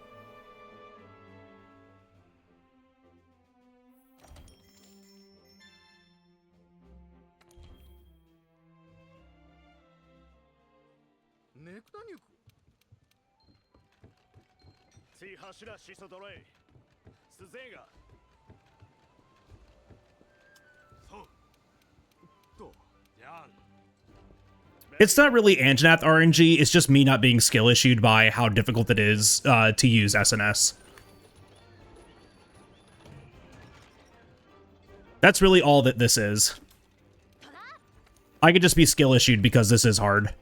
It's not really Anjanath RNG, it's just me not being skill issued by how difficult it is to use SNS. That's really all that this is. I could just be skill issued because this is hard.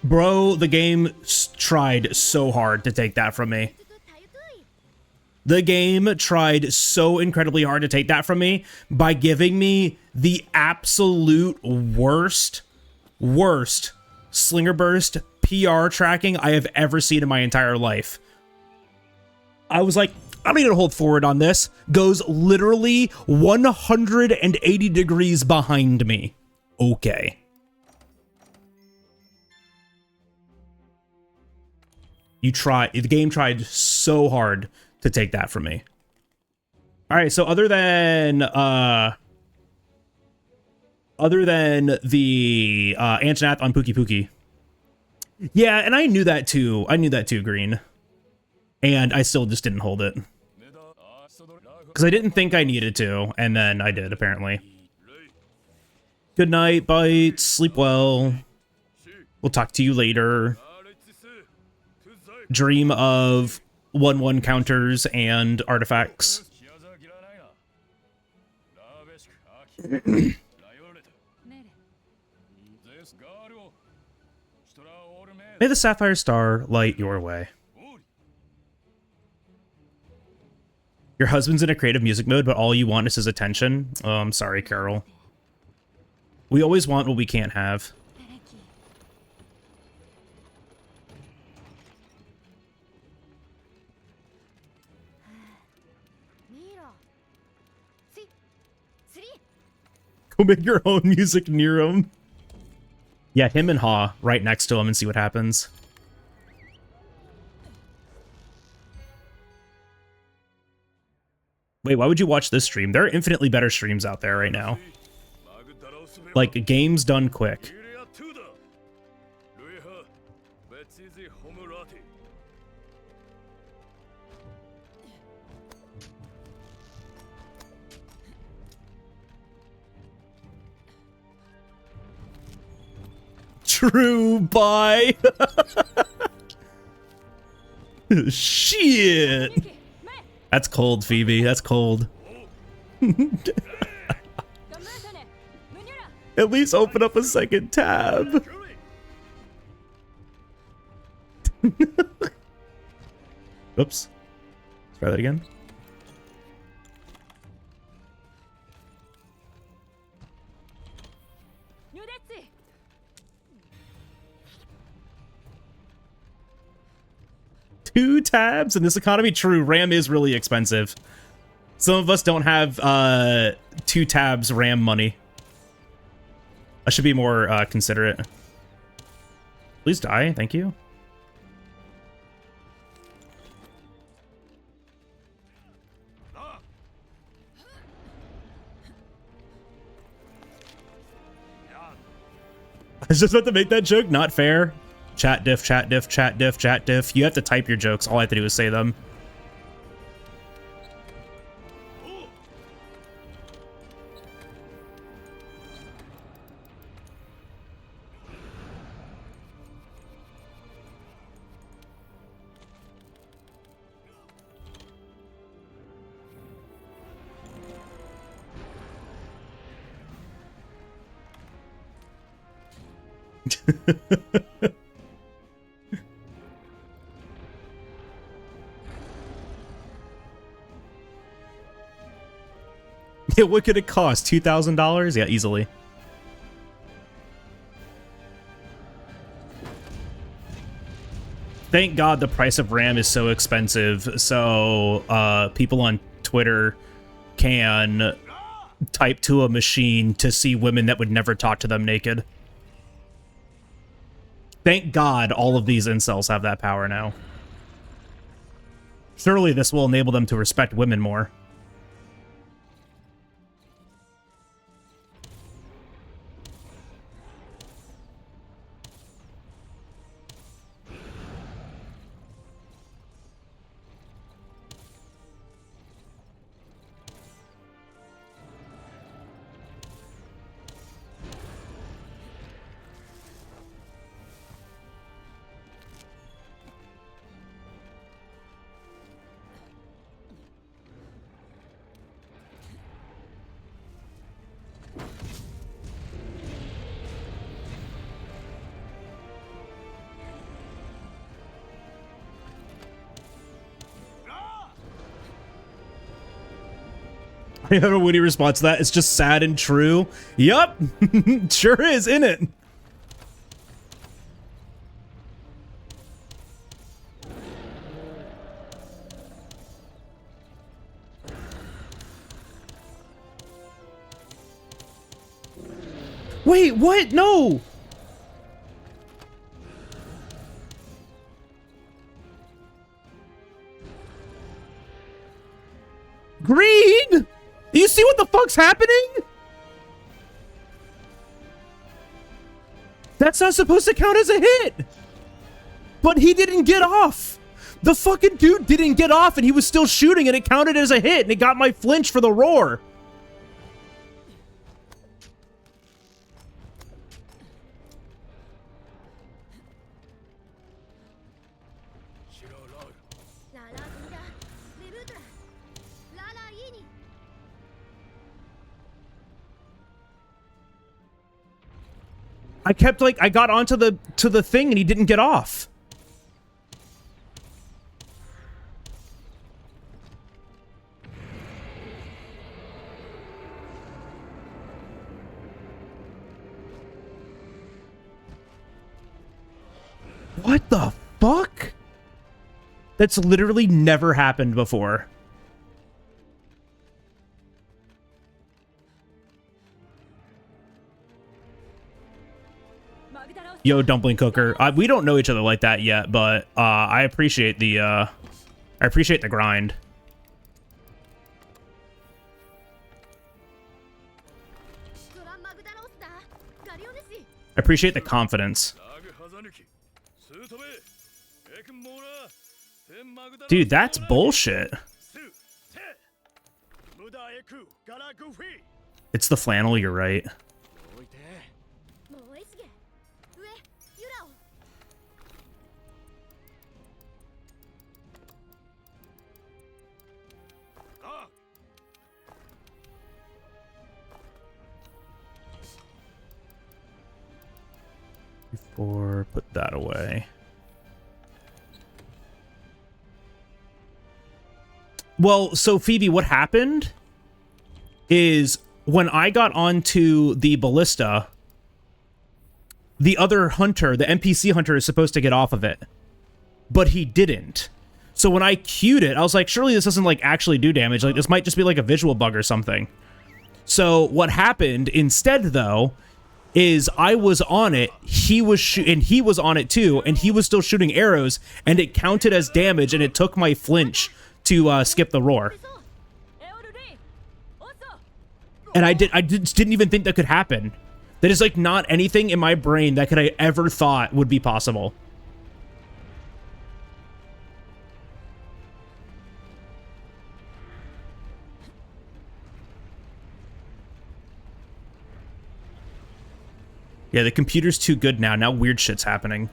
Bro, the game tried so hard to take that from me. The game tried so incredibly hard to take that from me by giving me the absolute worst Slinger Burst PR tracking I have ever seen in my entire life. I was like, I'm gonna hold forward on this. Goes literally 180 degrees behind me. Okay. The game tried so hard to take that from me. All right, so other than the Anjanath on Pookie Pookie. Yeah, and I knew that too. Green. And I still just didn't hold it. Because I didn't think I needed to, and then I did, apparently. Good night, Bites. Sleep well. We'll talk to you later. Dream of 1/1 counters and artifacts. May the Sapphire Star light your way. Your husband's in a creative music mode, but all you want is his attention. Oh, I'm sorry, Carol. We always want what we can't have. Go make your own music near him. Yeah, him and Ha right next to him and see what happens. Wait, why would you watch this stream? There are infinitely better streams out there right now. Like, games done quick. True, bye. Shit. That's cold, Phoebe. That's cold. At least open up a second tab. Oops. Let's try that again. Two tabs in this economy? True, RAM is really expensive. Some of us don't have 2 tabs RAM money. I should be more considerate. Please die, thank you. I was just about to make that joke, not fair. Chat diff, chat diff, chat diff, chat diff. You have to type your jokes. All I have to do is say them. Yeah, what could it cost? $2,000? Yeah, easily. Thank God the price of RAM is so expensive, so people on Twitter can type to a machine to see women that would never talk to them naked. Thank God all of these incels have that power now. Surely this will enable them to respect women more. I have a witty response to that. It's just sad and true. Yup. Sure is, isn't it? Wait, what? No! Green? Do you see what the fuck's happening? That's not supposed to count as a hit. But he didn't get off. The fucking dude didn't get off and he was still shooting and it counted as a hit and it got my flinch for the roar. I kept like I got onto the thing and he didn't get off. What the fuck? That's literally never happened before. Yo, dumpling cooker. We don't know each other like that yet, but I appreciate the grind. I appreciate the confidence. Dude, that's bullshit. It's the flannel, you're right. Or put that away. Well, so Phoebe, what happened is when I got onto the ballista, the other hunter, the NPC hunter, is supposed to get off of it, but he didn't. So when I queued it, I was like, surely this doesn't like actually do damage. Like this might just be like a visual bug or something. So what happened instead, though, is I was on it, he was on it too, and he was still shooting arrows, and it counted as damage, and it took my flinch to skip the roar. And I didn't even think that could happen. That is like not anything in my brain that could I ever thought would be possible. Yeah, the computer's too good now. Now weird shit's happening.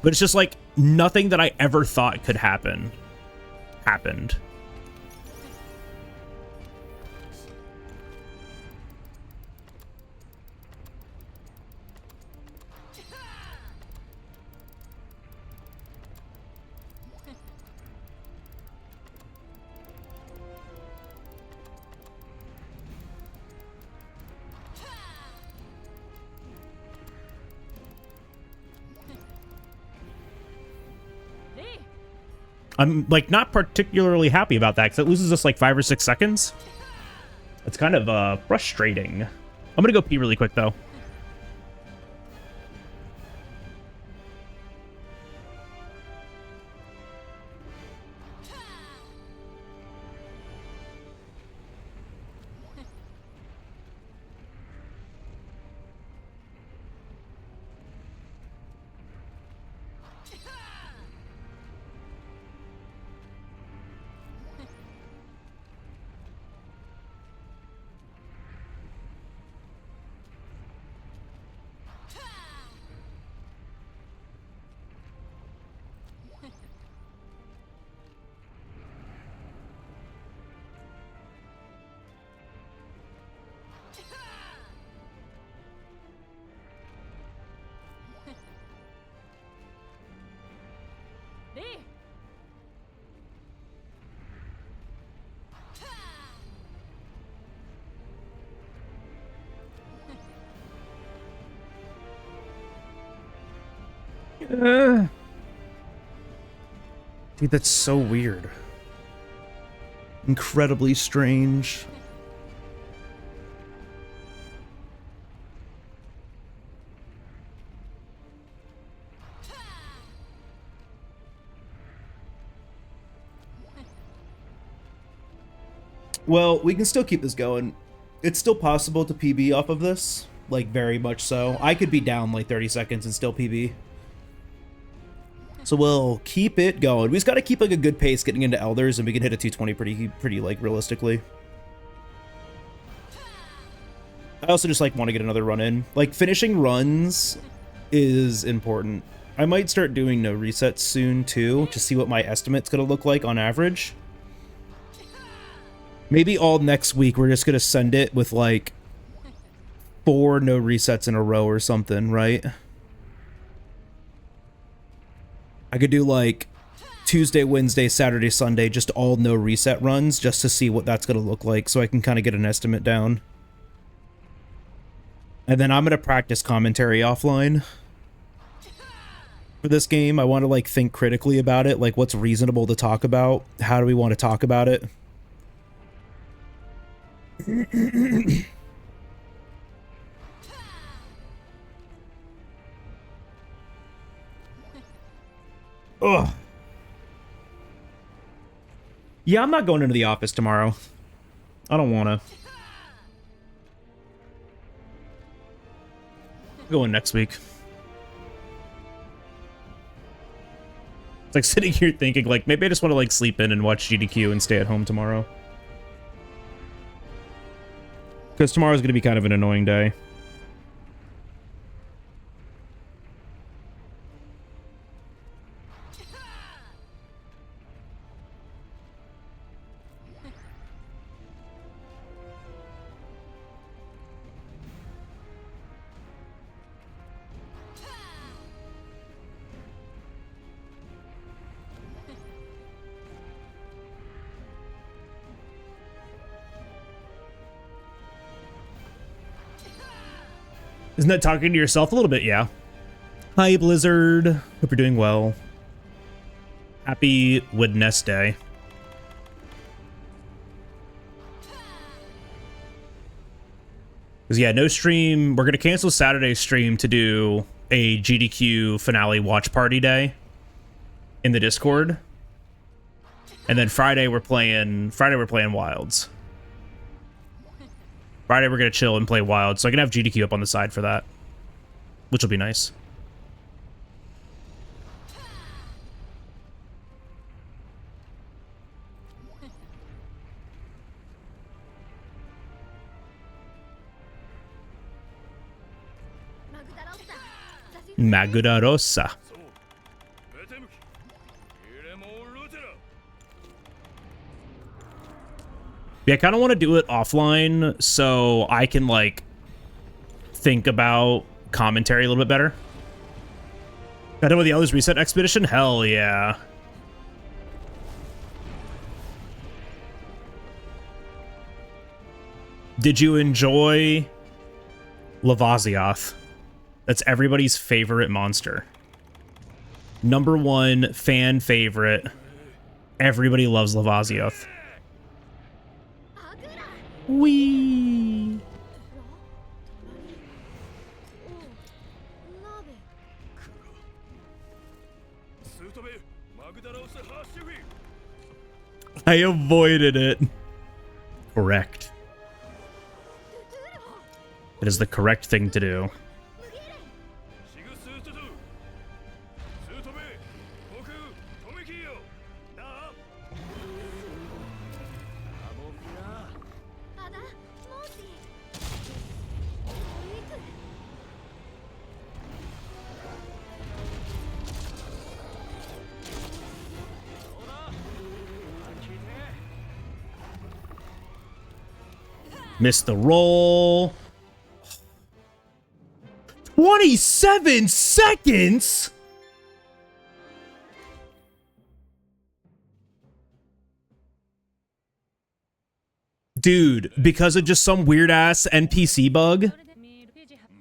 But it's just like nothing that I ever thought could happen happened. I'm like not particularly happy about that because it loses us like 5 or 6 seconds. It's kind of frustrating. I'm gonna go pee really quick though. Dude, that's so weird. Incredibly strange. Well, we can still keep this going. It's still possible to PB off of this. Like, very much so. I could be down like 30 seconds and still PB. So we'll keep it going. We just got to keep like a good pace getting into Elders, and we can hit a 220 pretty like realistically. I also just like want to get another run in. Like finishing runs is important. I might start doing no resets soon too to see what my estimate's gonna look like on average. Maybe all next week we're just gonna send it with like 4 no resets in a row or something, right? I could do like Tuesday, Wednesday, Saturday, Sunday, just all no reset runs just to see what that's going to look like so I can kind of get an estimate down. And then I'm going to practice commentary offline for this game. I want to like think critically about it, like what's reasonable to talk about? How do we want to talk about it? Ugh. Yeah, I'm not going into the office tomorrow. I don't want to. Going next week. It's like sitting here thinking, like, maybe I just want to, like, sleep in and watch GDQ and stay at home tomorrow. Because tomorrow's going to be kind of an annoying day. Isn't that talking to yourself a little bit? Yeah. Hi, Blizzard. Hope you're doing well. Happy Wednesday. Because, yeah, no stream. We're going to cancel Saturday's stream to do a GDQ finale watch party day in the Discord. And then Friday we're playing Wilds. Friday we're going to chill and play Wilds. So I can have GDQ up on the side for that, which will be nice. Magdarosa. Yeah, I kind of want to do it offline so I can, like, think about commentary a little bit better. I know what the others reset expedition? Hell yeah. Did you enjoy Lavazioth? That's everybody's favorite monster. #1 fan favorite. Everybody loves Lavazioth. Wee. I avoided it. Correct. It is the correct thing to do. Missed the roll. 27 seconds? Dude, because of just some weird ass NPC bug,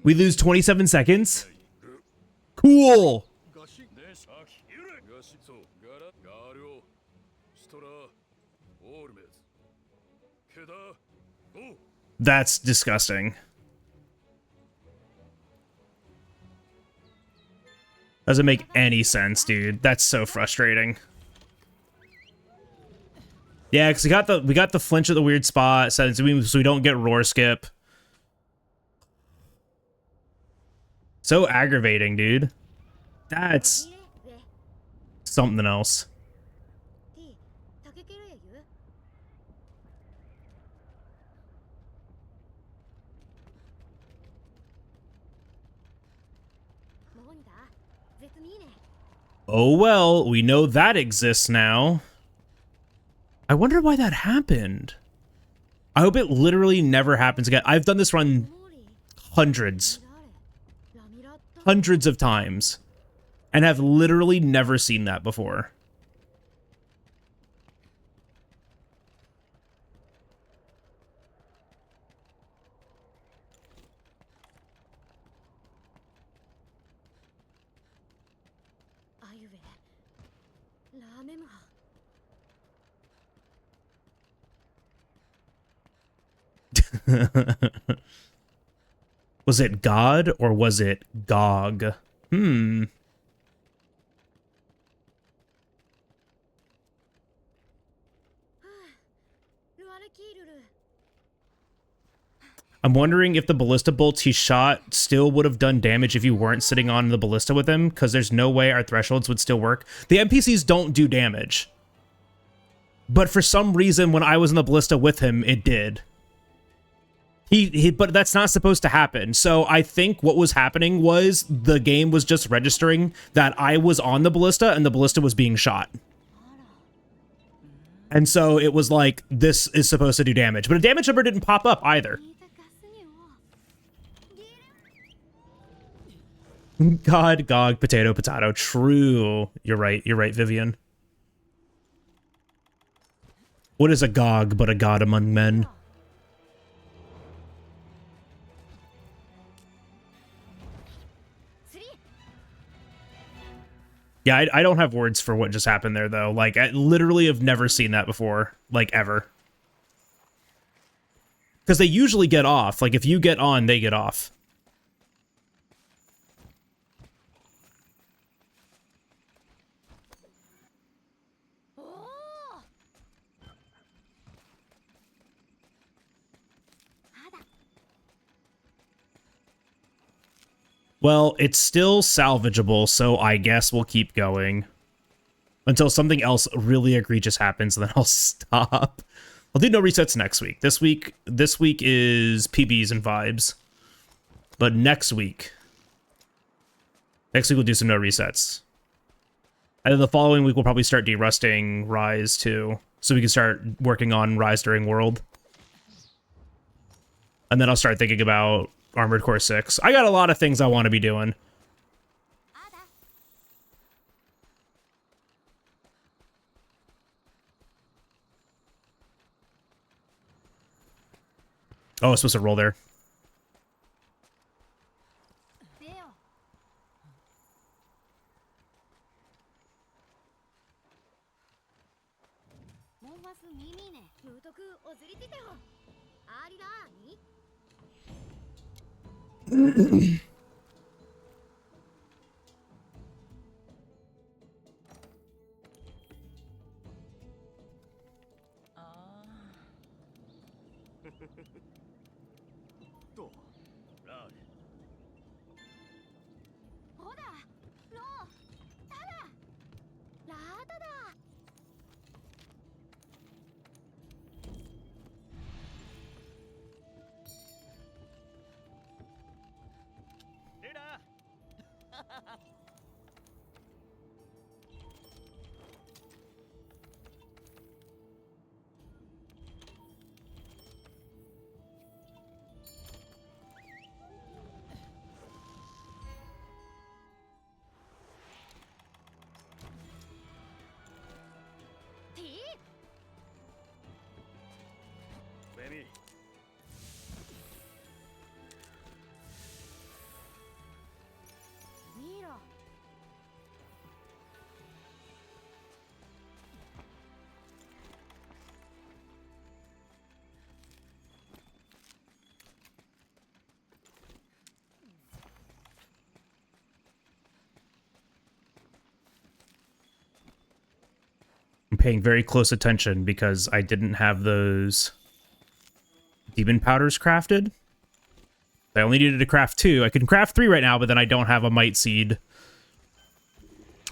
we lose 27 seconds? Cool. That's disgusting. Doesn't make any sense, dude. That's so frustrating. Yeah, because we got the flinch at the weird spot, so we don't get roar skip. So aggravating, dude. That's something else. Oh well, we know that exists now. I wonder why that happened. I hope it literally never happens again. I've done this run hundreds of times and have literally never seen that before. Was it God or was it Gog? I'm wondering if the ballista bolts he shot still would have done damage if you weren't sitting on the ballista with him, because there's no way our thresholds would still work. The NPCs don't do damage. But for some reason, when I was in the ballista with him, it did. But that's not supposed to happen. So I think what was happening was the game was just registering that I was on the ballista and the ballista was being shot. And so it was like, this is supposed to do damage. But a damage number didn't pop up either. God, Gog, potato, potato. True. You're right, Vivian. What is a Gog but a god among men? Yeah, I don't have words for what just happened there, though. Like, I literally have never seen that before. Like, ever. Because they usually get off. Like, if you get on, they get off. Well, it's still salvageable, so I guess we'll keep going. Until something else really egregious happens, and then I'll stop. I'll do no resets next week. This week is PBs and vibes. But next week we'll do some no resets. And then the following week we'll probably start derusting Rise too. So we can start working on Rise during World. And then I'll start thinking about Armored Core 6. I got a lot of things I want to be doing. Oh, I was supposed to roll there. I'm paying very close attention because I didn't have those demon powders crafted. I only needed to craft 2. I can craft 3 right now, but then I don't have a might seed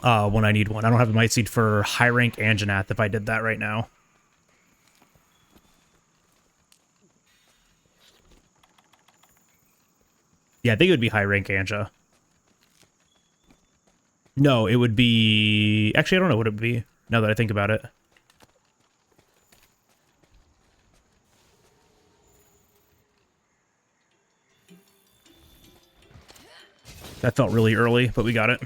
when I need one. I don't have a might seed for high rank Anjanath if I did that right now. Yeah, I think it would be high rank Anja. No, it would be... Actually, I don't know what it would be, now that I think about it. That felt really early, but we got it.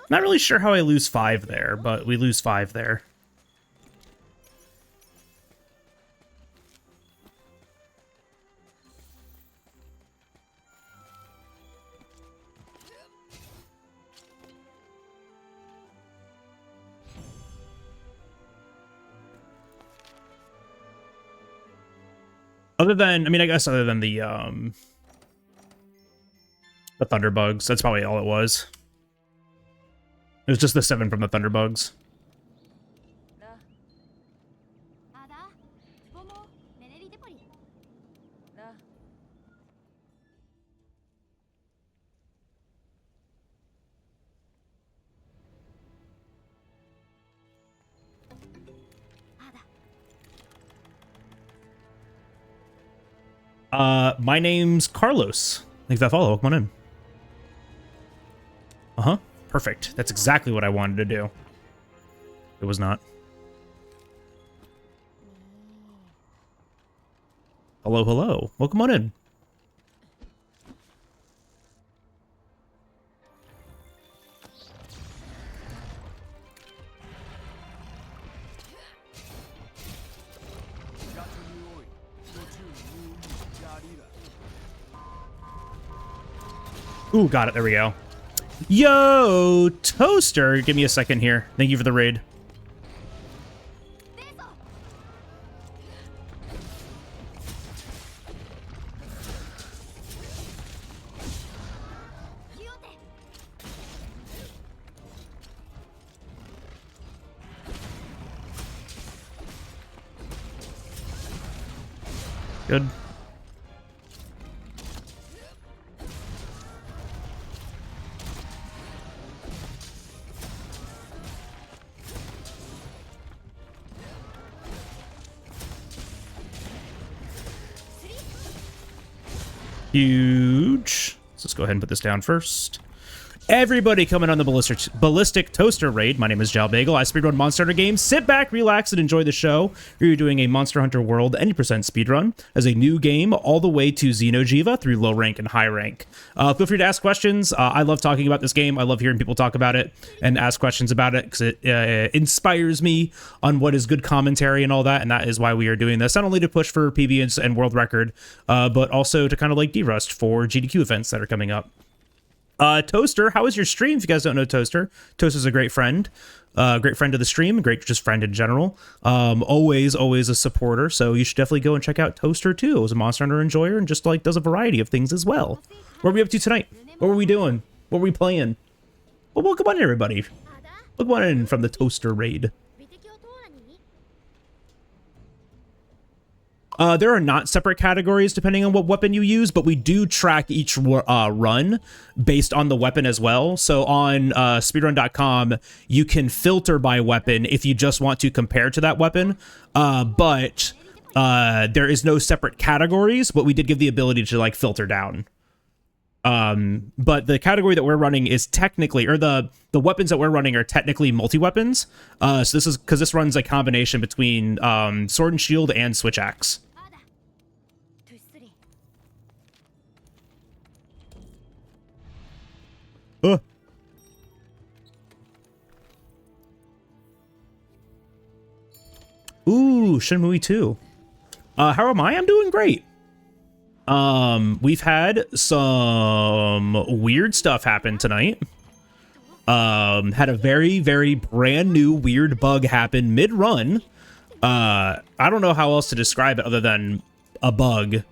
Not really sure how I lose 5 there, but we lose 5 there. Other than, I mean, I guess other than the thunderbugs, that's probably all it was. It was just the 7 from the thunderbugs. My name's Carlos. Thanks for that follow. Come on in. Uh-huh. Perfect. That's exactly what I wanted to do. It was not. Hello, hello. Welcome on in. Ooh, got it. There we go. Yo, Toaster. Give me a second here. Thank you for the raid. Good. Huge. Let's go ahead and put this down first. Everybody coming on the Ballistic Toaster raid. My name is JalBagel. I speedrun Monster Hunter games. Sit back, relax, and enjoy the show. We're doing a Monster Hunter World any % speedrun as a new game all the way to Xeno'jiva through low rank and high rank. Feel free to ask questions. I love talking about this game. I love hearing people talk about it and ask questions about it because it inspires me on what is good commentary and all that, and that is why we are doing this. Not only to push for PB and world record, but also to kind of like de-rust for GDQ events that are coming up. Toaster, how was your stream? If you guys don't know Toaster, Toaster's a great friend of the stream, great just friend in general. Always a supporter, so you should definitely go and check out Toaster too. It was a Monster Hunter enjoyer and just like does a variety of things as well. What are we up to tonight? What were we doing? What were we playing? Well, welcome on everybody. Welcome on in from the Toaster raid. There are not separate categories depending on what weapon you use, but we do track each run based on the weapon as well. So on speedrun.com, you can filter by weapon if you just want to compare to that weapon, but there is no separate categories, but we did give the ability to like filter down. But the category that we're running is technically, or the weapons that we're running are technically multi-weapons. So this is because this runs a combination between sword and shield and switch axe. Ooh, Shenmue 2. How am I? I'm doing great. We've had some weird stuff happen tonight. Had a very, very brand new weird bug happen mid-run. I don't know how else to describe it other than a bug.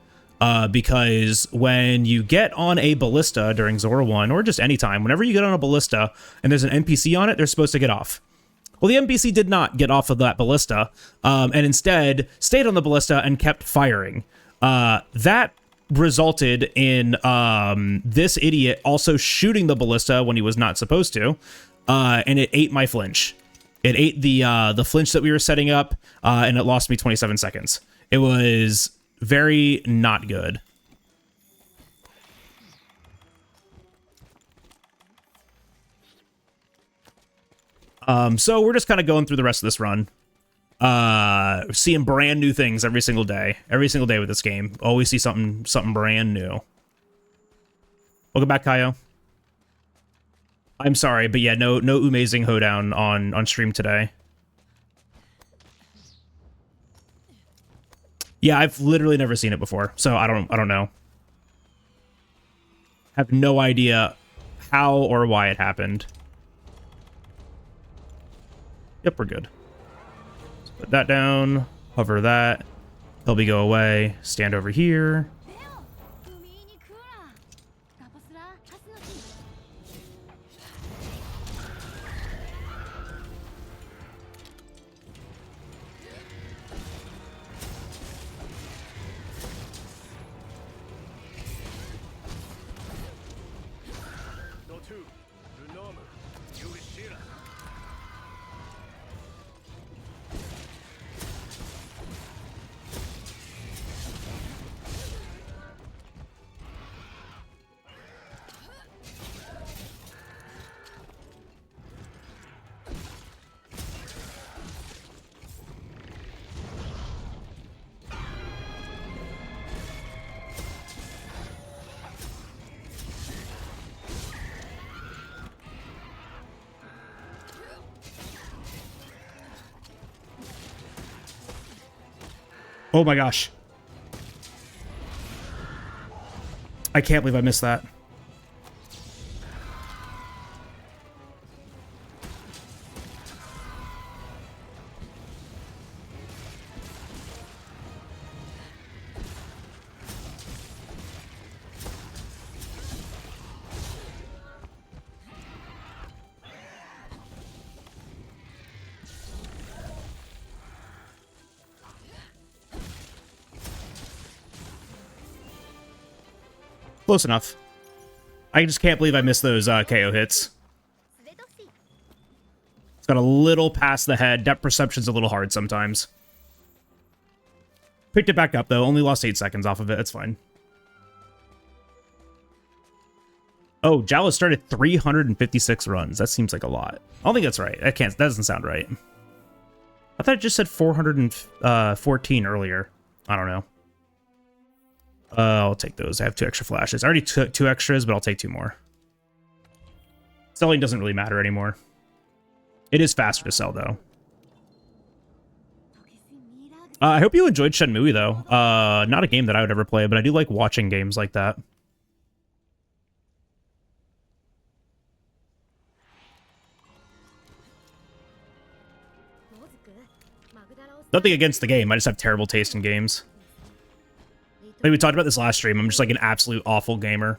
Because when you get on a ballista during Zora 1, or just anytime, whenever you get on a ballista and there's an NPC on it, they're supposed to get off. Well, the NPC did not get off of that ballista, and instead stayed on the ballista and kept firing. That resulted in this idiot also shooting the ballista when he was not supposed to, and it ate my flinch. It ate the flinch that we were setting up, and it lost me 27 seconds. It was very not good. So we're just kind of going through the rest of this run. Seeing brand new things every single day. Every single day with this game. Always see something brand new. Welcome back, Kaio. I'm sorry, but yeah, no amazing hoedown on stream today. Yeah, I've literally never seen it before, so I don't know. Have no idea how or why it happened. Yep, we're good. Let's put that down. Hover that. Help me go away. Stand over here. Oh my gosh. I can't believe I missed that. Close enough. I just can't believe I missed those KO hits. It's got a little past the head. Depth perception's a little hard sometimes. Picked it back up, though. Only lost 8 seconds off of it. That's fine. Oh, JalBagel started 356 runs. That seems like a lot. I don't think that's right. That doesn't sound right. I thought it just said 414 earlier. I don't know. I'll take those. I have 2 extra flashes. I already took 2 extras, but I'll take 2 more. Selling doesn't really matter anymore. It is faster to sell, though. I hope you enjoyed Shenmue, though. Not a game that I would ever play, but I do like watching games like that. Nothing against the game. I just have terrible taste in games. Like we talked about this last stream, I'm just like an absolute awful gamer.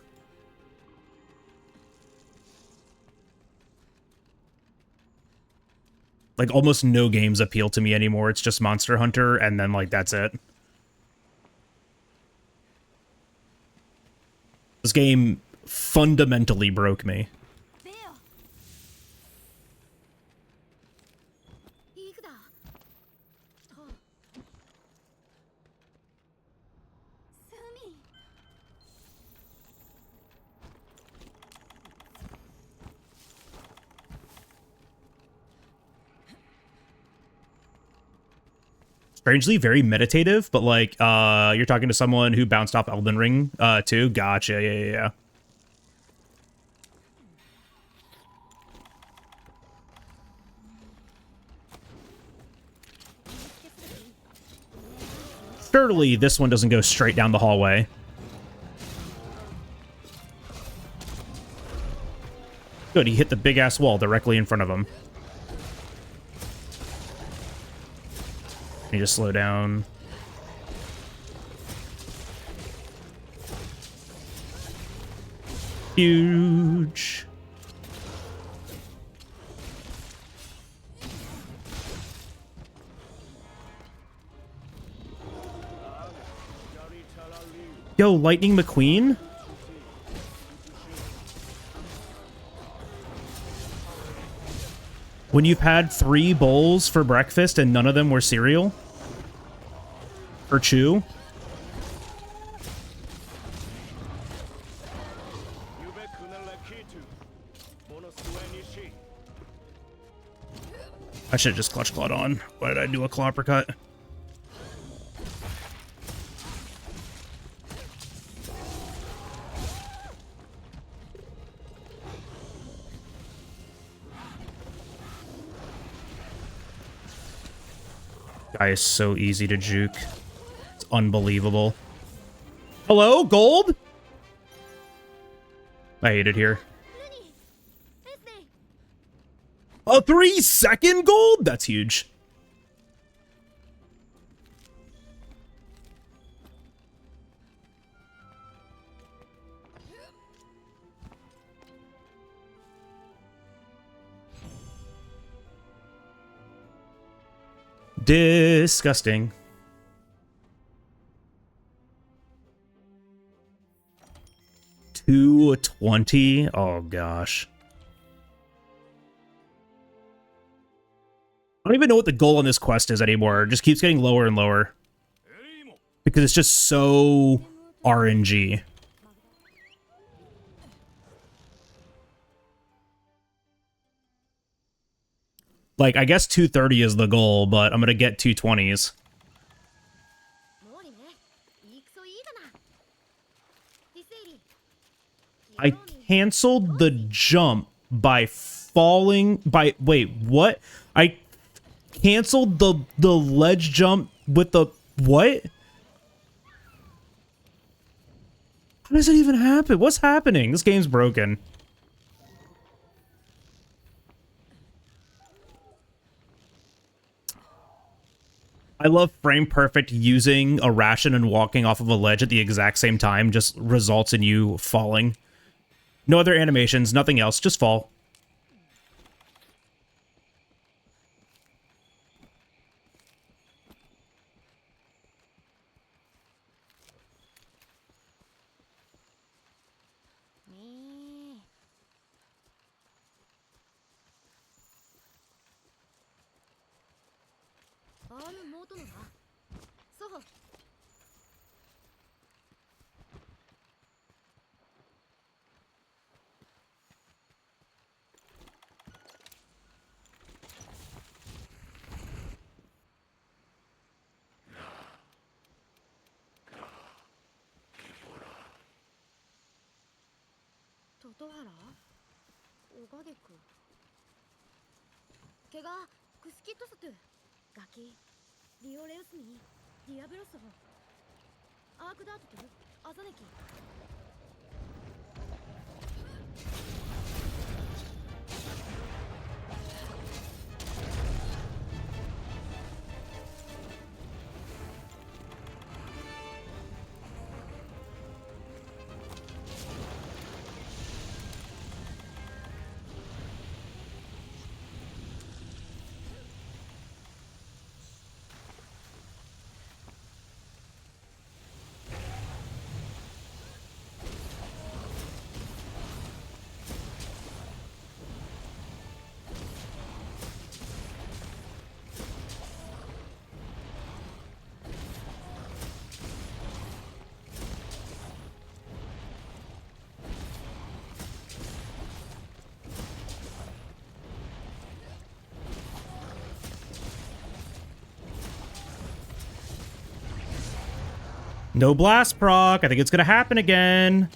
Like almost no games appeal to me anymore. It's just Monster Hunter, and then like that's it. This game fundamentally broke me. Strangely, very meditative, but like, you're talking to someone who bounced off Elden Ring, too. Gotcha, yeah. Surely this one doesn't go straight down the hallway. Good, he hit the big-ass wall directly in front of him. Need to slow down. Huge. Yo, Lightning McQueen? When you've had 3 bowls for breakfast and none of them were cereal? Or chew? I should have just clutch clawed on. Why did I do a claw uppercut? Guy is so easy to juke. It's unbelievable. Hello, gold? I hate it here. A 3-second gold? That's huge. Disgusting. $220. Oh gosh. I don't even know what the goal on this quest is anymore. It just keeps getting lower and lower. Because it's just so RNG. Like, I guess 230 is the goal, but I'm gonna get 220s. I canceled the jump by falling by... Wait, what? I canceled the ledge jump with the... What? How does it even happen? What's happening? This game's broken. I love frame perfect using a ration and walking off of a ledge at the exact same time just results in you falling. No other animations, nothing else, just fall. No blast proc. I think it's gonna happen again.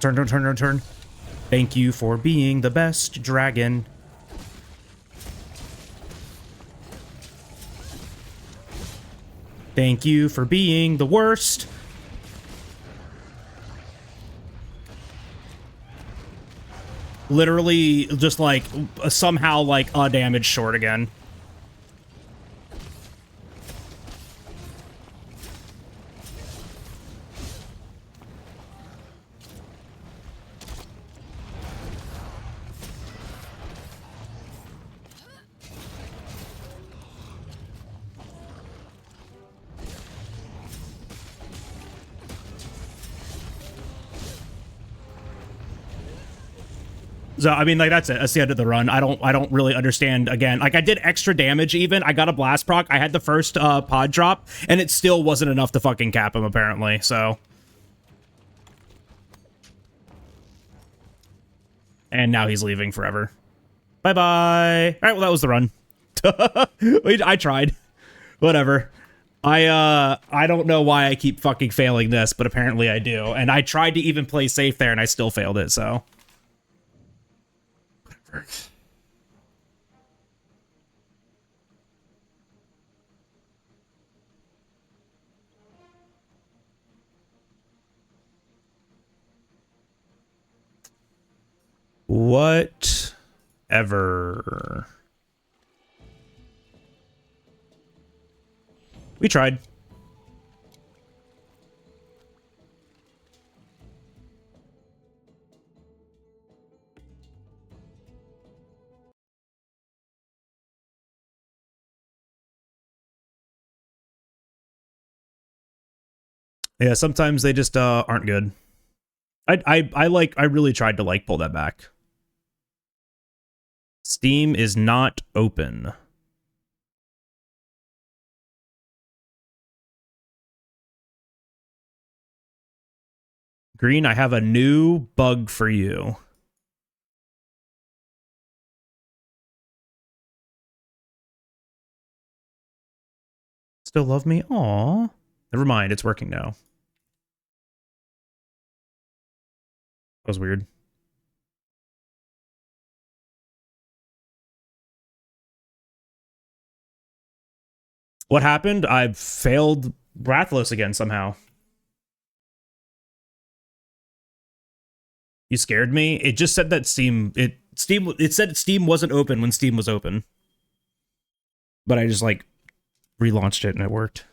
Turn. Thank you for being the best dragon. Thank you for being the worst. Literally just like somehow like a damage short again. So, I mean, like, that's it. That's the end of the run. I don't really understand, again. Like, I did extra damage even. I got a blast proc. I had the first pod drop, and it still wasn't enough to fucking cap him, apparently, so. And now he's leaving forever. Bye-bye. All right, well, that was the run. I tried. Whatever. I don't know why I keep fucking failing this, but apparently I do. And I tried to even play safe there, and I still failed it, so. Whatever. We tried. Yeah, sometimes they just aren't good. I really tried to like pull that back. Steam is not open. Green, I have a new bug for you. Still love me? Aw. Never mind, it's working now. That was weird. What happened? I failed Rathalos again somehow. You scared me. It just said that it said Steam wasn't open when Steam was open. But I just like relaunched it and it worked.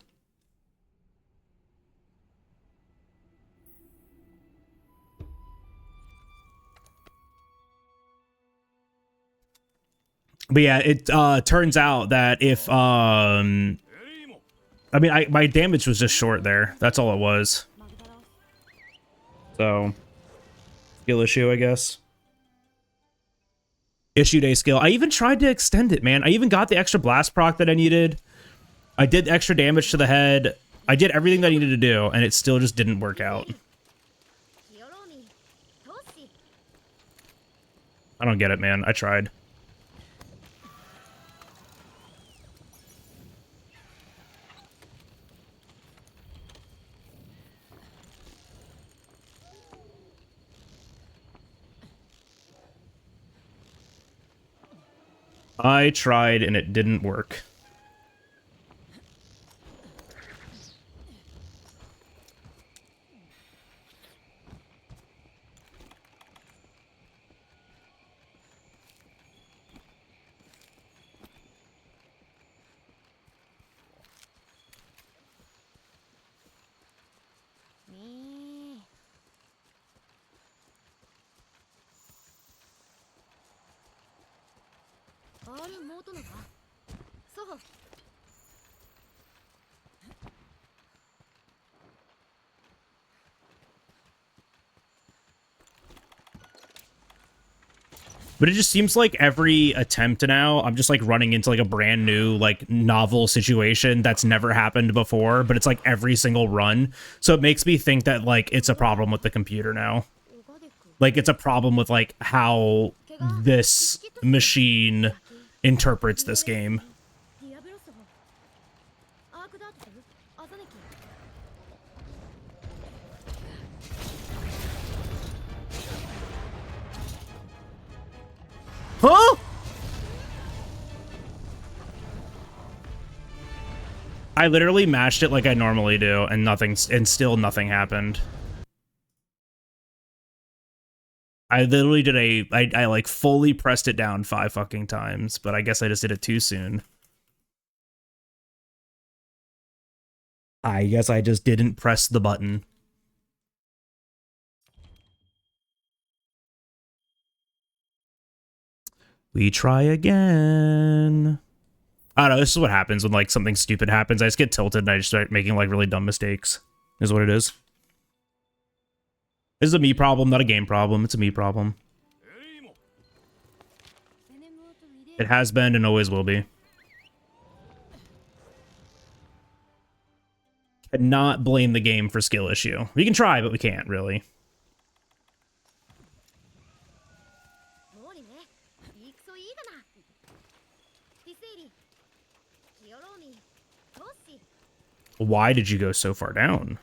But yeah, it turns out that if I mean, my damage was just short there. That's all it was. So skill issue, I guess. Issue day skill. I even tried to extend it, man. I even got the extra blast proc that I needed. I did extra damage to the head. I did everything that I needed to do, and it still just didn't work out. I don't get it, man. I tried. I tried, and it didn't work. But it just seems like every attempt now, I'm just like running into like a brand new, like novel situation that's never happened before, but it's like every single run. So it makes me think that like it's a problem with the computer now. Like it's a problem with like how this machine interprets this game. Huh? I literally mashed it like I normally do, and still nothing happened. I literally did I like fully pressed it down 5 fucking times, but I guess I just did it too soon. I guess I just didn't press the button. We try again. I don't know, this is what happens when like something stupid happens. I just get tilted and I just start making like really dumb mistakes. Is what it is. This is a me problem, not a game problem. It's a me problem. It has been and always will be. Cannot blame the game for skill issue. We can try, but we can't, really. Why did you go so far down?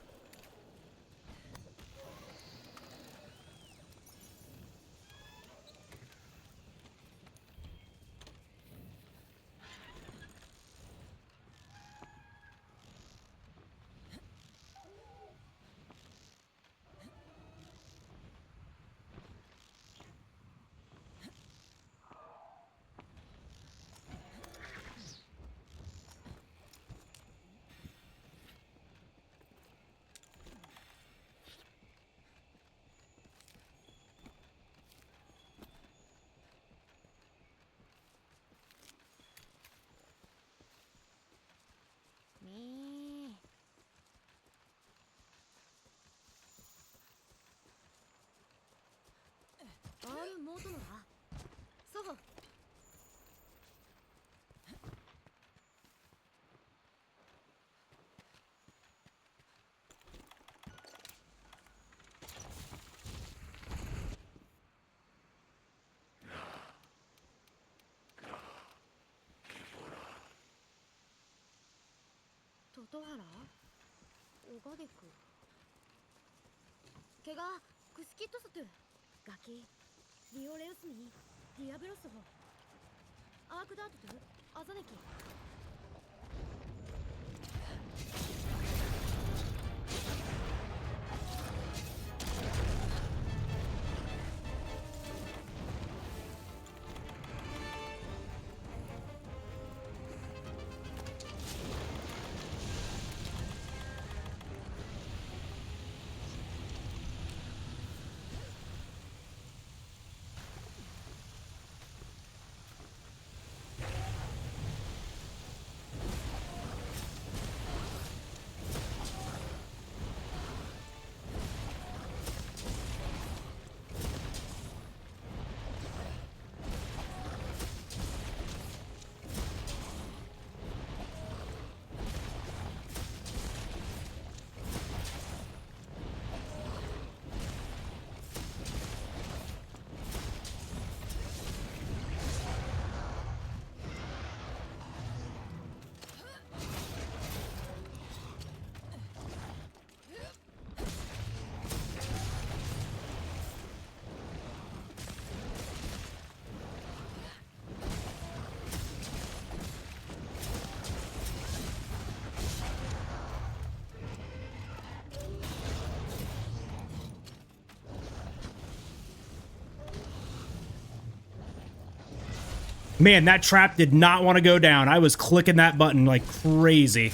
Man, that trap did not want to go down. I was clicking that button like crazy.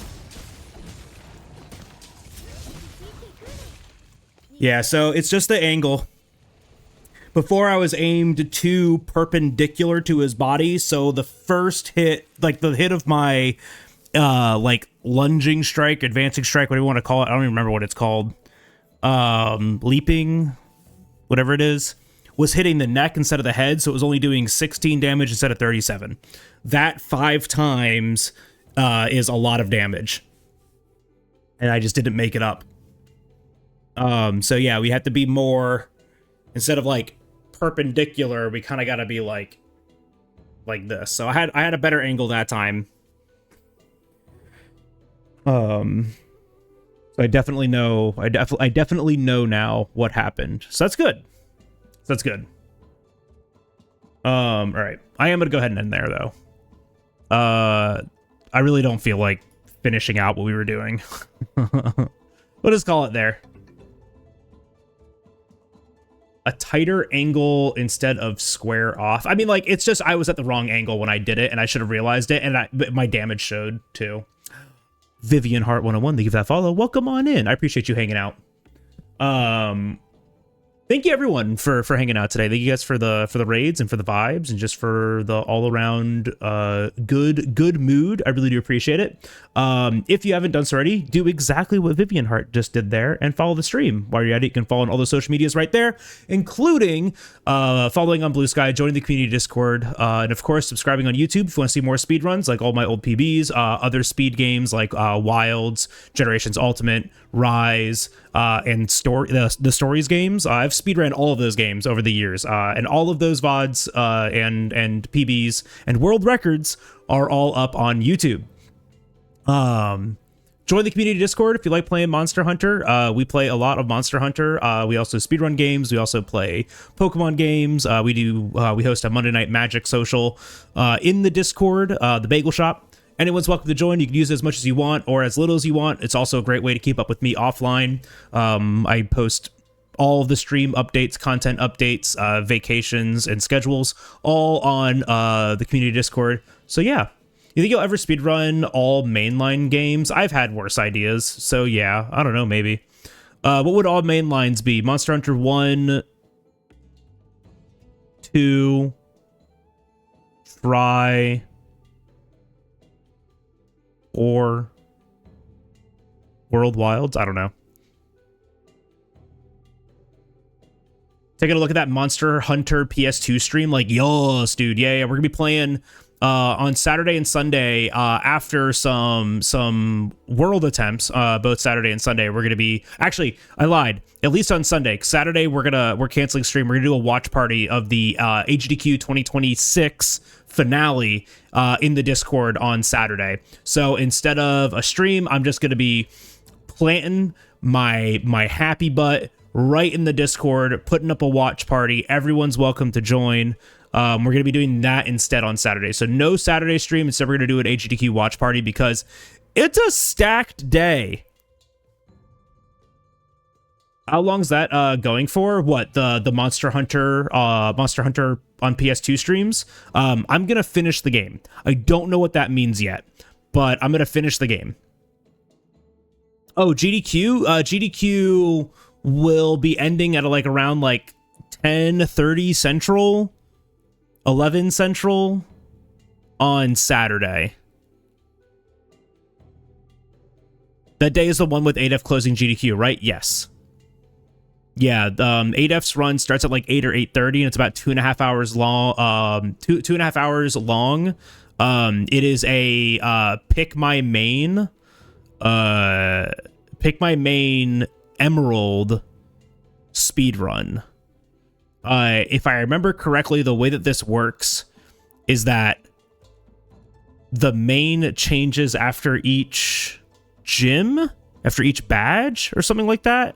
Yeah, so it's just the angle. Before I was aimed too perpendicular to his body, so the first hit, like the hit of my like lunging strike, advancing strike, whatever you want to call it, I don't even remember what it's called. Leaping, whatever it is, was hitting the neck instead of the head, so it was only doing 16 damage instead of 37. That 5 times is a lot of damage. And I just didn't make it up. So yeah, we have to be more, instead of like perpendicular, we kind of got to be like this. So I had a better angle that time. So I definitely know, I definitely know now what happened. So that's good. That's good. All right. I am going to go ahead and end there, though. I really don't feel like finishing out what we were doing. We'll just call it there. A tighter angle instead of square off. I mean, like, it's just I was at the wrong angle when I did it, and I should have realized it, and my damage showed, too. Vivian Hart 101, thank you for that follow. Welcome on in. I appreciate you hanging out. Thank you everyone for hanging out today. Thank you guys for the raids and for the vibes and just for the all around good mood. I really do appreciate it. If you haven't done so already, do exactly what Vivian Hart just did there and follow the stream. While you're at it, you can follow on all the social medias right there, including following on Blue Sky, joining the community Discord, and of course subscribing on YouTube if you want to see more speed runs like all my old PBs, other speed games like Wilds, Generations Ultimate, Rise, and the Stories games. I've speedrun all of those games over the years, and all of those VODs and PBs and world records are all up on YouTube. Join the community Discord if you like playing Monster Hunter. We play a lot of Monster Hunter. We also speedrun games. We also play Pokemon games. We host a Monday Night Magic social in the Discord, the Bagel Shop. Anyone's welcome to join. You can use it as much as you want or as little as you want. It's also a great way to keep up with me offline. I post all of the stream updates, content updates, vacations, and schedules all on the community Discord. So yeah, you think you'll ever speedrun all mainline games? I've had worse ideas. So yeah, I don't know, maybe. What would all mainlines be? Monster Hunter 1, 2, Try, or World Wilds? I don't know. Taking a look at that Monster Hunter PS2 stream, like, yes, dude, yeah, we're gonna be playing on Saturday and Sunday after some world attempts, both Saturday and Sunday. We're gonna be, actually, I lied, at least on Sunday. Saturday we're canceling stream. We're gonna do a watch party of the HDQ 2026 finale in the Discord on Saturday. So instead of a stream, I'm just going to be planting my happy butt right in the Discord, putting up a watch party. Everyone's welcome to join. We're going to be doing that instead on Saturday. So no Saturday stream. Instead, we're going to do an HGTQ watch party because it's a stacked day. How long's that going for? What, the Monster Hunter on PS2 streams? I'm going to finish the game. I don't know what that means yet, but I'm going to finish the game. Oh, GDQ? GDQ will be ending at around 10:30 Central, 11 Central on Saturday. That day is the one with 8F closing GDQ, right? Yes. Yeah, 8F's run starts at 8 or 8:30, and it's about 2.5 hours long. 2.5 hours long. It is a pick my main Emerald speedrun. If I remember correctly, the way that this works is that the main changes after each gym, after each badge, or something like that.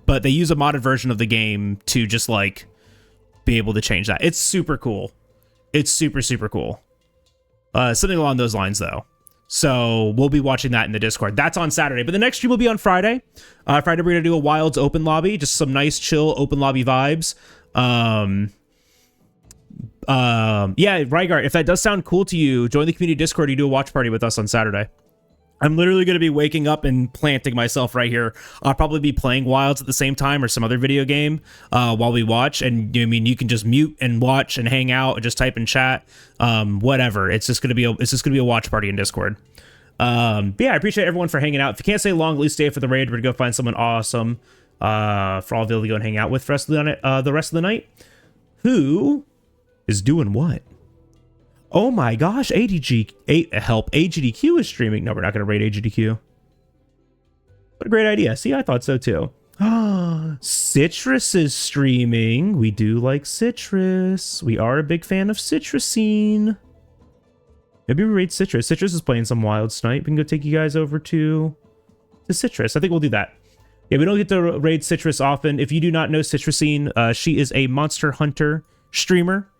But they use a modded version of the game to just be able to change that. It's super cool. It's super, super cool. Something along those lines, though. So we'll be watching that in the Discord. That's on Saturday, but the next stream will be on Friday. Friday we're gonna do a Wilds open lobby, just some nice chill open lobby vibes. Yeah, Rygar, if that does sound cool to you, join the community Discord. You do a watch party with us on Saturday. I'm literally going to be waking up and planting myself right here. I'll probably be playing Wilds at the same time or some other video game while we watch. And I mean, you can just mute and watch and hang out and just type in chat, whatever. It's just going to be a watch party in Discord. But yeah, I appreciate everyone for hanging out. If you can't stay long, at least stay for the raid. We're gonna go find someone awesome for all of you to go and hang out with for the rest of the night. Who is doing what? Oh my gosh, AGDQ is streaming. No, we're not going to raid AGDQ. What a great idea. See, I thought so too. Citrus is streaming. We do like Citrus. We are a big fan of Citrusine. Maybe we raid Citrus. Citrus is playing some Wilds tonight. We can go take you guys over to Citrus. I think we'll do that. Yeah, we don't get to raid Citrus often. If you do not know Citrusine, she is a Monster Hunter streamer.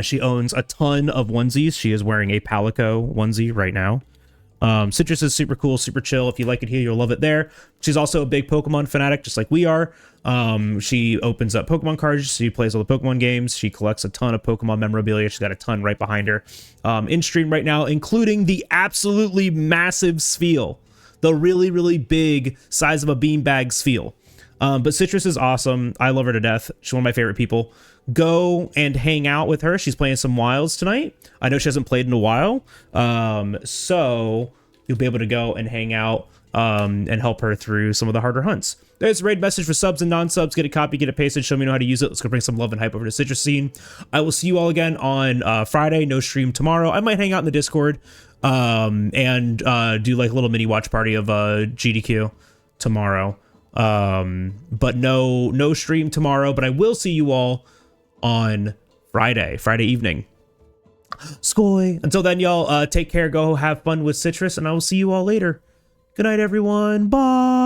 She owns a ton of onesies. She is wearing a Palico onesie right now. Citrus is super cool, super chill. If you like it here, you'll love it there. She's also a big Pokemon fanatic, just like we are. She opens up Pokemon cards. She plays all the Pokemon games. She collects a ton of Pokemon memorabilia. She's got a ton right behind her in stream right now, including the absolutely massive Spheal. The really, really big size of a beanbag Spheal. But Citrus is awesome. I love her to death. She's one of my favorite people. Go and hang out with her. She's playing some Wilds tonight. I know she hasn't played in a while. So you'll be able to go and hang out and help her through some of the harder hunts. There's a raid message for subs and non-subs. Get a copy, get it pasted, show me how to use it. Let's go bring some love and hype over to Citrusine. I will see you all again on Friday. No stream tomorrow. I might hang out in the Discord and do like a little mini watch party of GDQ tomorrow. But no stream tomorrow, but I will see you all on Friday evening. Skoy. Until then, y'all, take care, go have fun with Citrus, and I will see you all later. Good night, everyone. Bye.